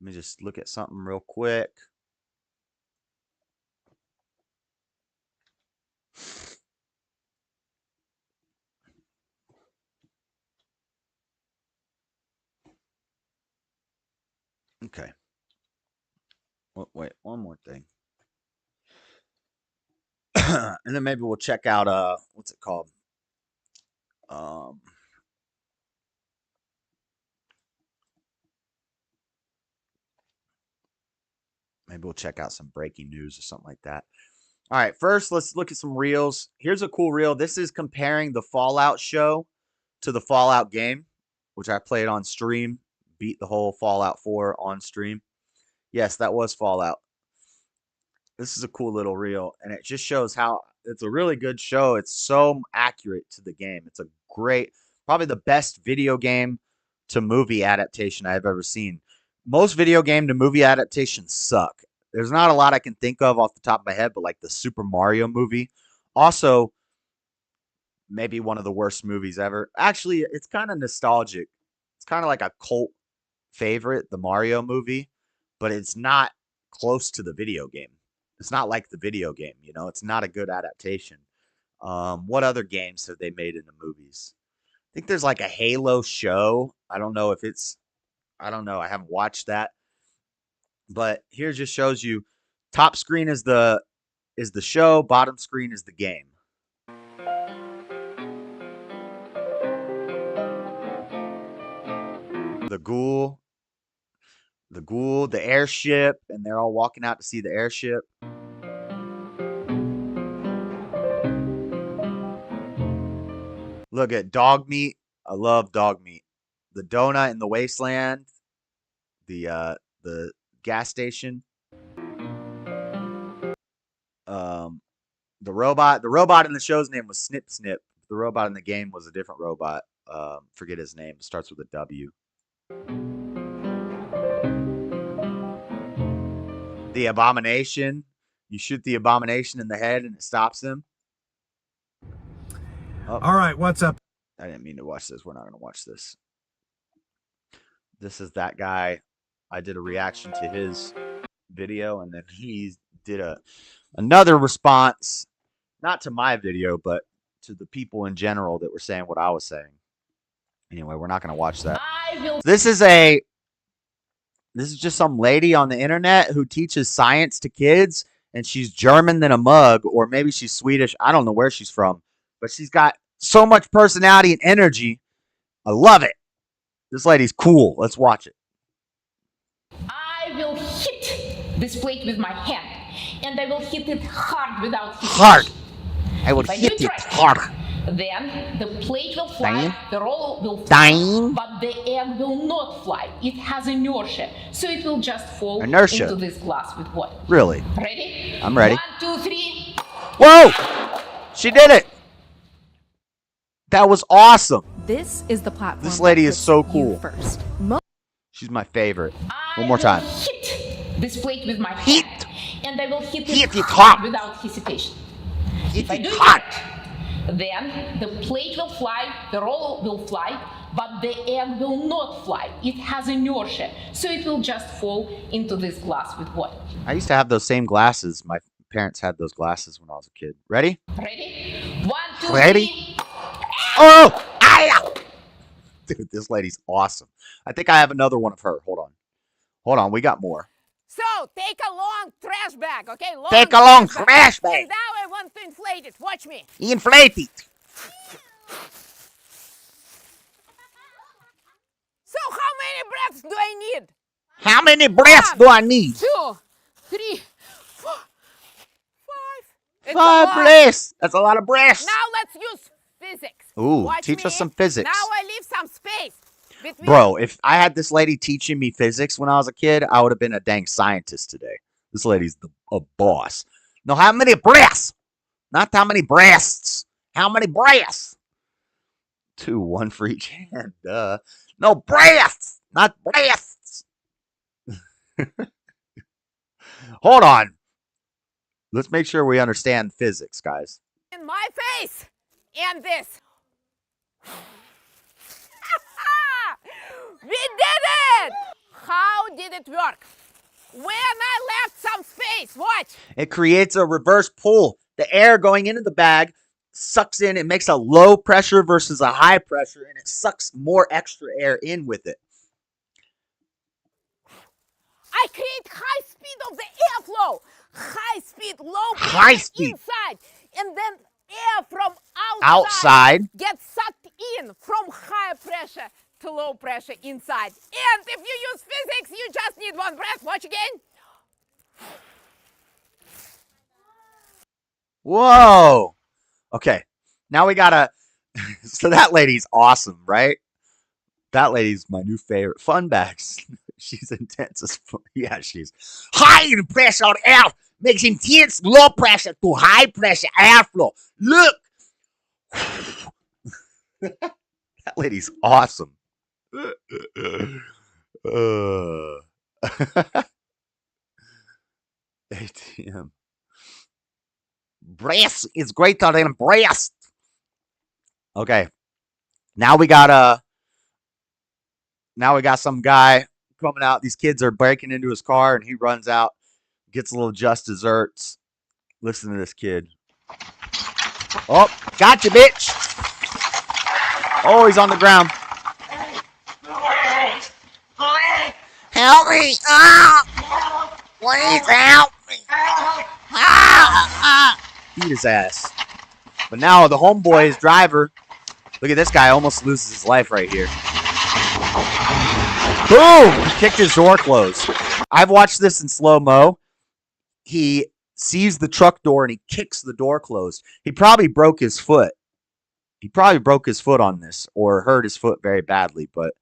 me just look at something real quick. Okay. Wait, one more thing. And then maybe we'll check out what's it called? Maybe we'll check out some breaking news or something like that. All right, first let's look at some reels. Here's a cool reel. This is comparing the Fallout show to the Fallout game, which I played on stream. Beat the whole Fallout 4 on stream. Yes, that was Fallout. This is a cool little reel, and it just shows how it's a really good show. It's so accurate to the game. It's a great, probably the best video game to movie adaptation I've ever seen. Most video game to movie adaptations suck. There's not a lot I can think of off the top of my head, but like the Super Mario movie. Also, maybe one of the worst movies ever. Actually, it's kind of nostalgic. It's kind of like a cult favorite, the Mario movie, but it's not close to the video game. It's not like the video game, you know? It's not a good adaptation. What other games have they made into movies? I think there's like a Halo show. I don't know if it's... I don't know. I haven't watched that. But here just shows you top screen is the show, bottom screen is the game. The ghoul, the airship, and they're all walking out to see the airship. Look at dog meat. I love dog meat. The donut in the wasteland. The gas station. The robot in the show's name was Snip Snip. The robot in the game was a different robot. Forget his name. It starts with a W. The abomination. You shoot the abomination in the head and it stops him. Oh. All right, what's up? I didn't mean to watch this. We're not going to watch this. This is that guy. I did a reaction to his video, and then he did another response, not to my video, but to the people in general that were saying what I was saying. Anyway, we're not going to watch that. This is just some lady on the internet who teaches science to kids, and she's German than a mug, or maybe she's Swedish. I don't know where she's from, but she's got so much personality and energy. I love it. This lady's cool. Let's watch it. I will hit this plate with my hand, and I will hit it hard without hitting hard. it. I will hit it hard. Then the plate will fly, Dying. the roll will fly, Dying. but the egg will not fly. It has inertia, so it will just fall Inertia. into this glass with water. Really? Ready? I'm ready. 1, 2, 3. Whoa! She did it. That was awesome. This is the platform. This lady is so cool. First. She's my favorite. One more time. Hit this plate with my Hit. hand, and I will hit Hit it it hard hard. without hesitation. Hit If I it do hard. it, then the plate will fly, the roll will fly, but the egg will not fly. It has inertia, so it will just fall into this glass with water. I used to have those same glasses. My parents had those glasses when I was a kid. Ready? Ready? 1, 2, Ready? 3. Oh! Aya! Dude, this lady's awesome. I think I have another one of her. Hold on. Hold on. We got more. So, take a long trash bag, okay? Take a long trash bag. And now I want to inflate it. Watch me. Inflate it. So, how many breaths do I need? How many breaths do I need? 2, 3, 4, 5. It's a 5 lot. breaths. That's a lot of breaths. Now let's use physics. Ooh, Watch teach us me. some physics. Now I leave some space between. Bro, if I had this lady teaching me physics when I was a kid, I would have been a dang scientist today. This lady's a boss. No, how many breaths? Not how many breasts. How many breaths? 2, 1 for each hand. Duh. No breaths. not breasts. Hold on. Let's make sure we understand physics, guys. In my face and this. We did it! How did it work? When I left some space, watch. It creates a reverse pull. The air going into the bag sucks in. It makes a low pressure versus a high pressure, and it sucks more extra air in with it. I create high speed of the airflow. High speed, low pressure High speed. inside. And then air from Outside. gets sucked in from high pressure to low pressure inside. And if you use physics, you just need one breath. Watch again. Whoa. Okay. Now we gotta. So that lady's awesome, right? That lady's my new favorite. Fun bags. She's intense as fuck. Yeah, she's high pressure air makes intense low pressure to high pressure airflow. Look. That lady's awesome. ATM. Breast is greater than breast. Okay. Now we got some guy coming out. These kids are breaking into his car, and he runs out, gets a little Just Desserts. Listen to this kid. Oh, gotcha, bitch. Oh, he's on the ground. Help me! Please help me! Beat his ass. But now the homeboy's driver. Look at this guy, almost loses his life right here. Boom! He kicked his door closed. I've watched this in slow-mo. He sees the truck door and he kicks the door closed. He probably broke his foot. He probably broke his foot on this or hurt his foot very badly, but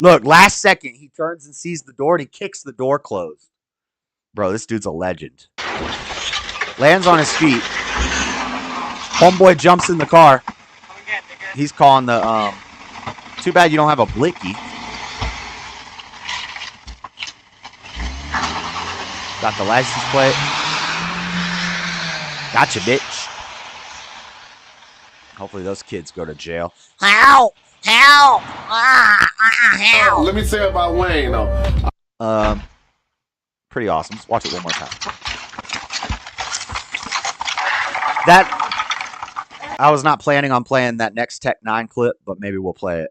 look, last second, he turns and sees the door and he kicks the door closed. Bro, this dude's a legend. Lands on his feet. Homeboy jumps in the car. He's calling the, too bad you don't have a blicky. Got the license plate. Gotcha, bitch. Hopefully those kids go to jail. Help! Help! Help! Let me say about Wayne, though. Pretty awesome. Let's watch it one more time. That I was not planning on playing that next Tech 9 clip, but maybe we'll play it.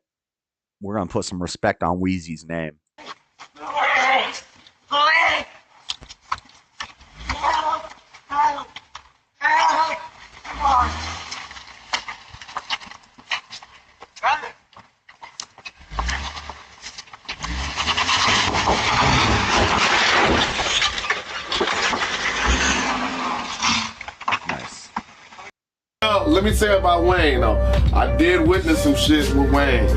We're gonna put some respect on Wheezy's name. Let me say about Wayne, though. I did witness some shit with Wayne.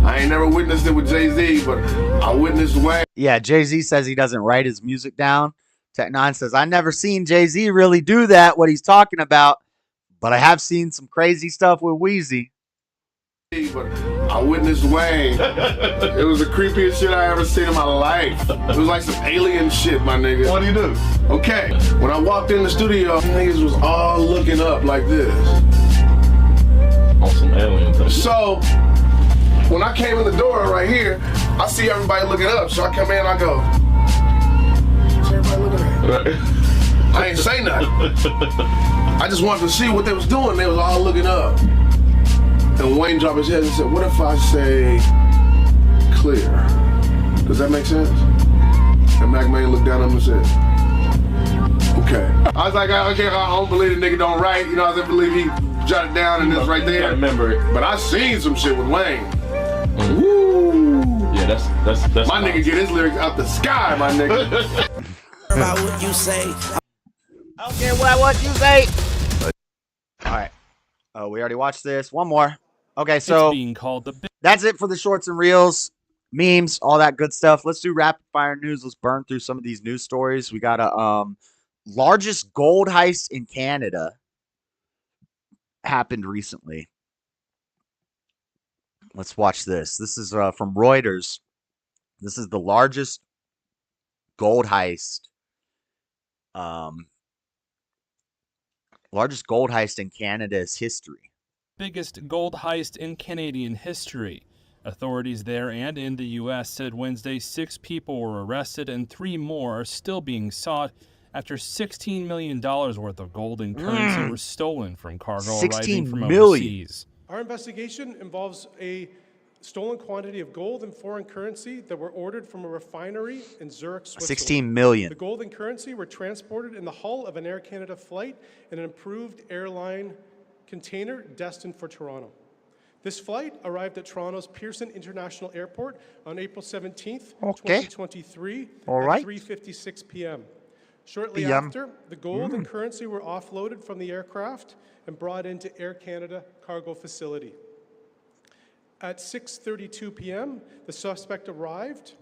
I ain't never witnessed it with Jay-Z, but I witnessed Wayne. Yeah, Jay-Z says he doesn't write his music down. Tech 9 says, I never seen Jay-Z really do that, what he's talking about, but I have seen some crazy stuff with Wheezy. But I witnessed Wayne. It was the creepiest shit I ever seen in my life. It was like some alien shit, my nigga. What do you do? Okay, when I walked in the studio, niggas was all looking up like this. On some alien thing. So, when I came in the door right here, I see everybody looking up. So I come in, I go, what's everybody looking at? Right. I ain't say nothing. I just wanted to see what they was doing. They was all looking up. And Wayne dropped his head and said, what if I say clear? Does that make sense? And Mac Main looked down at him and said, okay. I was like, okay, I don't believe the nigga don't write. You know, I believe he jotted down and it's right there. I remember it. But I seen some shit with Wayne. Woo! Yeah, that's my nigga get his lyrics out the sky, my nigga. About what you say. I don't care what you say. All right. Oh, we already watched this. One more. Okay, so it's being called the that's it for the shorts and reels, memes, all that good stuff. Let's do rapid fire news. Let's burn through some of these news stories. We got a largest gold heist in Canada happened recently. Let's watch this. This is from Reuters. This is the largest gold heist. Largest gold heist in Canada's history. Biggest gold heist in Canadian history. Authorities there and in the U.S. said Wednesday 6 people were arrested and 3 more are still being sought after $16 million worth of gold and currency were stolen from cargo arriving from overseas. Our investigation involves a stolen quantity of gold and foreign currency that were ordered from a refinery in Zurich, Switzerland. 16 million. The gold and currency were transported in the hull of an Air Canada flight in an approved airline container destined for Toronto. This flight arrived at Toronto's Pearson International Airport on April 17th, 2023 at 3:56 p.m. Shortly after, the gold and currency were offloaded from the aircraft and brought into Air Canada cargo facility. At 6:32 p.m., the suspect arrived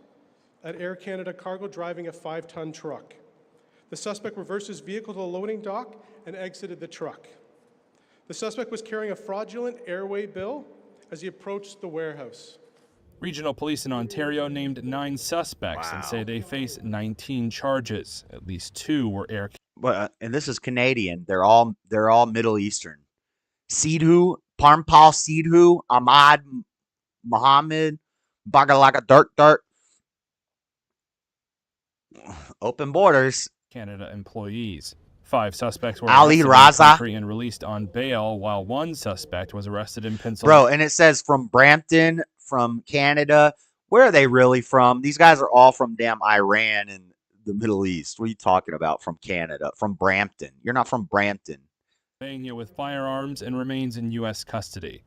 at Air Canada cargo driving a 5-ton truck. The suspect reversed his vehicle to the loading dock and exited the truck. The suspect was carrying a fraudulent airway bill as he approached the warehouse. Regional police in Ontario named 9 suspects and say they face 19 charges. At least 2 were Air And this is Canadian. They're all Middle Eastern. Sidhu, Parmpal Sidhu, Ahmad Mohammed, Bagalaga Dirt. Open borders. Canada employees. 5 suspects were Ali arrested Raza. in the country and released on bail, while 1 suspect was arrested in Pennsylvania. Bro, and it says from Brampton, from Canada. Where are they really from? These guys are all from damn Iran and the Middle East. What are you talking about from Canada? From Brampton. You're not from Brampton. With firearms and remains in U.S. custody.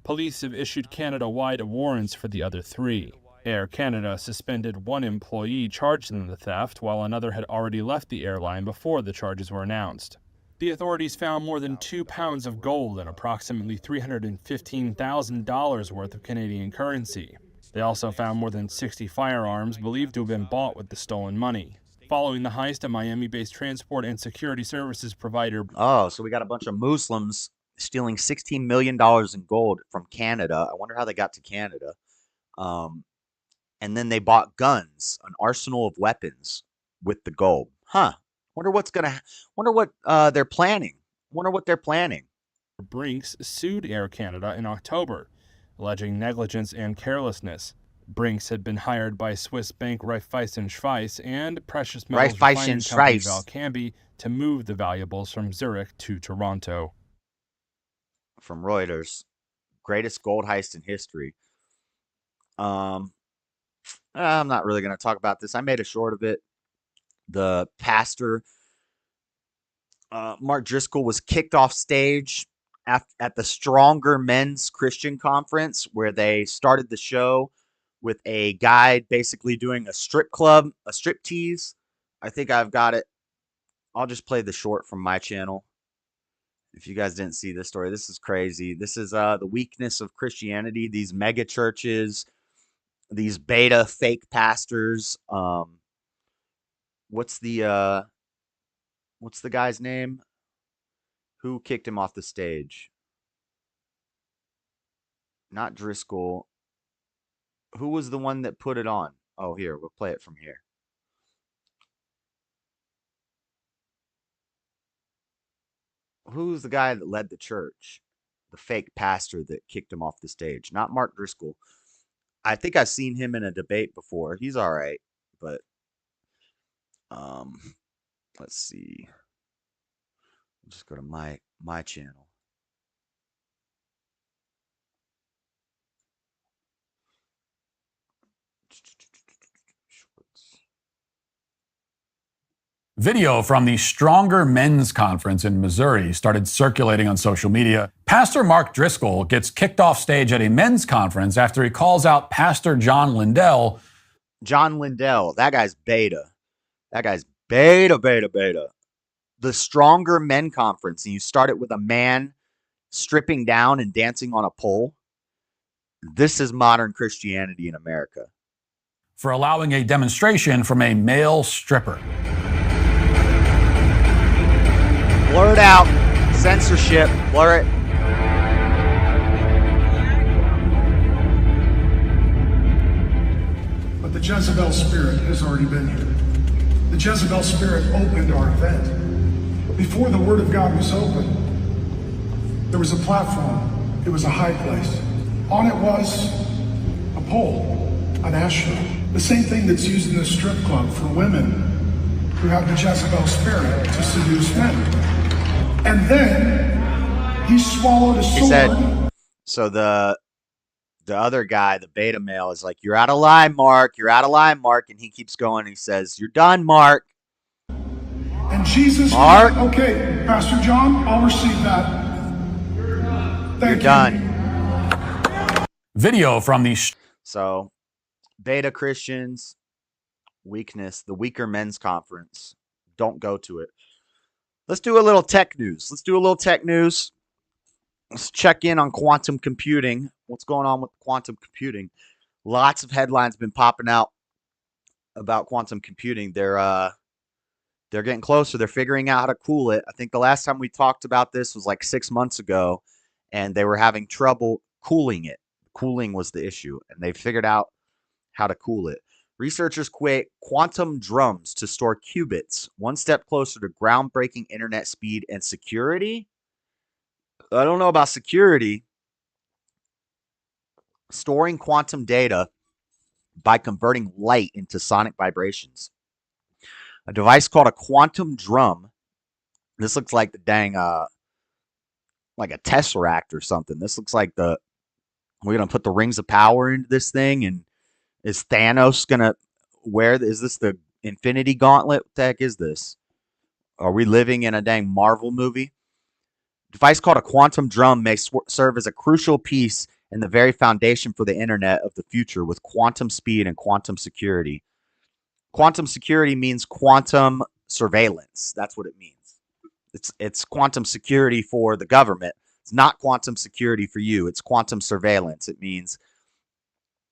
Police have issued Canada-wide warrants for the other 3. Air Canada suspended 1 employee charged in the theft, while another had already left the airline before the charges were announced. The authorities found more than 2 pounds of gold and approximately $315,000 worth of Canadian currency. They also found more than 60 firearms believed to have been bought with the stolen money. Following the heist, a Miami-based transport and security services provider... Oh, so we got a bunch of Muslims stealing $16 million in gold from Canada. I wonder how they got to Canada. And then they bought guns, an arsenal of weapons with the gold. Wonder what they're planning. Wonder what they're planning. Brinks sued Air Canada in October, alleging negligence and carelessness. Brinks had been hired by Swiss bank Raiffeisen Schweiz and precious metals refining company Valcambi to move the valuables from Zurich to Toronto. From Reuters, greatest gold heist in history. I'm not really going to talk about this. I made a short of it. The pastor, Mark Driscoll, was kicked off stage at the Stronger Men's Christian Conference, where they started the show with a guy basically doing a strip club, a strip tease. I think I've got it. I'll just play the short from my channel. If you guys didn't see this story, this is crazy. This is the weakness of Christianity. These mega churches, these beta fake pastors. What's the guy's name? Who kicked him off the stage? Not Driscoll. Who was the one that put it on? Oh, here, we'll play it from here. Who's the guy that led the church? The fake pastor that kicked him off the stage. Not Mark Driscoll. I think I've seen him in a debate before. He's all right, but let's see. I'll just go to my channel. Video from the Stronger Men's Conference in Missouri started circulating on social media. Pastor Mark Driscoll gets kicked off stage at a men's conference after he calls out Pastor John Lindell. John Lindell, that guy's beta. That guy's beta. The Stronger Men Conference, and you start it with a man stripping down and dancing on a pole. This is modern Christianity in America. For allowing a demonstration from a male stripper. Blur it out. Censorship. Blur it. The Jezebel spirit has already been here. The Jezebel spirit opened our event. Before the Word of God was opened, there was a platform. It was a high place. On it was a pole, an ashtray. The same thing that's used in the strip club for women who have the Jezebel spirit to seduce men. And then he swallowed a sword. He said, so the other guy, the beta male, is like, you're out of line, Mark. You're out of line, Mark. And he keeps going. He says, you're done, Mark. And Jesus, Mark. Okay, Pastor John, I'll receive that. You're done. Video from the... So, beta Christians, weakness, the weaker men's conference. Don't go to it. Let's do a little tech news. Let's check in on quantum computing. What's going on with quantum computing? Lots of headlines been popping out about quantum computing. They're getting closer. They're figuring out how to cool it. I think the last time we talked about this was like 6 months ago, and they were having trouble cooling it. Cooling was the issue, and they figured out how to cool it. Researchers create quantum drums to store qubits, one step closer to groundbreaking internet speed and security. I don't know about security. Storing quantum data by converting light into sonic vibrations. A device called a quantum drum. This looks like the dang, like a tesseract or something. This looks like we're going to put the rings of power into this thing, and is Thanos going to is this the Infinity Gauntlet? What the heck is this? Are we living in a dang Marvel movie? A device called a quantum drum may serve as a crucial piece in the very foundation for the internet of the future with quantum speed and quantum security. Quantum security means quantum surveillance. That's what it means. It's quantum security for the government. It's not quantum security for you. It's quantum surveillance. It means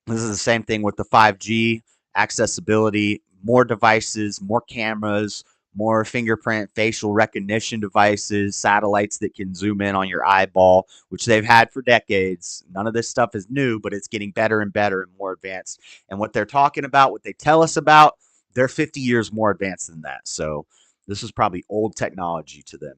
this is the same thing with the 5G, accessibility, more devices, more cameras, more fingerprint, facial recognition devices, satellites that can zoom in on your eyeball, which they've had for decades. None of this stuff is new, but it's getting better and better and more advanced. And what they're talking about, what they tell us about, they're 50 years more advanced than that. So this is probably old technology to them.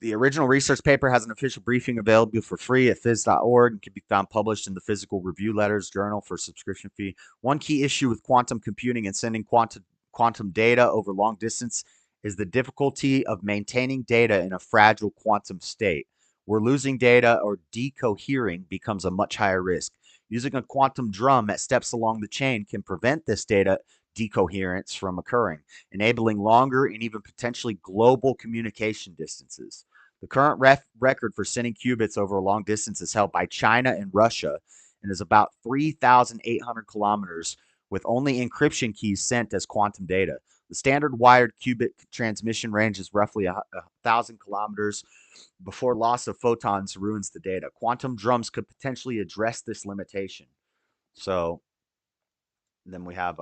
The original research paper has an official briefing available for free at phys.org and can be found published in the Physical Review Letters Journal for subscription fee. One key issue with quantum computing and sending quantum data over long distance is the difficulty of maintaining data in a fragile quantum state. Where losing data or decohering becomes a much higher risk. Using a quantum drum at steps along the chain can prevent this data decoherence from occurring, enabling longer and even potentially global communication distances. The current record for sending qubits over a long distance is held by China and Russia and is about 3,800 kilometers, with only encryption keys sent as quantum data. The standard wired qubit transmission range is roughly 1,000 kilometers before loss of photons ruins the data. Quantum drums could potentially address this limitation. So then we have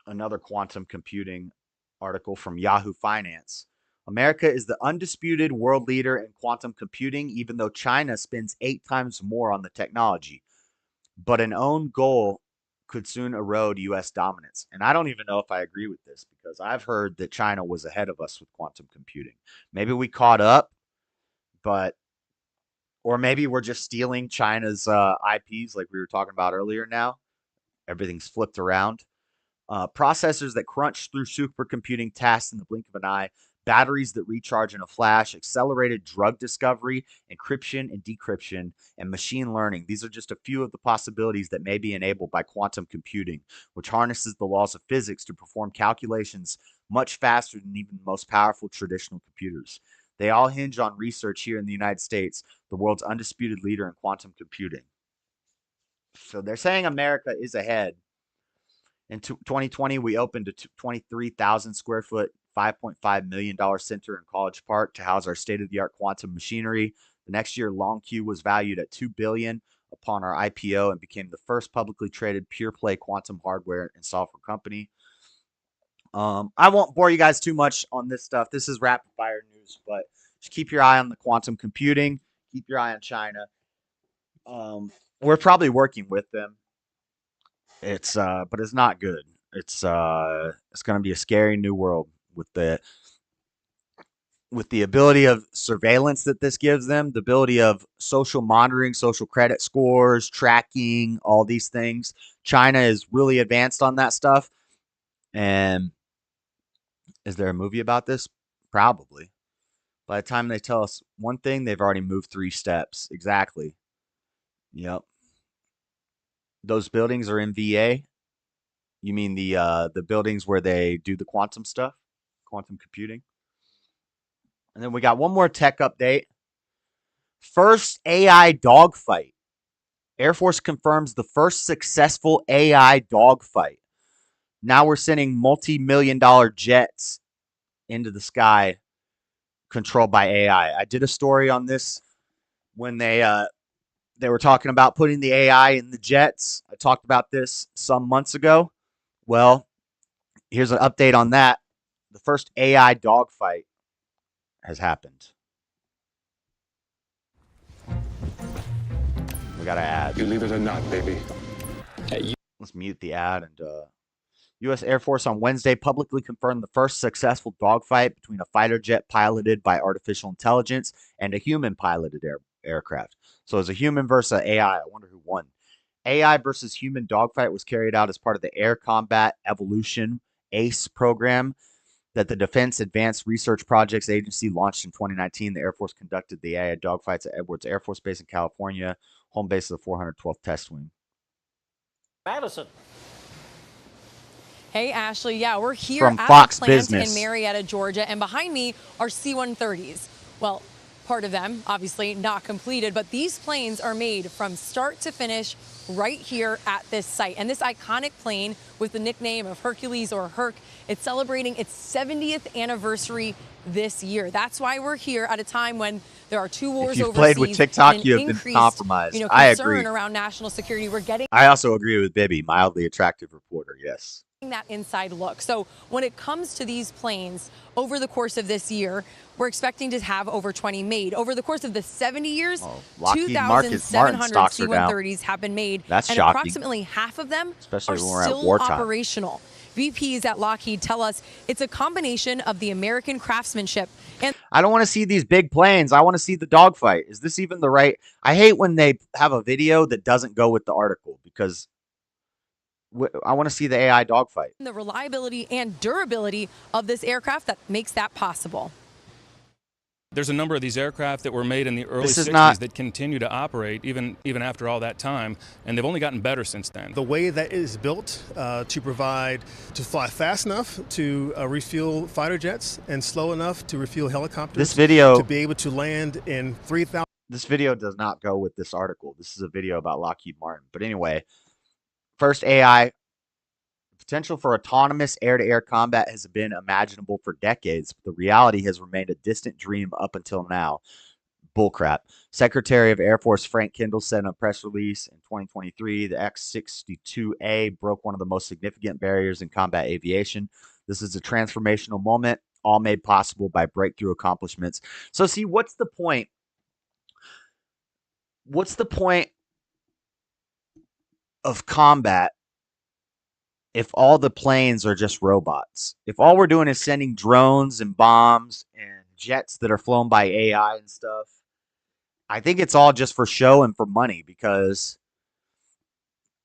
another quantum computing article from Yahoo Finance. America is the undisputed world leader in quantum computing, even though China spends 8 times more on the technology. But an own goal could soon erode U.S. dominance. And I don't even know if I agree with this, because I've heard that China was ahead of us with quantum computing. Maybe we caught up, or maybe we're just stealing China's IPs like we were talking about earlier now. Everything's flipped around. Processors that crunch through supercomputing tasks in the blink of an eye, batteries that recharge in a flash, accelerated drug discovery, encryption and decryption, and machine learning. These are just a few of the possibilities that may be enabled by quantum computing, which harnesses the laws of physics to perform calculations much faster than even the most powerful traditional computers. They all hinge on research here in the United States, the world's undisputed leader in quantum computing. So they're saying America is ahead. In 2020, we opened a 23,000 square foot, $5.5 million center in College Park to house our state-of-the-art quantum machinery. The next year, Longq was valued at $2 billion upon our IPO and became the first publicly traded pure-play quantum hardware and software company. I won't bore you guys too much on this stuff. This is rapid-fire news, but just keep your eye on the quantum computing. Keep your eye on China. we're probably working with them. But it's not good. It's going to be a scary new world with the ability of surveillance that this gives them, the ability of social monitoring, social credit scores, tracking, all these things. China is really advanced on that stuff. And is there a movie about this? Probably. By the time they tell us one thing, they've already moved 3 steps. Exactly. Yep. Those buildings are in VA. You mean the buildings where they do the quantum stuff, quantum computing? And then we got one more tech update. First AI dogfight. Air Force confirms the first successful AI dogfight. Now we're sending multi-million-dollar jets into the sky controlled by AI. I did a story on this when they were talking about putting the AI in the jets. I talked about this some months ago. Well, here's an update on that. The first AI dogfight has happened. We got to add. You leave it or not, baby. Let's mute the ad. And U.S. Air Force on Wednesday publicly confirmed the first successful dogfight between a fighter jet piloted by artificial intelligence and a human piloted aircraft. So it's a human versus AI. I wonder who won. AI versus human dogfight was carried out as part of the Air Combat Evolution ACE program that the Defense Advanced Research Projects Agency launched in 2019. The Air Force conducted the AI dogfights at Edwards Air Force Base in California, home base of the 412th Test Wing. Madison. Hey, Ashley. Yeah, we're here From at Fox the plant Business in Marietta, Georgia, and behind me are C-130s. Well, part of them, obviously, not completed, but these planes are made from start to finish right here at this site. And this iconic plane with the nickname of Hercules or Herc, it's celebrating its 70th anniversary this year. That's why we're here at a time when there are 2 wars overseas. If you've played with TikTok, you have been compromised. I agree. Concern around national security. We're getting I also agree with Bibby, mildly attractive reporter. Yes. that inside look. So when it comes to these planes, over the course of this year, we're expecting to have over 20 made. Over the course of the 70 years, Lockheed 2,700 stocks are down. C-130s have been made. That's and shocking. approximately half of them Especially are when we're at still wartime. operational. VPs at Lockheed tell us it's a combination of the American craftsmanship and I don't want to see these big planes. I want to see the dogfight. Is this even the right? I hate when they have a video that doesn't go with the article because I want to see the AI dogfight. the reliability and durability of this aircraft that makes that possible. There's a number of these aircraft that were made in the early This is 60s not- that continue to operate even after all that time, and they've only gotten better since then. The way that it is built to fly fast enough to refuel fighter jets and slow enough to refuel helicopters. This video- to be able to land in 3,000. This video does not go with this article. This is a video about Lockheed Martin. But anyway, first AI. Potential for autonomous air-to-air combat has been imaginable for decades, but the reality has remained a distant dream up until now. Bullcrap. Secretary of Air Force Frank Kendall said in a press release in 2023, the X-62A broke one of the most significant barriers in combat aviation. This is a transformational moment, all made possible by breakthrough accomplishments. So see, what's the point? What's the point of combat if all the planes are just robots? If all we're doing is sending drones and bombs and jets that are flown by AI and stuff, I think it's all just for show and for money, because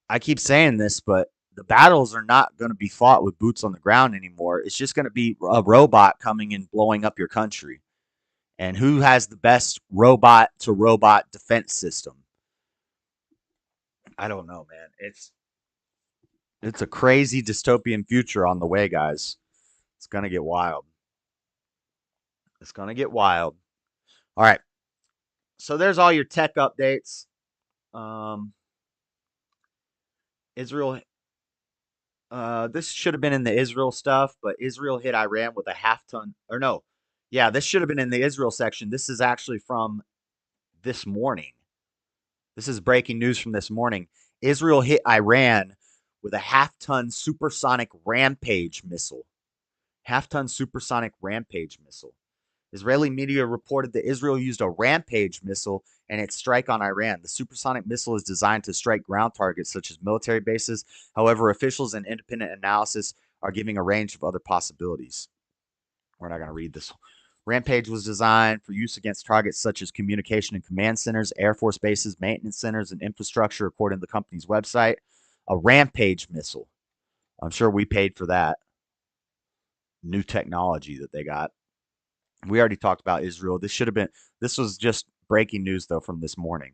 I keep saying this, but the battles are not going to be fought with boots on the ground anymore. It's just going to be a robot coming and blowing up your country. And who has the best robot-to-robot defense system? I don't know, man. It's a crazy dystopian future on the way, guys. It's going to get wild. It's going to get wild. All right. So there's all your tech updates. Israel. This should have been in the Israel stuff, but Israel hit Iran with a half-ton. Or no. Yeah, this should have been in the Israel section. This is actually from this morning. This is breaking news from this morning. Israel hit Iran with a half-ton supersonic rampage missile. Half-ton supersonic rampage missile. Israeli media reported that Israel used a Rampage missile in its strike on Iran. The supersonic missile is designed to strike ground targets such as military bases. However, officials and independent analysis are giving a range of other possibilities. We're not going to read this. Rampage was designed for use against targets such as communication and command centers, Air Force bases, maintenance centers, and infrastructure, according to the company's website. A Rampage missile. I'm sure we paid for that. New technology that they got. We already talked about Israel. This was just breaking news, though, from this morning.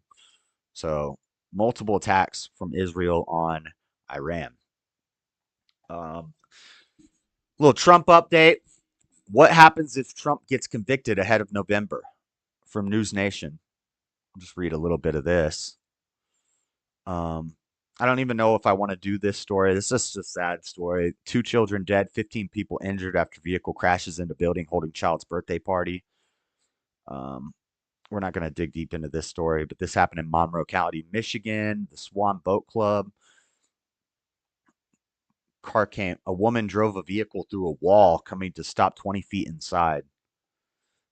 So, multiple attacks from Israel on Iran. Little Trump update. What happens if Trump gets convicted ahead of November? From News Nation. I'll just read a little bit of this. I don't even know if I want to do this story. This is just a sad story. 2 children dead, 15 people injured after vehicle crashes into building holding child's birthday party. We're not going to dig deep into this story, but this happened in Monroe County, Michigan. The Swan Boat Club. A woman drove a vehicle through a wall, coming to stop 20 feet inside.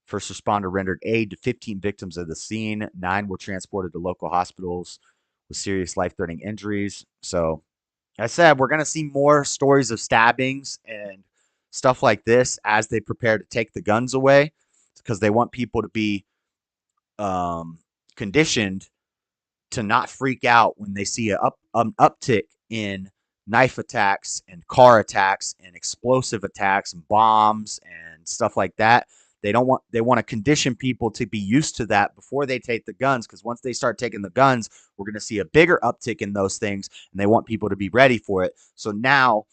First responder rendered aid to 15 victims of the scene. 9 were transported to local hospitals with serious life-threatening injuries. So, I said, we're going to see more stories of stabbings and stuff like this as they prepare to take the guns away, because they want people to be conditioned to not freak out when they see an uptick in knife attacks and car attacks and explosive attacks and bombs and stuff like that. They want to condition people to be used to that before they take the guns, because once they start taking the guns, we're going to see a bigger uptick in those things, and they want people to be ready for it. So now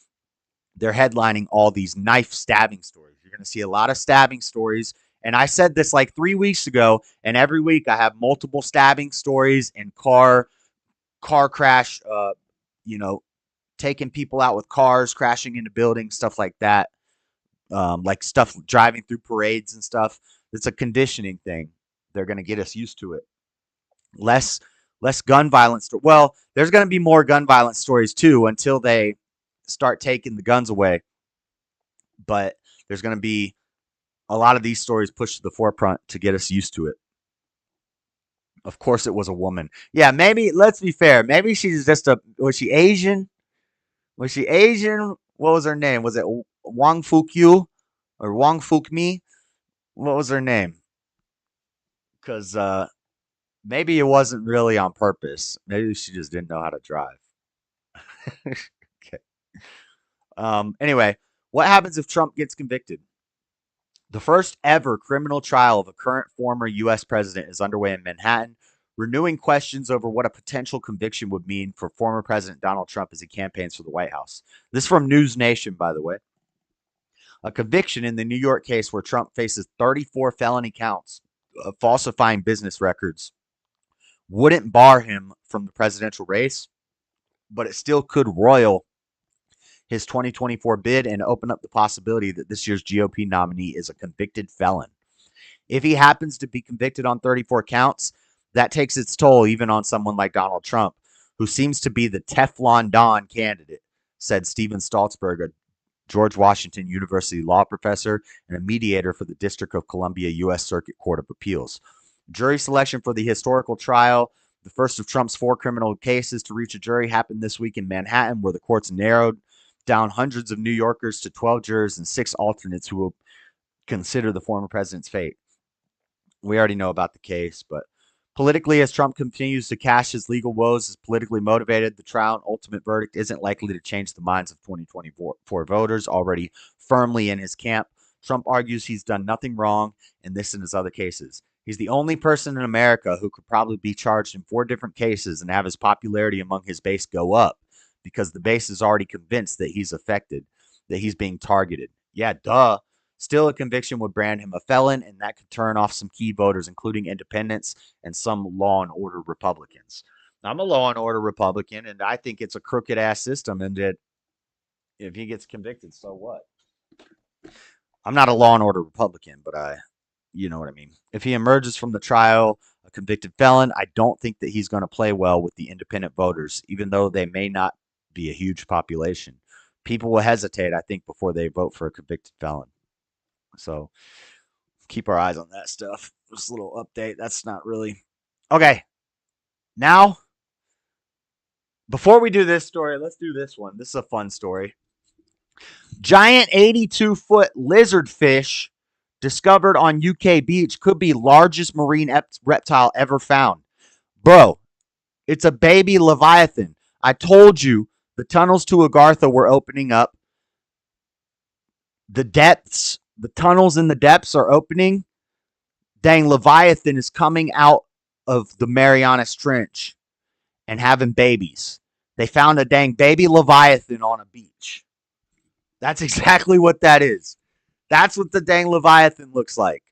they're headlining all these knife stabbing stories. You're going to see a lot of stabbing stories. And I said this like 3 weeks ago, and every week I have multiple stabbing stories and car crash, taking people out with cars, crashing into buildings, stuff like that. Like stuff driving through parades and stuff. It's a conditioning thing. They're going to get us used to it. Less gun violence. Well, there's going to be more gun violence stories too until they start taking the guns away. But there's going to be a lot of these stories pushed to the forefront to get us used to it. Of course, it was a woman. Yeah, maybe, let's be fair. Maybe she's just was she Asian? Was she Asian? What was her name? Was it Wang Fukyu or Wang Fukmi? What was her name? Because maybe it wasn't really on purpose. Maybe she just didn't know how to drive. Okay. Anyway, what happens if Trump gets convicted? The first ever criminal trial of a current former U.S. president is underway in Manhattan, renewing questions over what a potential conviction would mean for former President Donald Trump as he campaigns for the White House. This is from News Nation, by the way. A conviction in the New York case where Trump faces 34 felony counts of falsifying business records wouldn't bar him from the presidential race, but it still could roil his 2024 bid and open up the possibility that this year's GOP nominee is a convicted felon. If he happens to be convicted on 34 counts, that takes its toll even on someone like Donald Trump, who seems to be the Teflon Don candidate, said Steven Stoltzberg, a George Washington University law professor and a mediator for the District of Columbia U.S. Circuit Court of Appeals. Jury selection for the historical trial, the first of Trump's 4 criminal cases to reach a jury, happened this week in Manhattan, where the courts narrowed down hundreds of New Yorkers to 12 jurors and 6 alternates who will consider the former president's fate. We already know about the case, but politically, as Trump continues to cash his legal woes as politically motivated, the trial and ultimate verdict isn't likely to change the minds of 2024 voters already firmly in his camp. Trump argues he's done nothing wrong in this and his other cases. He's the only person in America who could probably be charged in 4 different cases and have his popularity among his base go up, because the base is already convinced that he's affected, that he's being targeted. Yeah, duh. Still, a conviction would brand him a felon, and that could turn off some key voters, including independents and some law and order Republicans. I'm a law and order Republican, and I think it's a crooked-ass system, and that if he gets convicted, so what? I'm not a law and order Republican, but you know what I mean. If he emerges from the trial a convicted felon, I don't think that he's going to play well with the independent voters, even though they may not be a huge population. People will hesitate, I think, before they vote for a convicted felon. So keep our eyes on that stuff. Just a little update. That's not really okay. Now, before we do this story, let's do this one. This is a fun story. Giant 82-foot lizardfish discovered on UK beach could be largest marine reptile ever found. Bro, it's a baby leviathan. I told you the tunnels to Agartha were opening up. The tunnels in the depths are opening. Dang, Leviathan is coming out of the Marianas Trench and having babies. They found a dang baby Leviathan on a beach. That's exactly what that is. That's what the dang Leviathan looks like.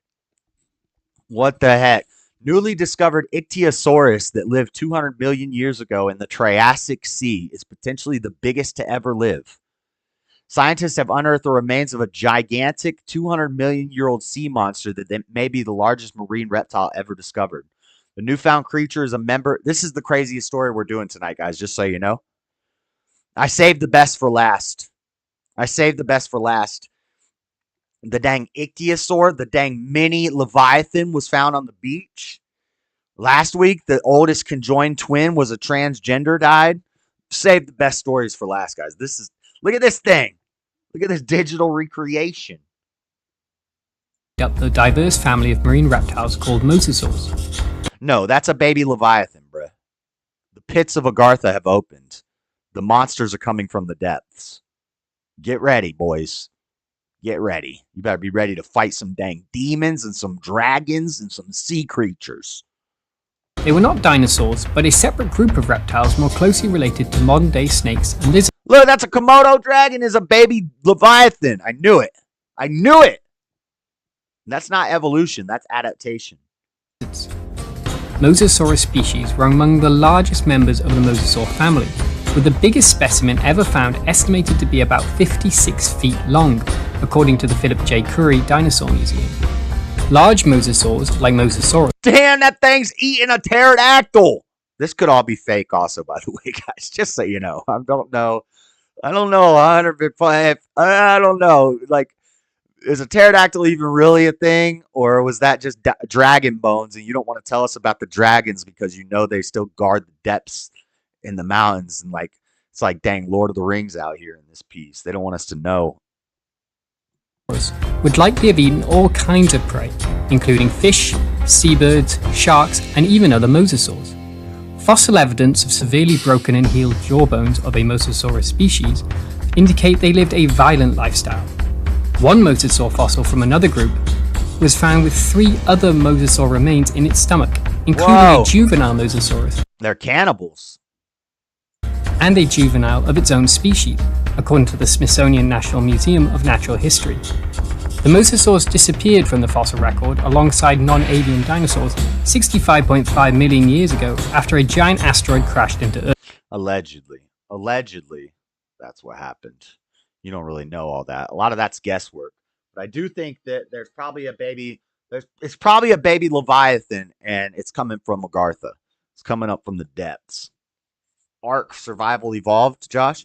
What the heck? Newly discovered Ichthyosaurus that lived 200 million years ago in the Triassic Sea is potentially the biggest to ever live. Scientists have unearthed the remains of a gigantic 200-million-year-old sea monster that may be the largest marine reptile ever discovered. The newfound creature is a member. This is the craziest story we're doing tonight, guys, just so you know. I saved the best for last. The dang ichthyosaur, the dang mini leviathan, was found on the beach. Last week, the oldest conjoined twin was a transgender died. Save the best stories for last, guys. Look at this thing. Look at this digital recreation. Up the diverse family of marine reptiles called mosasaurs. No, that's a baby leviathan, bruh. The pits of Agartha have opened. The monsters are coming from the depths. Get ready, boys. Get ready. You better be ready to fight some dang demons and some dragons and some sea creatures. They were not dinosaurs, but a separate group of reptiles more closely related to modern-day snakes and lizards. Look, that's a Komodo dragon is a baby leviathan. I knew it. That's not evolution. That's adaptation. Mosasaurus species were among the largest members of the mosasaur family, with the biggest specimen ever found estimated to be about 56 feet long, according to the Philip J. Currie Dinosaur Museum. Large mosasaurs, like Mosasaurus... Damn, that thing's eating a pterodactyl! This could all be fake also, by the way, guys, just so you know. I don't know, 100%. I don't know, like, is a pterodactyl even really a thing? Or was that just dragon bones and you don't want to tell us about the dragons because you know they still guard the depths in the mountains? And like, it's like, dang, Lord of the Rings out here in this piece. They don't want us to know. Would likely have eaten all kinds of prey, including fish, seabirds, sharks, and even other mosasaurs. Fossil evidence of severely broken and healed jawbones of a Mosasaurus species indicate they lived a violent lifestyle. One mosasaur fossil from another group was found with 3 other mosasaur remains in its stomach, including a juvenile mosasaurus. They're cannibals. And a juvenile of its own species, according to the Smithsonian National Museum of Natural History. The mosasaurs disappeared from the fossil record alongside non-avian dinosaurs 65.5 million years ago after a giant asteroid crashed into Earth. Allegedly, that's what happened. You don't really know all that. A lot of that's guesswork. But I do think that there's probably a baby. It's probably a baby leviathan, and it's coming from Agartha. It's coming up from the depths. Ark Survival Evolved, Josh.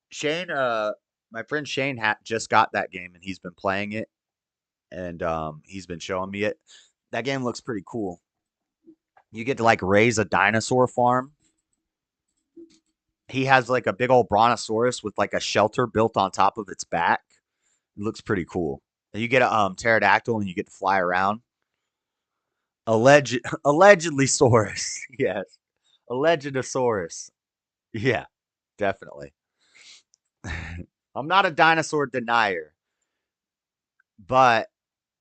Shane, my friend Shane just got that game, and he's been playing it, and he's been showing me it. That game looks pretty cool. You get to like raise a dinosaur farm. He has like a big old brontosaurus with like a shelter built on top of its back. It looks pretty cool. And you get a pterodactyl and you get to fly around. Allegedly Saurus. Yes. Allegedosaurus. Yeah, definitely. I'm not a dinosaur denier, but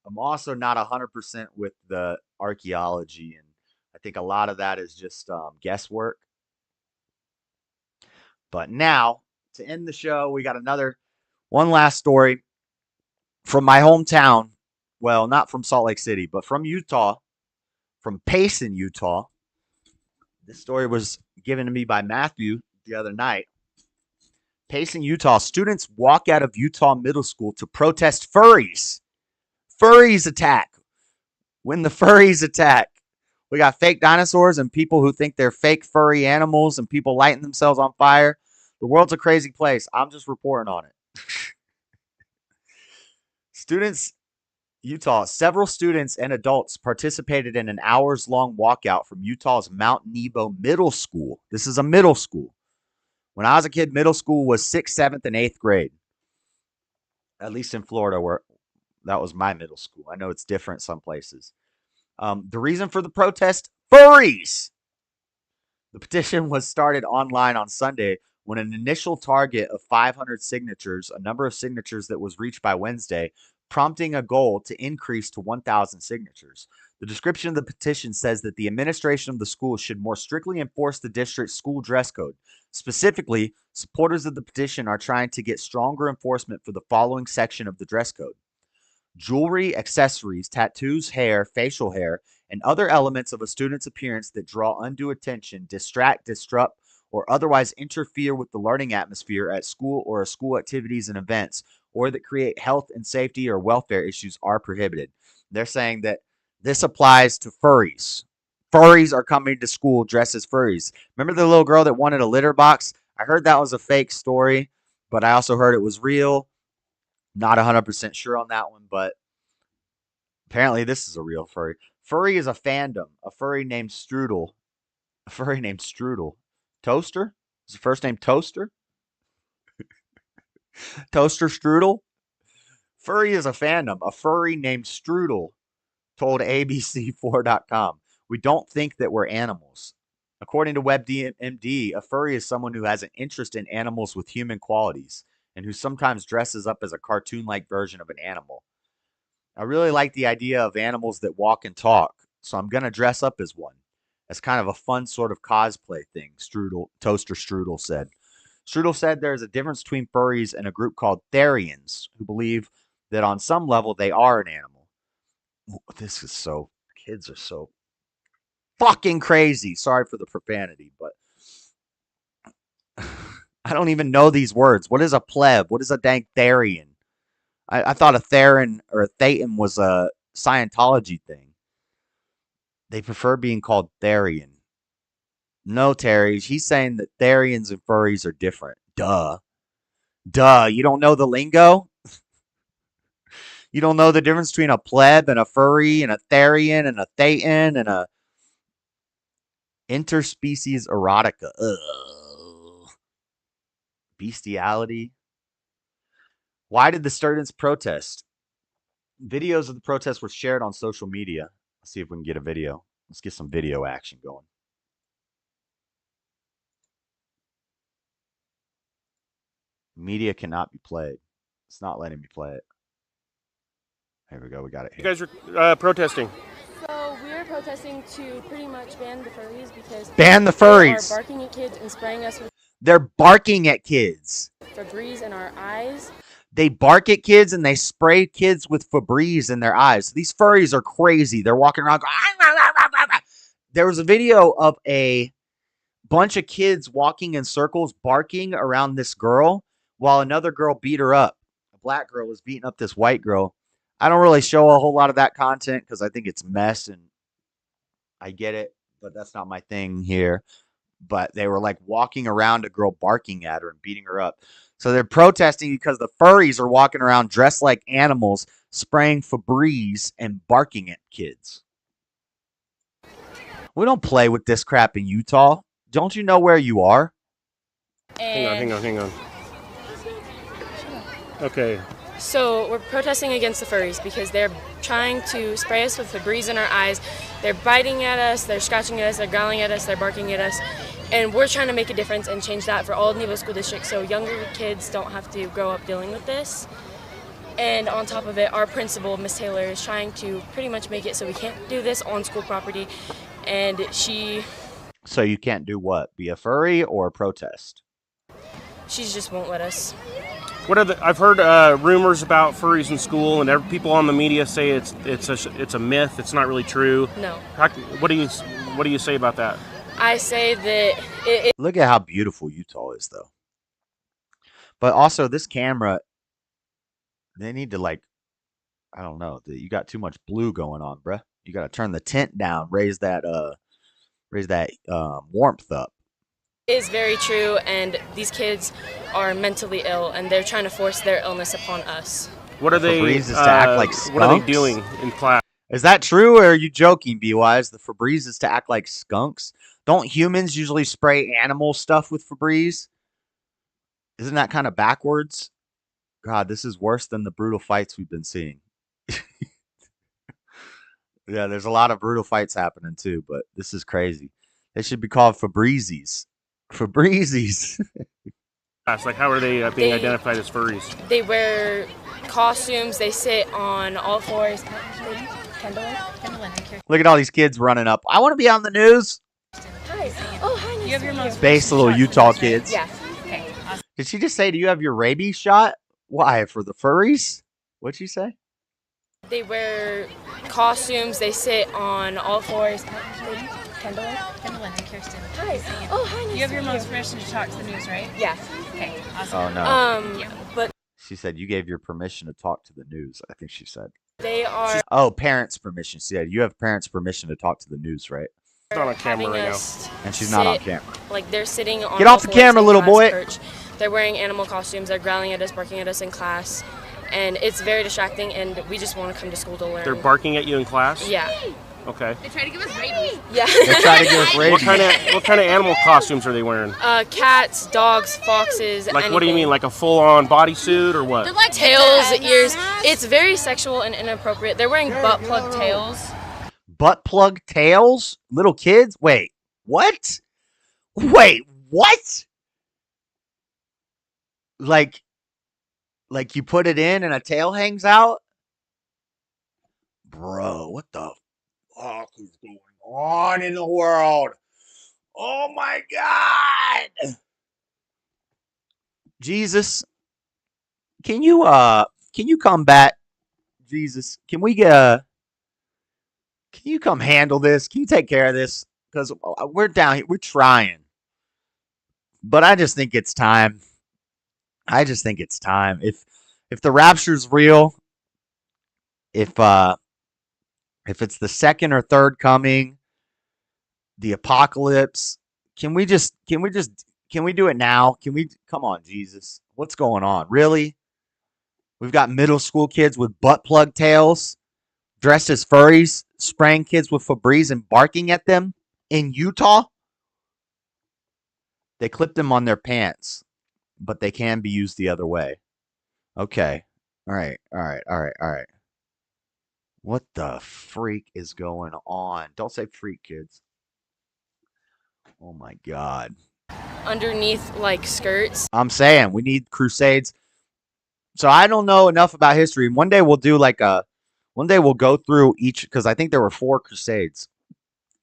I'm also not 100% with the archaeology. And I think a lot of that is just guesswork. But now, to end the show, we got one last story from my hometown. Well, not from Salt Lake City, but from Utah, from Payson, Utah. This story was given to me by Matthew the other night. Payson, Utah. Students walk out of Utah Middle School to protest furries. Furries attack. When the furries attack. We got fake dinosaurs and people who think they're fake furry animals and people lighting themselves on fire. The world's a crazy place. I'm just reporting on it. Utah, several students and adults participated in an hours-long walkout from Utah's Mount Nebo Middle School. This is a middle school. When I was a kid, middle school was 6th, 7th, and 8th grade. At least in Florida, where that was my middle school. I know it's different some places. The reason for the protest? Furries! The petition was started online on Sunday when an initial target of 500 signatures, a number of signatures that was reached by Wednesday, prompting a goal to increase to 1,000 signatures. The description of the petition says that the administration of the school should more strictly enforce the district's school dress code. Specifically, supporters of the petition are trying to get stronger enforcement for the following section of the dress code: jewelry, accessories, tattoos, hair, facial hair, and other elements of a student's appearance that draw undue attention, distract, disrupt, or otherwise interfere with the learning atmosphere at school or school activities and events, or that create health and safety or welfare issues are prohibited. They're saying that this applies to furries. Furries are coming to school dressed as furries. Remember the little girl that wanted a litter box? I heard that was a fake story, but I also heard it was real. Not 100% sure on that one, but apparently this is a real furry. Furry is a fandom. A furry named Strudel. Toaster? Is the first name Toaster? Toaster Strudel? Furry is a fandom. A furry named Strudel told ABC4.com. We don't think that we're animals. According to WebMD, a furry is someone who has an interest in animals with human qualities and who sometimes dresses up as a cartoon-like version of an animal. I really like the idea of animals that walk and talk, so I'm going to dress up as one. As kind of a fun sort of cosplay thing, Toaster Strudel said. Strudel said there's a difference between furries and a group called Therians, who believe that on some level they are an animal. Kids are so fucking crazy. Sorry for the profanity, but I don't even know these words. What is a pleb? What is a dang Therian? I thought a Theron or a Thetan was a Scientology thing. They prefer being called Therian. No, Terry. He's saying that Therians and furries are different. Duh. You don't know the lingo? You don't know the difference between a pleb and a furry and a Therian and a Thetan and a interspecies erotica. Ugh. Bestiality. Why did the students protest? Videos of the protest were shared on social media. Let's see if we can get a video. Let's get some video action going. Media cannot be played. It's not letting me play it. Here we go. We got it here. You guys are protesting. So we're protesting to pretty much ban the furries because ban the furries. They are barking at kids and spraying us with. They're barking at kids. Febreze in our eyes. They bark at kids and they spray kids with Febreze in their eyes. These furries are crazy. They're walking around going, there was a video of a bunch of kids walking in circles barking around this girl while another girl beat her up. A black girl was beating up this white girl. I don't really show a whole lot of that content because I think it's mess and I get it, but that's not my thing here. But they were like walking around a girl barking at her and beating her up. So they're protesting because the furries are walking around dressed like animals, spraying Febreze and barking at kids. We don't play with this crap in Utah. Don't you know where you are? Hang on. Okay. So we're protesting against the furries because they're trying to spray us with Febreze in our eyes. They're biting at us, they're scratching at us, they're growling at us, they're barking at us. And we're trying to make a difference and change that for all of Nebo School District so younger kids don't have to grow up dealing with this. And on top of it, our principal, Miss Taylor, is trying to pretty much make it so we can't do this on school property. And So you can't do what? Be a furry or protest? She just won't let us. I've heard rumors about furries in school, and people on the media say it's a myth. It's not really true. No. What do you say about that? I say that Look at how beautiful Utah is, though. But also, this camera, they need to I don't know. You got too much blue going on, bruh. You got to turn the tint down, raise that warmth up. is very true, and these kids are mentally ill, and they're trying to force their illness upon us. What are they? Febreze is to act like skunks? What are they doing in class? Is that true, or are you joking, B-Wise? The Febreze is to act like skunks? Don't humans usually spray animal stuff with Febreze? Isn't that kind of backwards? God, this is worse than the brutal fights we've been seeing. Yeah, there's a lot of brutal fights happening too, but this is crazy. They should be called Febrezes. Febrezes. Like, how are they being identified as furries? They wear costumes. They sit on all fours. Look at all these kids running up. I want to be on the news. Hi. Oh, hi. Nice you have your most Base little Utah kids. Yeah. Okay. Awesome. Did she just say, do you have your rabies shot? Why? For the furries? What'd she say? They wear costumes. They sit on all fours. Kendall and Kirsten. Hi. Oh, hi. Nice you have your mom's permission to talk to the news, right? Yeah. Okay. Awesome. Oh, no. But she said you gave your permission to talk to the news, I think she said. They are. Oh, parents' permission. She said you have parents' permission to talk to the news, right? She's not on camera right now. And she's not on camera. Like, they're sitting on. Get off the camera, little boy. Perch. They're wearing animal costumes. They're growling at us, barking at us in class. And it's very distracting, and we just want to come to school to learn. They're barking at you in class? Yeah. Okay. They try to give us rabies. Yeah. They try to give us rabies. What kind of animal costumes are they wearing? Cats, dogs, foxes, Like, anything. what do you mean? Like a full-on bodysuit or what? They're like tails, ears. It's very sexual and inappropriate. They're wearing butt plug tails. Butt plug tails? Little kids? Wait, what? Wait, what? Like you put it in and a tail hangs out? Bro, what the fuck is going on in the world? Oh my God. Jesus, can you come back? Jesus, can you come handle this? Can you take care of this? Because we're down here, we're trying. But I just think it's time. If the rapture's real, if it's the second or third coming, the apocalypse, can we do it now? Come on, Jesus. What's going on? Really? We've got middle school kids with butt plug tails, dressed as furries, spraying kids with Febreze and barking at them in Utah. They clipped them on their pants, but they can be used the other way. Okay. All right. What the freak is going on? Don't say freak, kids. Oh my God. Underneath, like, skirts. I'm saying we need crusades. So I don't know enough about history. One day we'll go through each, because I think there were 4 crusades.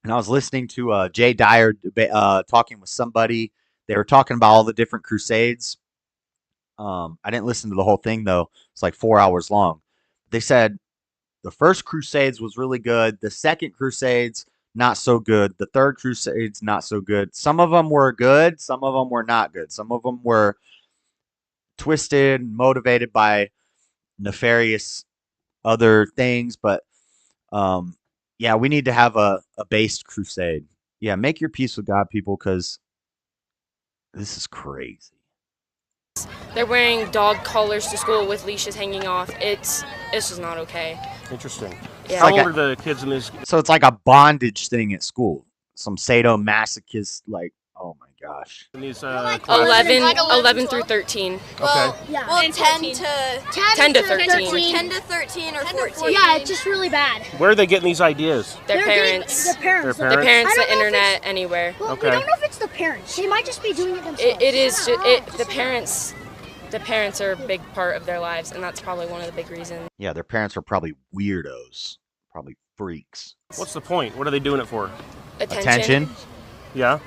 And I was listening to Jay Dyer talking with somebody. They were talking about all the different crusades. I didn't listen to the whole thing, though. It's like 4 hours long. They said the first crusades was really good. The second crusades, not so good. The third crusades, not so good. Some of them were good. Some of them were not good. Some of them were twisted and motivated by nefarious other things. But yeah, we need to have a based crusade. Yeah, make your peace with God, people, because this is crazy. They're wearing dog collars to school with leashes hanging off. It's just not okay. Interesting. Yeah. How old are the kids in this? So it's like a bondage thing at school. Some sadomasochist, like, oh my gosh. In these, 11 through 13. Okay. Yeah. Well, 10 to 10 to 13. 10 to 13 or 14. Yeah, it's just really bad. Where are they getting these ideas? Their parents. Their parents. Their parents? The internet, anywhere. Well, Okay. we don't know if it's the parents. They might just be doing it themselves. It is the parents. The parents are a big part of their lives, and that's probably one of the big reasons. Yeah, their parents are probably weirdos, probably freaks. What's the point? What are they doing it for? Attention. Yeah.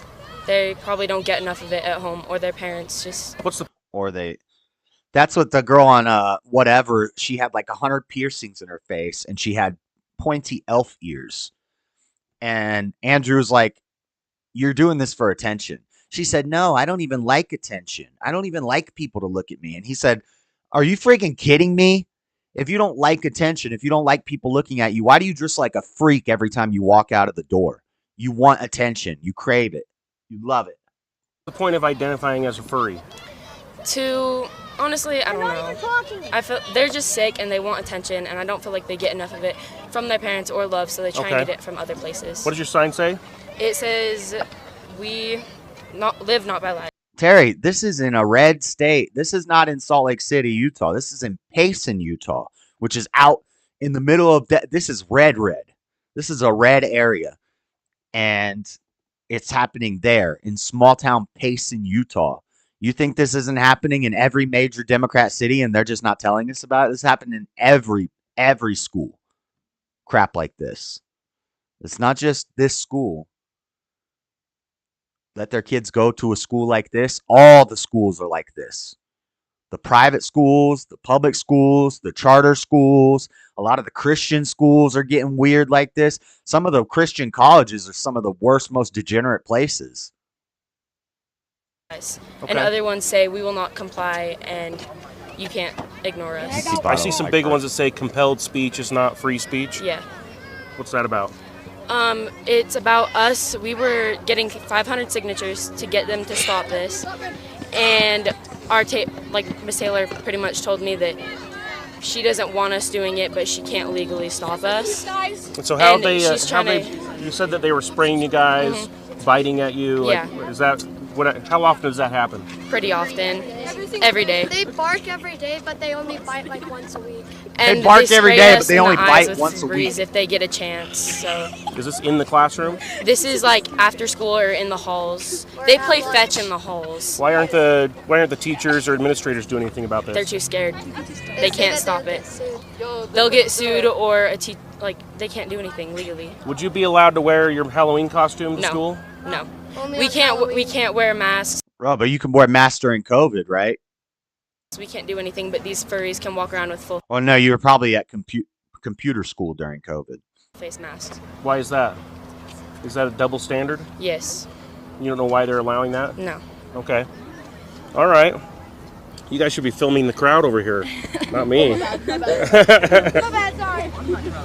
They probably don't get enough of it at home, or their parents just. That's what the girl on whatever, she had like 100 piercings in her face, and she had pointy elf ears. And Andrew was like, "You're doing this for attention." She said, "No, I don't even like attention. I don't even like people to look at me." And he said, "Are you freaking kidding me? If you don't like attention, if you don't like people looking at you, why do you dress like a freak every time you walk out of the door? You want attention. You crave it. You love it." What's the point of identifying as a furry? To Honestly, I don't know. I feel they're just sick and they want attention, and I don't feel like they get enough of it from their parents or love, so they try and get it from other places. What does your sign say? It says, "We live not by lies." Terry, this is in a red state. This is not in Salt Lake City, Utah. This is in Payson, Utah, which is out in the middle of that. This is red. This is a red area, and it's happening there in small town Payson, Utah. You think this isn't happening in every major Democrat city and they're just not telling us about it? This happened in every school. Crap like this. It's not just this school. Let their kids go to a school like this. All the schools are like this. The private schools, the public schools, the charter schools, a lot of the Christian schools are getting weird like this. Some of the Christian colleges are some of the worst, most degenerate places. And other ones say, "We will not comply, and you can't ignore us." I see some big ones that say compelled speech is not free speech. Yeah. What's that about? It's about us. We were getting 500 signatures to get them to stop this, and Miss Taylor pretty much told me that she doesn't want us doing it, but she can't legally stop us. And so how they you said that they were spraying you guys, biting at you. Yeah. Is that how often does that happen? Pretty often. Every day. They bark every day, but they only bite like once a week. And they bark every day, but they only bite once a week. If they get a chance. So. Is this in the classroom? This is like after school or in the halls. They play fetch in the halls. Why aren't the teachers or administrators doing anything about this? They're too scared. They can't stop it. They'll get sued, or they can't do anything legally. Would you be allowed to wear your Halloween costume to school? No. We can't wear masks. Bro, but you can wear masks during COVID, right? We can't do anything, but these furries can walk around with full Well, no, you were probably at computer school during COVID. face masks. Why is that? Is that a double standard? Yes. You don't know why they're allowing that? No. Okay. All right. You guys should be filming the crowd over here, not me. My bad, sorry.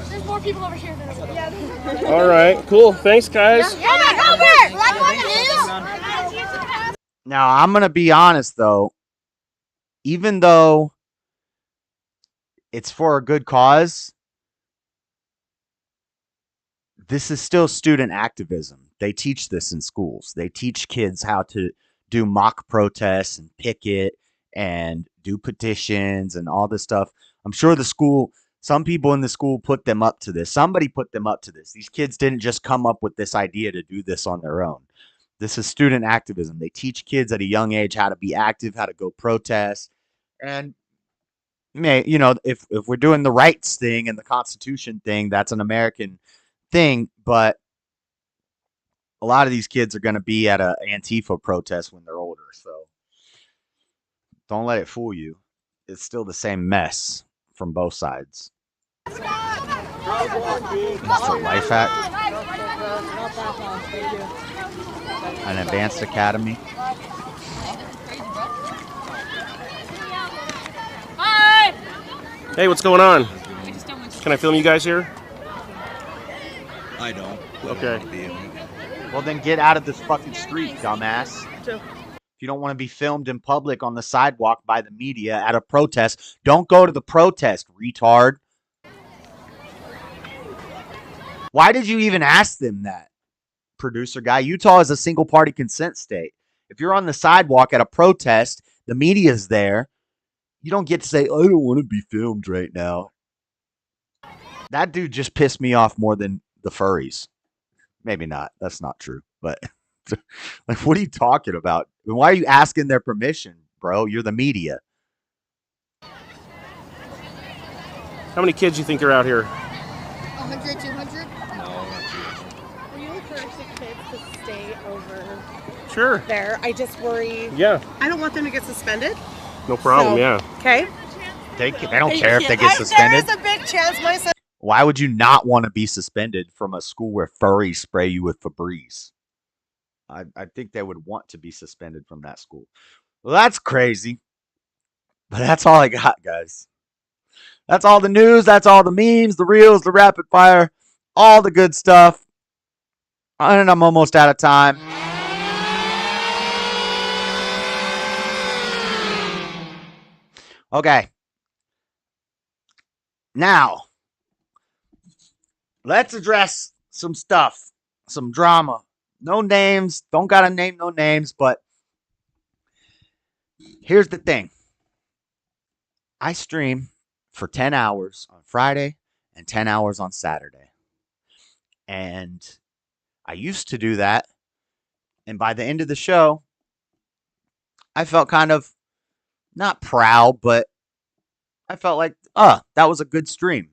There's more people over here than over there. All right, cool. Thanks, guys. Now, I'm going to be honest, though. Even though it's for a good cause, this is still student activism. They teach this in schools. They teach kids how to do mock protests and picket and do petitions and all this stuff. I'm sure some people in the school put them up to this. Somebody put them up to this. These kids didn't just come up with this idea to do this on their own. This is student activism. They teach kids at a young age how to be active, how to go protest. And, if we're doing the rights thing and the Constitution thing, that's an American thing. But a lot of these kids are going to be at an Antifa protest when they're older. So don't let it fool you. It's still the same mess from both sides. Mr. Life Hack. An advanced academy. Hey, what's going on? Can I film you guys here? I don't. Okay. Well, then get out of this fucking street, dumbass. If you don't want to be filmed in public on the sidewalk by the media at a protest, don't go to the protest, retard. Why did you even ask them that, producer guy? Utah is a single-party consent state. If you're on the sidewalk at a protest, the media's there. You don't get to say, I don't want to be filmed right now. That dude just pissed me off more than the furries. Maybe not. That's not true. But like, what are you talking about? Why are you asking their permission, bro? You're the media. How many kids do you think are out here? 100, 200? Will you encourage the kids to stay over Sure. there? I just worry. Yeah. I don't want them to get suspended. No problem, yeah. Okay? They don't care if they get suspended. There is a big chance my son. Why would you not want to be suspended from a school where furries spray you with Febreze? I think they would want to be suspended from that school. Well, that's crazy. But that's all I got, guys. That's all the news. That's all the memes, the reels, the rapid fire, all the good stuff. And I'm almost out of time. Okay. Now, let's address some stuff, some drama. No names. Don't gotta name no names, but here's the thing. I stream for 10 hours on Friday and 10 hours on Saturday. And I used to do that. And by the end of the show, I felt kind of not proud, but I felt like, that was a good stream.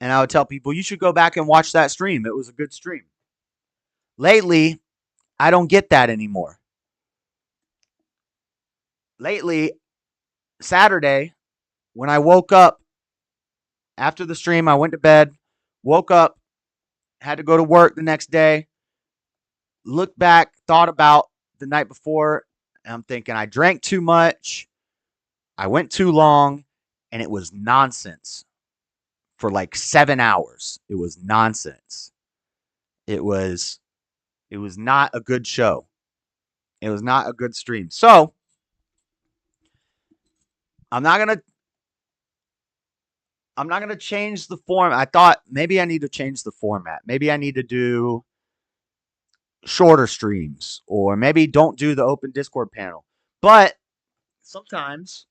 And I would tell people, you should go back and watch that stream. It was a good stream. Lately, I don't get that anymore. Lately, Saturday, when I woke up after the stream, I went to bed, woke up, had to go to work the next day, looked back, thought about the night before, and I'm thinking I drank too much, I went too long, and it was nonsense for like 7 hours. It was nonsense. It was not a good show. It was not a good stream. So, I'm not gonna change the form. I thought maybe I need to change the format. Maybe I need to do shorter streams, or maybe don't do the open Discord panel. But sometimes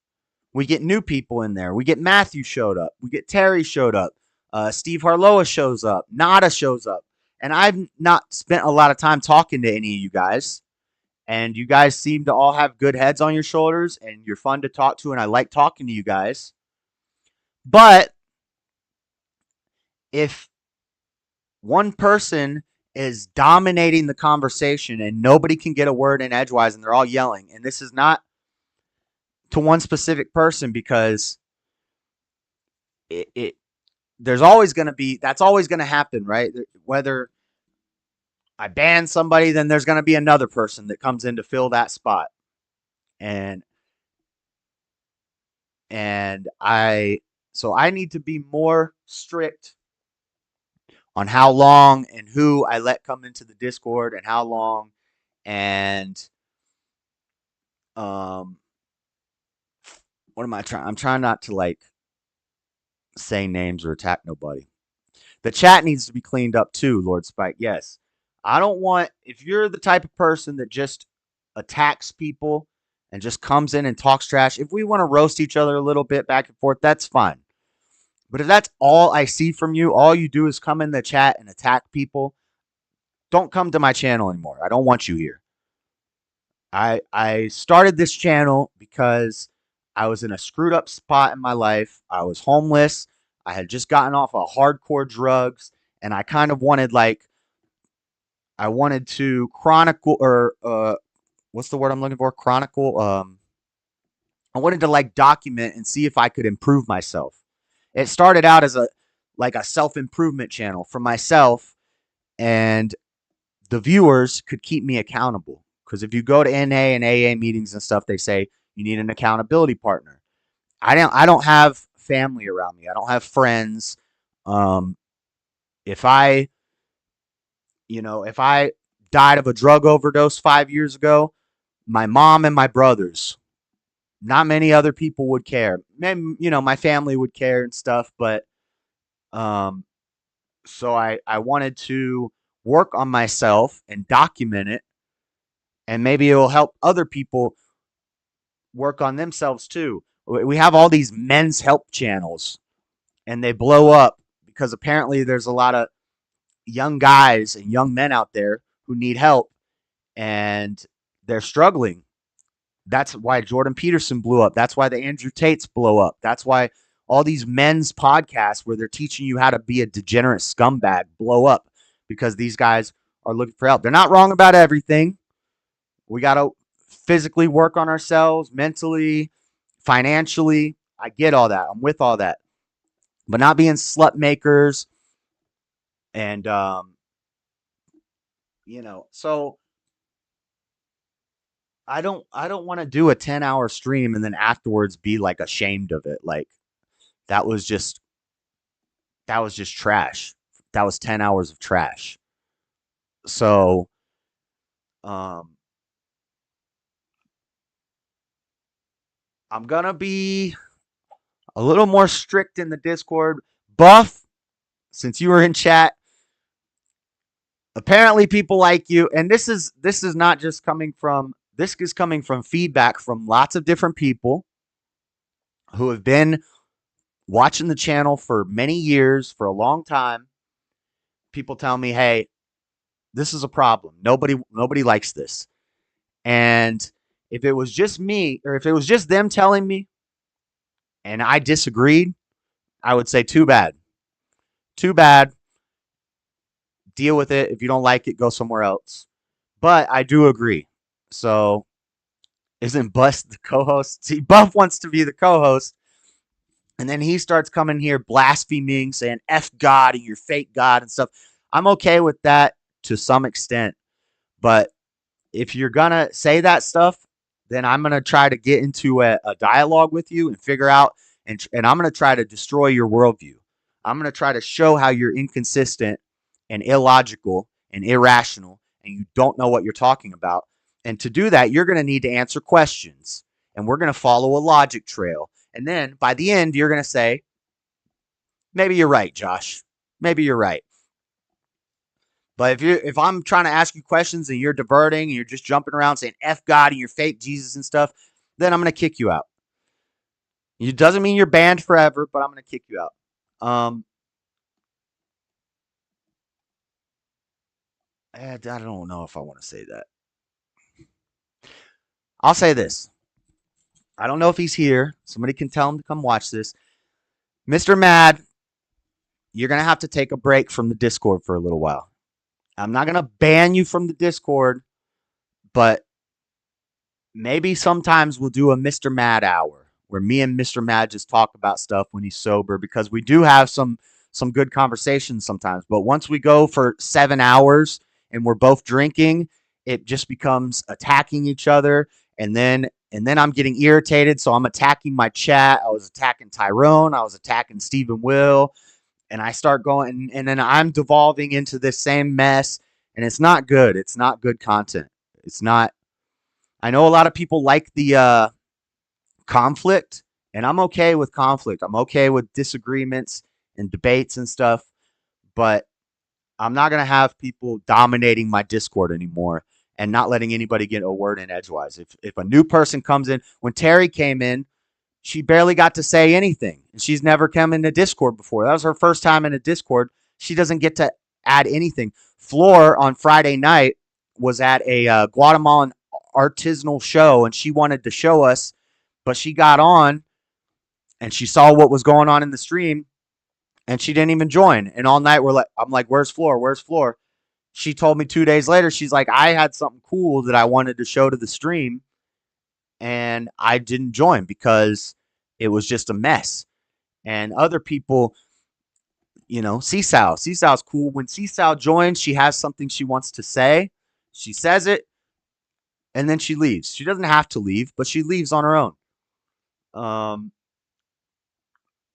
we get new people in there. We get Matthew showed up. We get Terry showed up. Steve Harloa shows up. Nada shows up. And I've not spent a lot of time talking to any of you guys. And you guys seem to all have good heads on your shoulders, and you're fun to talk to, and I like talking to you guys. But if one person is dominating the conversation and nobody can get a word in edgewise and they're all yelling, and this is not to one specific person, because there's always going to be, that's always going to happen, right? Whether I ban somebody, then there's going to be another person that comes in to fill that spot. And so I need to be more strict on how long and who I let come into the Discord and how long. And what am I trying? I'm trying not to like say names or attack nobody. The chat needs to be cleaned up too, Lord Spike. Yes. I don't want, if you're the type of person that just attacks people and just comes in and talks trash, if we want to roast each other a little bit back and forth, that's fine. But if that's all I see from you, all you do is come in the chat and attack people, don't come to my channel anymore. I don't want you here. I started this channel because I was in a screwed up spot in my life. I was homeless. I had just gotten off of hardcore drugs, and I kind of wanted I wanted to chronicle, or what's the word I'm looking for? Chronicle. I wanted to like document and see if I could improve myself. It started out as a self-improvement channel for myself, and the viewers could keep me accountable. Because if you go to NA and AA meetings and stuff, they say you need an accountability partner. I don't have family around me. I don't have friends. If I died of a drug overdose 5 years ago, my mom and my brothers, not many other people would care. Maybe, my family would care and stuff, but so I wanted to work on myself and document it, and maybe it will help other people work on themselves too. We have all these men's help channels, and they blow up because apparently there's a lot of young guys and young men out there who need help, and they're struggling. That's why Jordan Peterson blew up. That's why the Andrew Tates blow up. That's why all these men's podcasts where they're teaching you how to be a degenerate scumbag blow up, because these guys are looking for help. They're not wrong about everything. We got to physically work on ourselves, mentally, financially. I get all that. I'm with all that. But not being slut makers and, so I don't want to do a 10-hour stream and then afterwards be like ashamed of it. Like that was just trash. That was 10 hours of trash. So, I'm going to be a little more strict in the Discord. Buff, since you were in chat, apparently people like you, and this is not just coming from, this is coming from feedback from lots of different people who have been watching the channel for many years, for a long time. People tell me, hey, this is a problem. Nobody likes this. And if it was just me, or if it was just them telling me and I disagreed, I would say too bad. Too bad. Deal with it. If you don't like it, go somewhere else. But I do agree. So isn't Bus the co-host? See, Buff wants to be the co-host. And then he starts coming here blaspheming, saying F God and your fake God and stuff. I'm okay with that to some extent. But if you're going to say that stuff, then I'm going to try to get into a dialogue with you and figure out, and I'm going to try to destroy your worldview. I'm going to try to show how you're inconsistent and illogical and irrational, and you don't know what you're talking about. And to do that, you're going to need to answer questions, and we're going to follow a logic trail. And then by the end, you're going to say, maybe you're right, Josh. Maybe you're right. But if I'm trying to ask you questions and you're diverting and you're just jumping around saying F God and your fake Jesus and stuff, then I'm going to kick you out. It doesn't mean you're banned forever, but I'm going to kick you out. I don't know if I want to say that. I'll say this. I don't know if he's here. Somebody can tell him to come watch this. Mr. Mad, you're going to have to take a break from the Discord for a little while. I'm not going to ban you from the Discord, but maybe sometimes we'll do a Mr. Mad hour where me and Mr. Mad just talk about stuff when he's sober, because we do have some good conversations sometimes. But once we go for 7 hours and we're both drinking, it just becomes attacking each other. And then I'm getting irritated, so I'm attacking my chat. I was attacking Tyrone. I was attacking Stephen Will. And I start going, and then I'm devolving into this same mess, and it's not good. It's not good content. It's not. I know a lot of people like the conflict, and I'm okay with conflict. I'm okay with disagreements and debates and stuff, but I'm not going to have people dominating my Discord anymore and not letting anybody get a word in edgewise. If a new person comes in, when Terry came in, she barely got to say anything. And she's never come into Discord before. That was her first time in a Discord. She doesn't get to add anything. Floor on Friday night was at a Guatemalan artisanal show, and she wanted to show us, but she got on and she saw what was going on in the stream, and she didn't even join. And all night I'm like, where's Floor? Where's Floor? She told me 2 days later, she's like, I had something cool that I wanted to show to the stream, and I didn't join because it was just a mess. And other people, Seesow's cool. When Seesow joins, she has something she wants to say. She says it, and then she leaves. She doesn't have to leave, but she leaves on her own.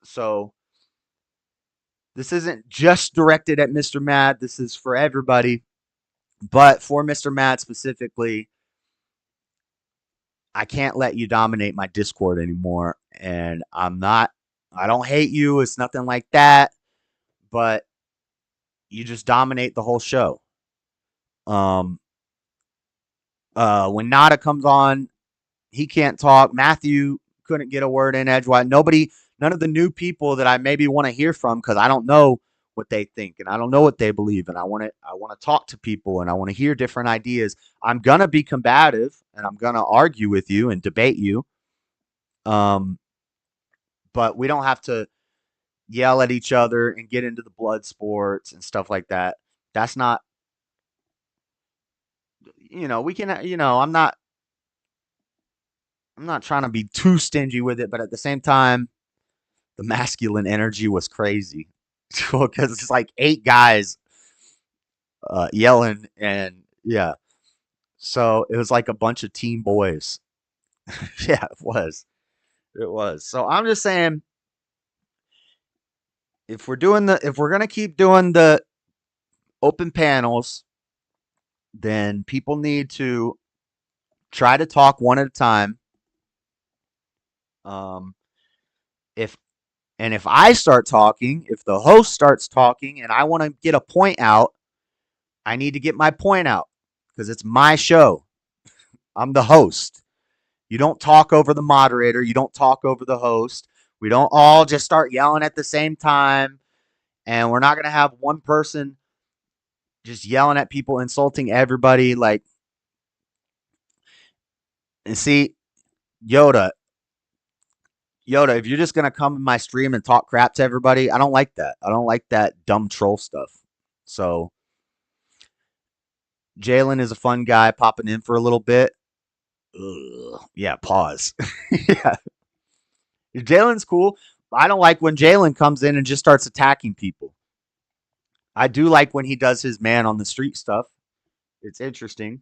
So this isn't just directed at Mr. Mad. This is for everybody. But for Mr. Mad specifically, I can't let you dominate my Discord anymore. And I don't hate you. It's nothing like that. But you just dominate the whole show. When Nada comes on, he can't talk. Matthew couldn't get a word in edgewise. None of the new people that I maybe want to hear from, because I don't know what they think and I don't know what they believe, and I want to talk to people and I want to hear different ideas. I'm gonna be combative and I'm gonna argue with you and debate you. But we don't have to yell at each other and get into the blood sports and stuff like that. That's not, we can, I'm not trying to be too stingy with it, but at the same time, the masculine energy was crazy because it's like 8 guys yelling, and yeah. So it was like a bunch of teen boys. Yeah, it was. It was. So I'm just saying, if we're going to keep doing the open panels, then people need to try to talk one at a time If if I start talking, if the host starts talking and I want to get a point out, I need to get my point out because it's my show. I'm the host. You don't talk over the moderator. You don't talk over the host. We don't all just start yelling at the same time. And we're not going to have one person just yelling at people, insulting everybody. Like, and see, Yoda, if you're just going to come in my stream and talk crap to everybody, I don't like that. I don't like that dumb troll stuff. So, Jalen is a fun guy popping in for a little bit. Ugh. Yeah, pause. Yeah. Jalen's cool. I don't like when Jalen comes in and just starts attacking people. I do like when he does his man on the street stuff. It's interesting.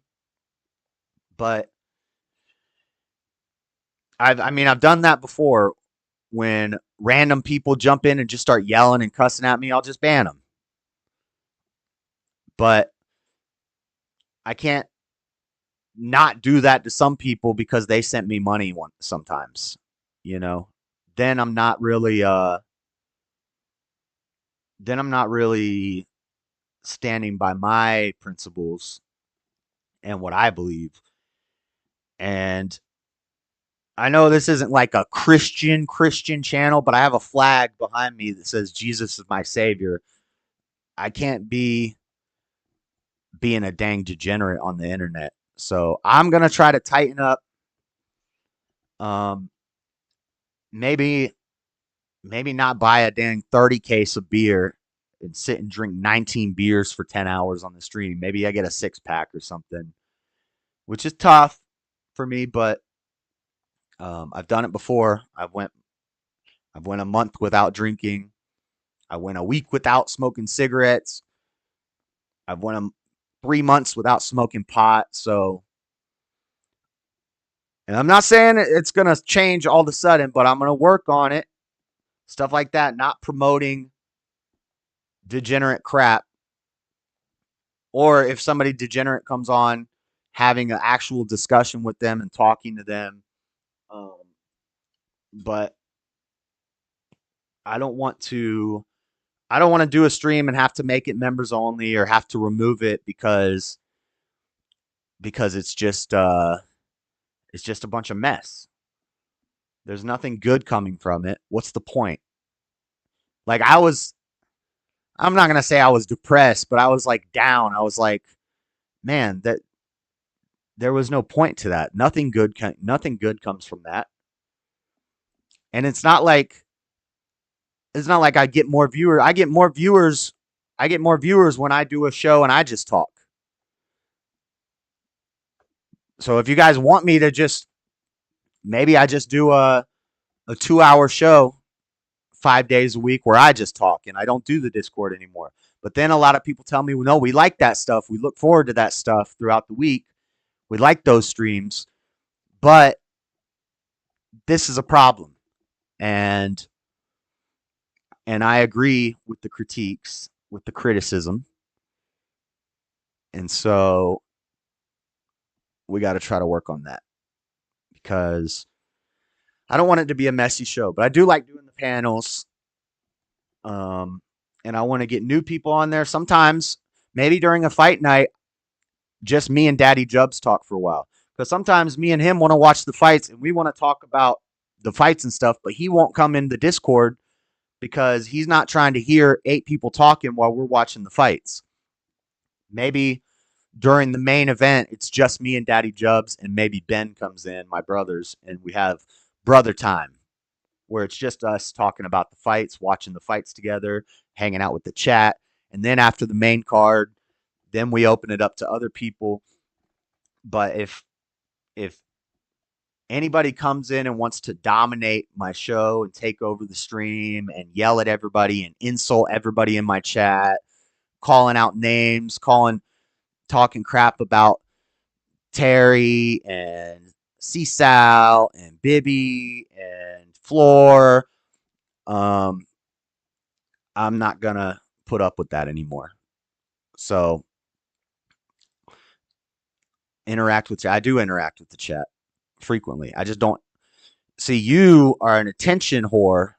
But I've done that before. When random people jump in and just start yelling and cussing at me, I'll just ban them. But I can't not do that to some people because they sent me money sometimes, you know. Then I'm not really standing by my principles and what I believe. And I know this isn't like a Christian channel, but I have a flag behind me that says Jesus is my savior. I can't be being a dang degenerate on the internet. So I'm going to try to tighten up. Maybe not buy a dang 30 case of beer and sit and drink 19 beers for 10 hours on the stream. Maybe I get a 6-pack or something, which is tough for me, but I've done it before. I went a month without drinking. I went a week without smoking cigarettes. I've went 3 months without smoking pot. So, and I'm not saying it's going to change all of a sudden, but I'm going to work on it. Stuff like that, not promoting degenerate crap. Or if somebody degenerate comes on, having an actual discussion with them and talking to them. But I don't want to do a stream and have to make it members only or have to remove it because it's just a bunch of mess. There's nothing good coming from it. What's the point? Like I'm not going to say I was depressed, but I was like down. I was like, man, that there was no point to that. Nothing good comes from that. And it's not like I get more viewers. I get more viewers when I do a show and I just talk. So if you guys want me to just, maybe I just do a 2-hour show 5 days a week where I just talk and I don't do the Discord anymore. But then a lot of people tell me, well, no, we like that stuff. We look forward to that stuff throughout the week. We like those streams, but this is a problem. And I agree with the critiques, with the criticism. And so we got to try to work on that because I don't want it to be a messy show, but I do like doing the panels. And I want to get new people on there. Sometimes, maybe during a fight night, just me and Daddy Jubs talk for a while. Because sometimes me and him want to watch the fights and we want to talk about the fights and stuff, but he won't come in the Discord because he's not trying to hear 8 people talking while we're watching the fights. Maybe during the main event, it's just me and Daddy Jubs, and maybe Ben comes in, my brothers, and we have brother time where it's just us talking about the fights, watching the fights together, hanging out with the chat. And then after the main card, then we open it up to other people. But if anybody comes in and wants to dominate my show and take over the stream and yell at everybody and insult everybody in my chat, calling out names, talking crap about Terry and Seasal and Bibby and Floor, I'm not gonna put up with that anymore. So I do interact with the chat frequently. I just don't. See, you are an attention whore,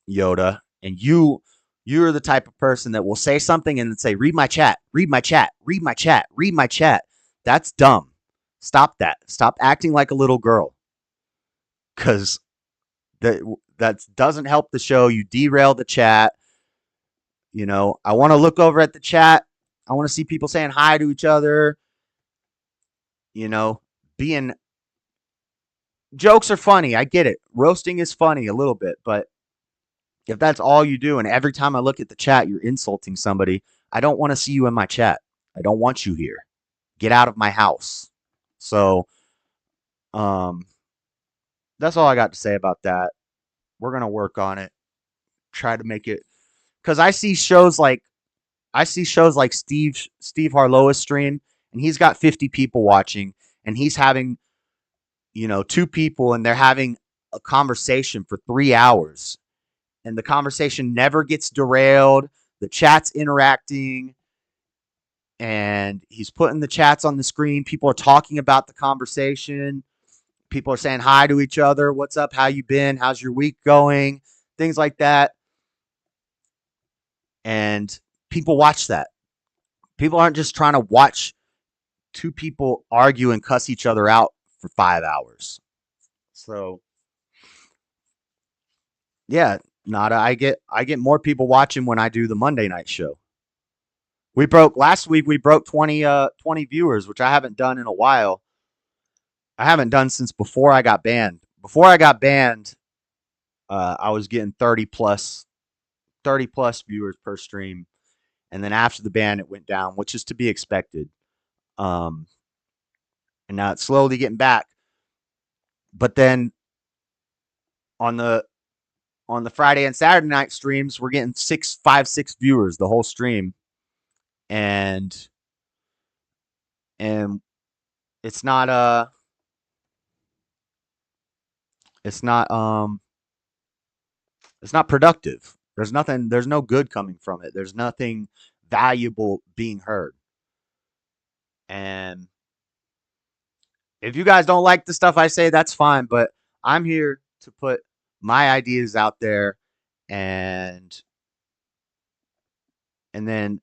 Yoda, and you're the type of person that will say something and then say, read my chat, read my chat, read my chat, read my chat. That's dumb. Stop that. Stop acting like a little girl. Because that doesn't help the show. You derail the chat. You know, I want to look over at the chat. I want to see people saying hi to each other. You know, being jokes are funny. I get it. Roasting is funny a little bit, but if that's all you do and every time I look at the chat you're insulting somebody, I don't want to see you in my chat. I don't want you here. Get out of my house. So that's all I got to say about that. We're going to work on it. Try to make it, cuz I see shows like Steve Harloa's stream, and he's got 50 people watching, and he's having, you know, 2 people, and they're having a conversation for 3 hours. And the conversation never gets derailed. The chat's interacting, and he's putting the chats on the screen. People are talking about the conversation. People are saying hi to each other. What's up? How you been? How's your week going? Things like that. And people watch that. People aren't just trying to watch 2 people argue and cuss each other out for 5 hours. So, yeah, Nada, I get more people watching when I do the Monday night show. Last week we broke 20 viewers, which I haven't done in a while. I haven't done since before I got banned. Before I got banned, I was getting 30 plus viewers per stream. And then after the ban, it went down, which is to be expected. And now it's slowly getting back. But then on the Friday and Saturday night streams, we're getting 6 viewers the whole stream. And it's not productive. There's no good coming from it. There's nothing valuable being heard. And if you guys don't like the stuff I say, that's fine, but I'm here to put my ideas out there and then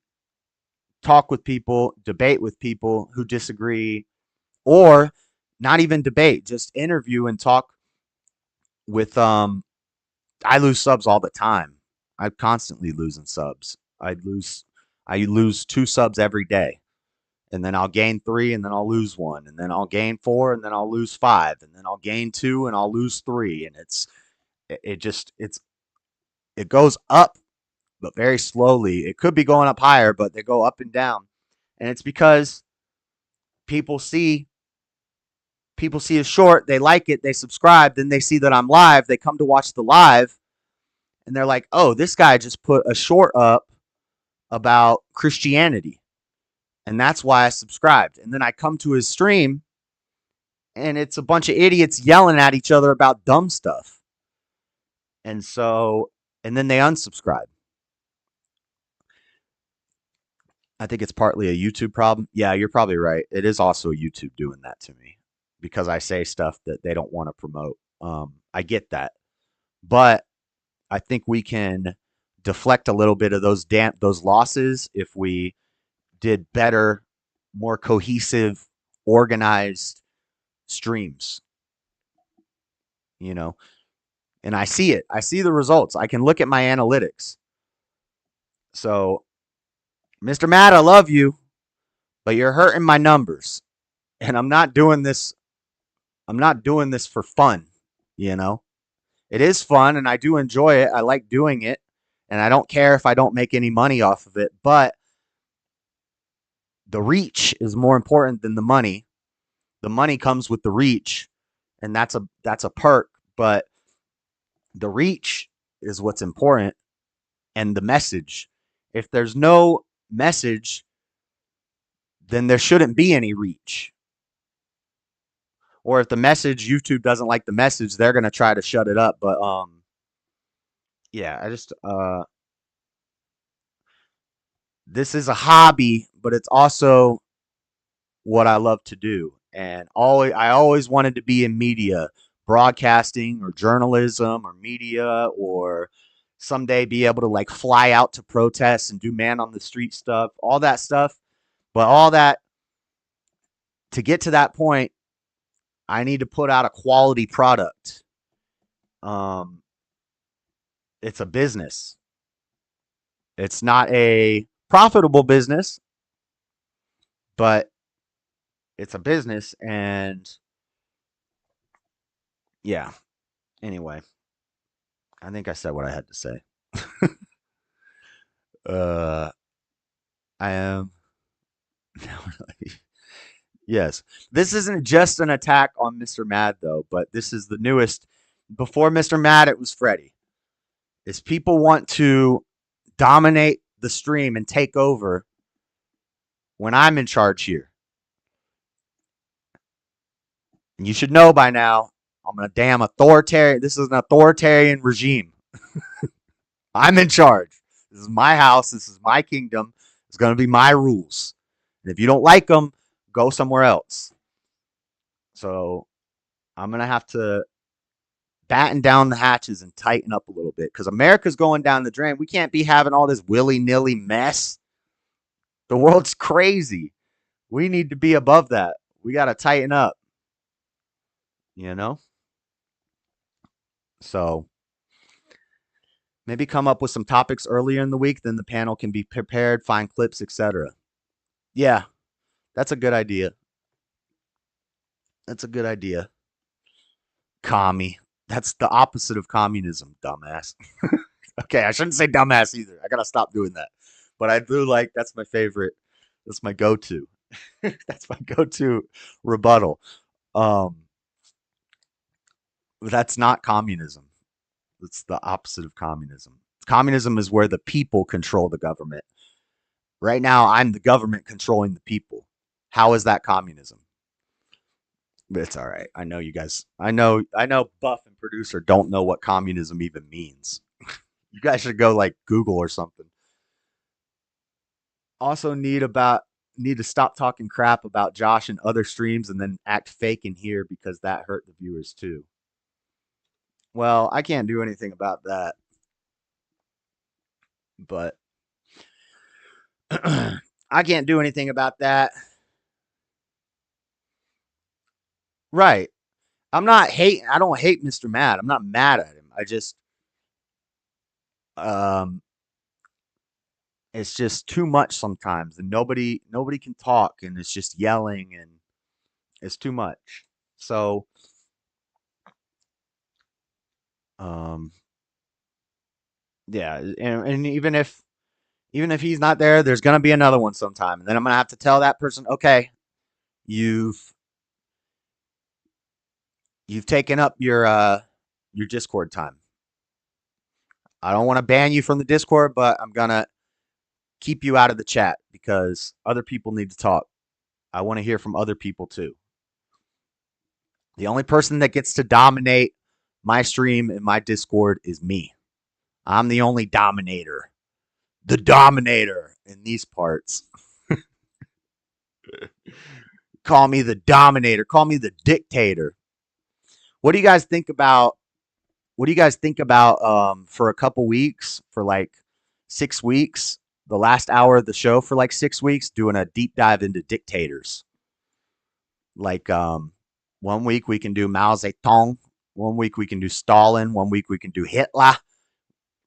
talk with people, debate with people who disagree, or not even debate, just interview and talk with I lose subs all the time. I'm constantly losing subs. I lose 2 subs every day. And then I'll gain 3 and then I'll lose 1. And then I'll gain 4 and then I'll lose 5. And then I'll gain 2 and I'll lose 3. And it goes up, but very slowly. It could be going up higher, but they go up and down. And it's because people see a short, they like it, they subscribe, then they see that I'm live, they come to watch the live, and they're like, oh, this guy just put a short up about Christianity. And that's why I subscribed. And then I come to his stream, and it's a bunch of idiots yelling at each other about dumb stuff. And then they unsubscribe. I think it's partly a YouTube problem. Yeah, you're probably right. It is also YouTube doing that to me because I say stuff that they don't want to promote. I get that. But I think we can deflect a little bit of those losses if we did better, more cohesive, organized streams. You know, and I see it. I see the results. I can look at my analytics. So, Mr. Matt, I love you, but you're hurting my numbers. And I'm not doing this for fun, you know? It is fun and I do enjoy it. I like doing it, and I don't care if I don't make any money off of it, but the reach is more important than the money. The money comes with the reach, and that's a perk, but the reach is what's important, and the message. If there's no message, then there shouldn't be any reach. Or if the message, YouTube doesn't like the message, they're going to try to shut it up. But yeah, I just this is a hobby, but it's also what I love to do. And I always wanted to be in media, broadcasting or journalism or media, or someday be able to like fly out to protests and do man on the street stuff, all that stuff. But all that, to get to that point, I need to put out a quality product. It's a business. It's not a profitable business, but it's a business. And yeah, anyway, I think I said what I had to say. I am. Yes, this isn't just an attack on Mr. Mad, though, but this is the newest. Before Mr. Mad, it was Freddy. Is people want to dominate the stream and take over when I'm in charge here. And you should know by now, I'm a damn authoritarian. This is an authoritarian regime. I'm in charge. This is my house. This is my kingdom. It's going to be my rules. And if you don't like them, go somewhere else. So I'm going to have to batten down the hatches and tighten up a little bit, because America's going down the drain. We can't be having all this willy-nilly mess. The world's crazy. We need to be above that. We got to tighten up. You know? So maybe come up with some topics earlier in the week, then the panel can be prepared, find clips, etc. Yeah, that's a good idea. That's a good idea. Commie. That's the opposite of communism, dumbass. Okay, I shouldn't say dumbass either. I gotta stop doing that. But I do like, that's my favorite. That's my go-to. That's my go-to rebuttal. That's not communism. It's the opposite of communism. Communism is where the people control the government. Right now, I'm the government controlling the people. How is that communism? But it's all right. I know you guys. I know Buff and producer don't know what communism even means. You guys should go like Google or something. Also need to stop talking crap about Josh and other streams and then act fake in here, because that hurt the viewers too. Well, I can't do anything about that. But I can't do anything about that. Right. I'm not hating. I don't hate Mr. Mad. I'm not mad at him. I just, it's just too much sometimes, and nobody can talk, and it's just yelling, and it's too much. So, yeah, and even if he's not there, there's gonna be another one sometime, and then I'm gonna have to tell that person, okay, you've taken up your Discord time. I don't want to ban you from the Discord, but I'm gonna keep you out of the chat because other people need to talk. I want to hear from other people too. The only person that gets to dominate my stream and my Discord is me. I'm the only dominator. The dominator in these parts. Call me the dominator. Call me the dictator. What do you guys think about for a couple weeks, for like 6 weeks, the last hour of the show for like 6 weeks, doing a deep dive into dictators? Like 1 week we can do Mao Zedong, 1 week we can do Stalin, 1 week we can do Hitler,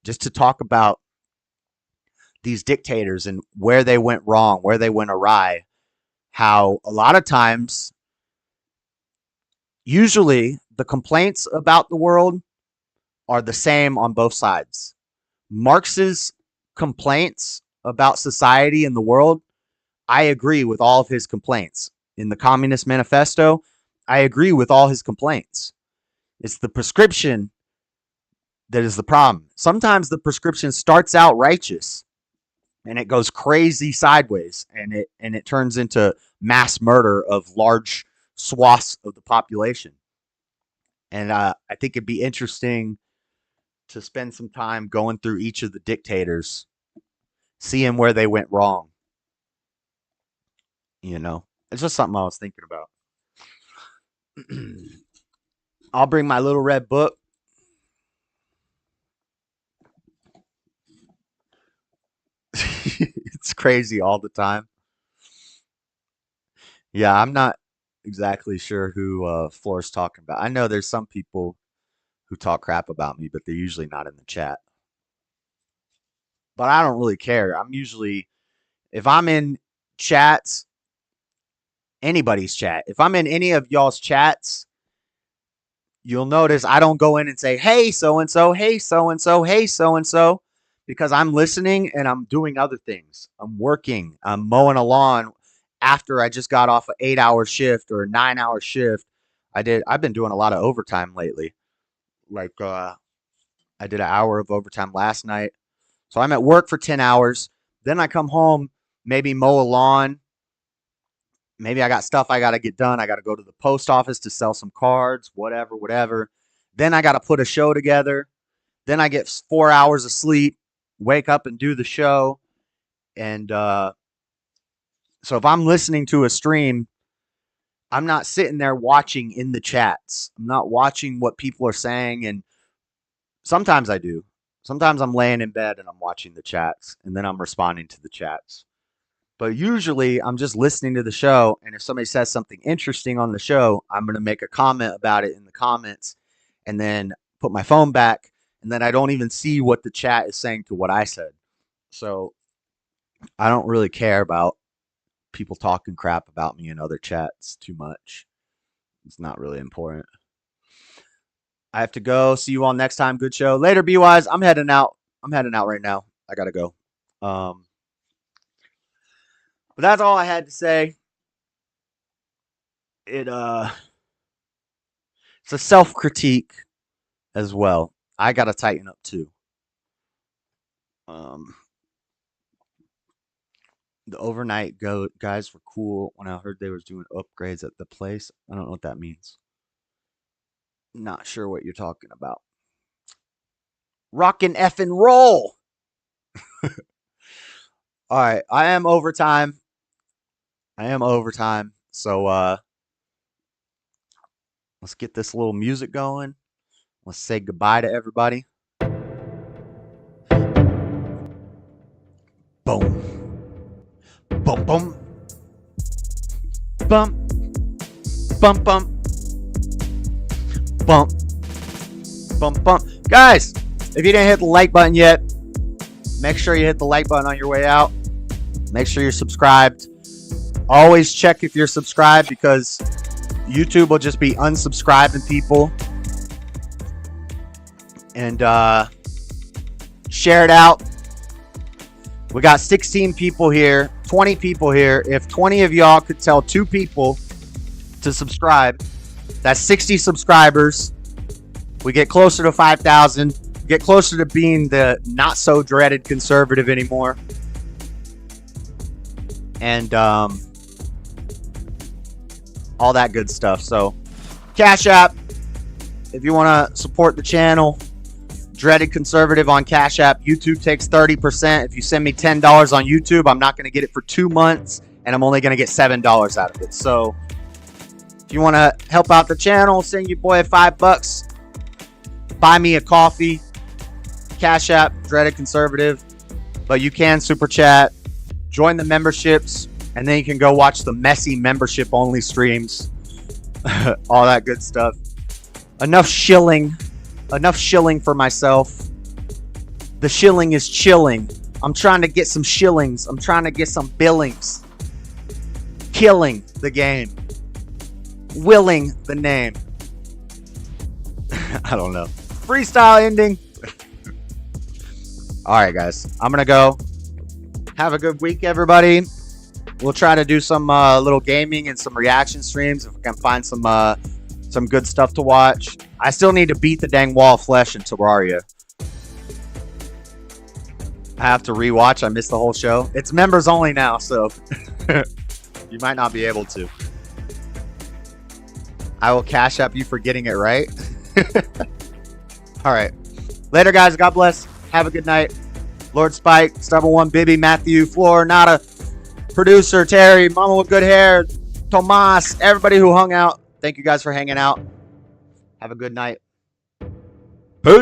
just to talk about these dictators and where they went wrong, where they went awry, how a lot of times, usually the complaints about the world are the same on both sides. Marx's complaints about society and the world, I agree with all of his complaints. In the Communist Manifesto, I agree with all his complaints. It's the prescription that is the problem. Sometimes the prescription starts out righteous and it goes crazy sideways, and it turns into mass murder of large swaths of the population. And I think it'd be interesting to spend some time going through each of the dictators, seeing where they went wrong. You know, it's just something I was thinking about. I'll bring my little red book. It's crazy all the time. Yeah, I'm not exactly sure who Floor's talking about. I know there's some people who talk crap about me, but they're usually not in the chat. But I don't really care. I'm usually, if I'm in chats, anybody's chat, if I'm in any of y'all's chats, you'll notice I don't go in and say, hey, so-and-so, hey, so-and-so, hey, so-and-so, because I'm listening and I'm doing other things. I'm working. I'm mowing a lawn after I just got off an 8-hour shift or a 9-hour shift. I've been doing a lot of overtime lately. Like, I did an hour of overtime last night. So I'm at work for 10 hours. Then I come home, maybe mow a lawn. Maybe I got stuff I got to get done. I got to go to the post office to sell some cards, whatever. Then I got to put a show together. Then I get 4 hours of sleep, wake up and do the show. And so if I'm listening to a stream, I'm not sitting there watching in the chats. I'm not watching what people are saying. And sometimes I do. Sometimes I'm laying in bed and I'm watching the chats and then I'm responding to the chats. But usually I'm just listening to the show. And if somebody says something interesting on the show, I'm going to make a comment about it in the comments and then put my phone back. And then I don't even see what the chat is saying to what I said. So I don't really care about people talking crap about me in other chats too much. It's not really important. I have to go. See you all next time. Good show. Later, B-Wise. I'm heading out. Right now. I got to go. But that's all I had to say. It's a self-critique as well. I got to tighten up too. The overnight guys were cool when I heard they was doing upgrades at the place. I don't know what that means. Not sure what you're talking about. Rock and effing roll. All right, I am overtime. So let's get this little music going. Let's say goodbye to everybody. Boom. Boom, boom. Bump. Bump, bump. Bump. Bump, bump. Guys, if you didn't hit the like button yet, make sure you hit the like button on your way out. Make sure you're subscribed. Always check if you're subscribed because YouTube will just be unsubscribing people. And share it out. We got 16 people here, 20 people here. If 20 of y'all could tell 2 people to subscribe, that's 60 subscribers. We get closer to 5,000. Get closer to being the not so dreaded conservative anymore. And all that good stuff. So Cash App, if you want to support the channel, Dreaded Conservative on Cash App. YouTube takes 30%. If you send me $10 on YouTube, I'm not going to get it for 2 months, and I'm only going to get $7 out of it. So if you want to help out the channel, send your boy $5. Buy me a coffee. Cash App, Dreaded Conservative. But you can super chat, join the memberships, and then you can go watch the messy membership-only streams. All that good stuff. Enough shilling for myself. The shilling is chilling. I'm trying to get some shillings. I'm trying to get some billings. Killing the game. Willing the name. I don't know. Freestyle ending. All right, guys. I'm going to go. Have a good week, everybody. We'll try to do some little gaming and some reaction streams if we can find some good stuff to watch. I still need to beat the dang wall of flesh in Terraria. I have to rewatch. I missed the whole show. It's members only now, so you might not be able to. I will Cash App you for getting it right. All right. Later, guys. God bless. Have a good night. Lord Spike, Stubborn One, Bibby, Matthew, Floor, Nada, Producer, Terry, Mama with Good Hair, Tomas, everybody who hung out. Thank you guys for hanging out. Have a good night. Hey.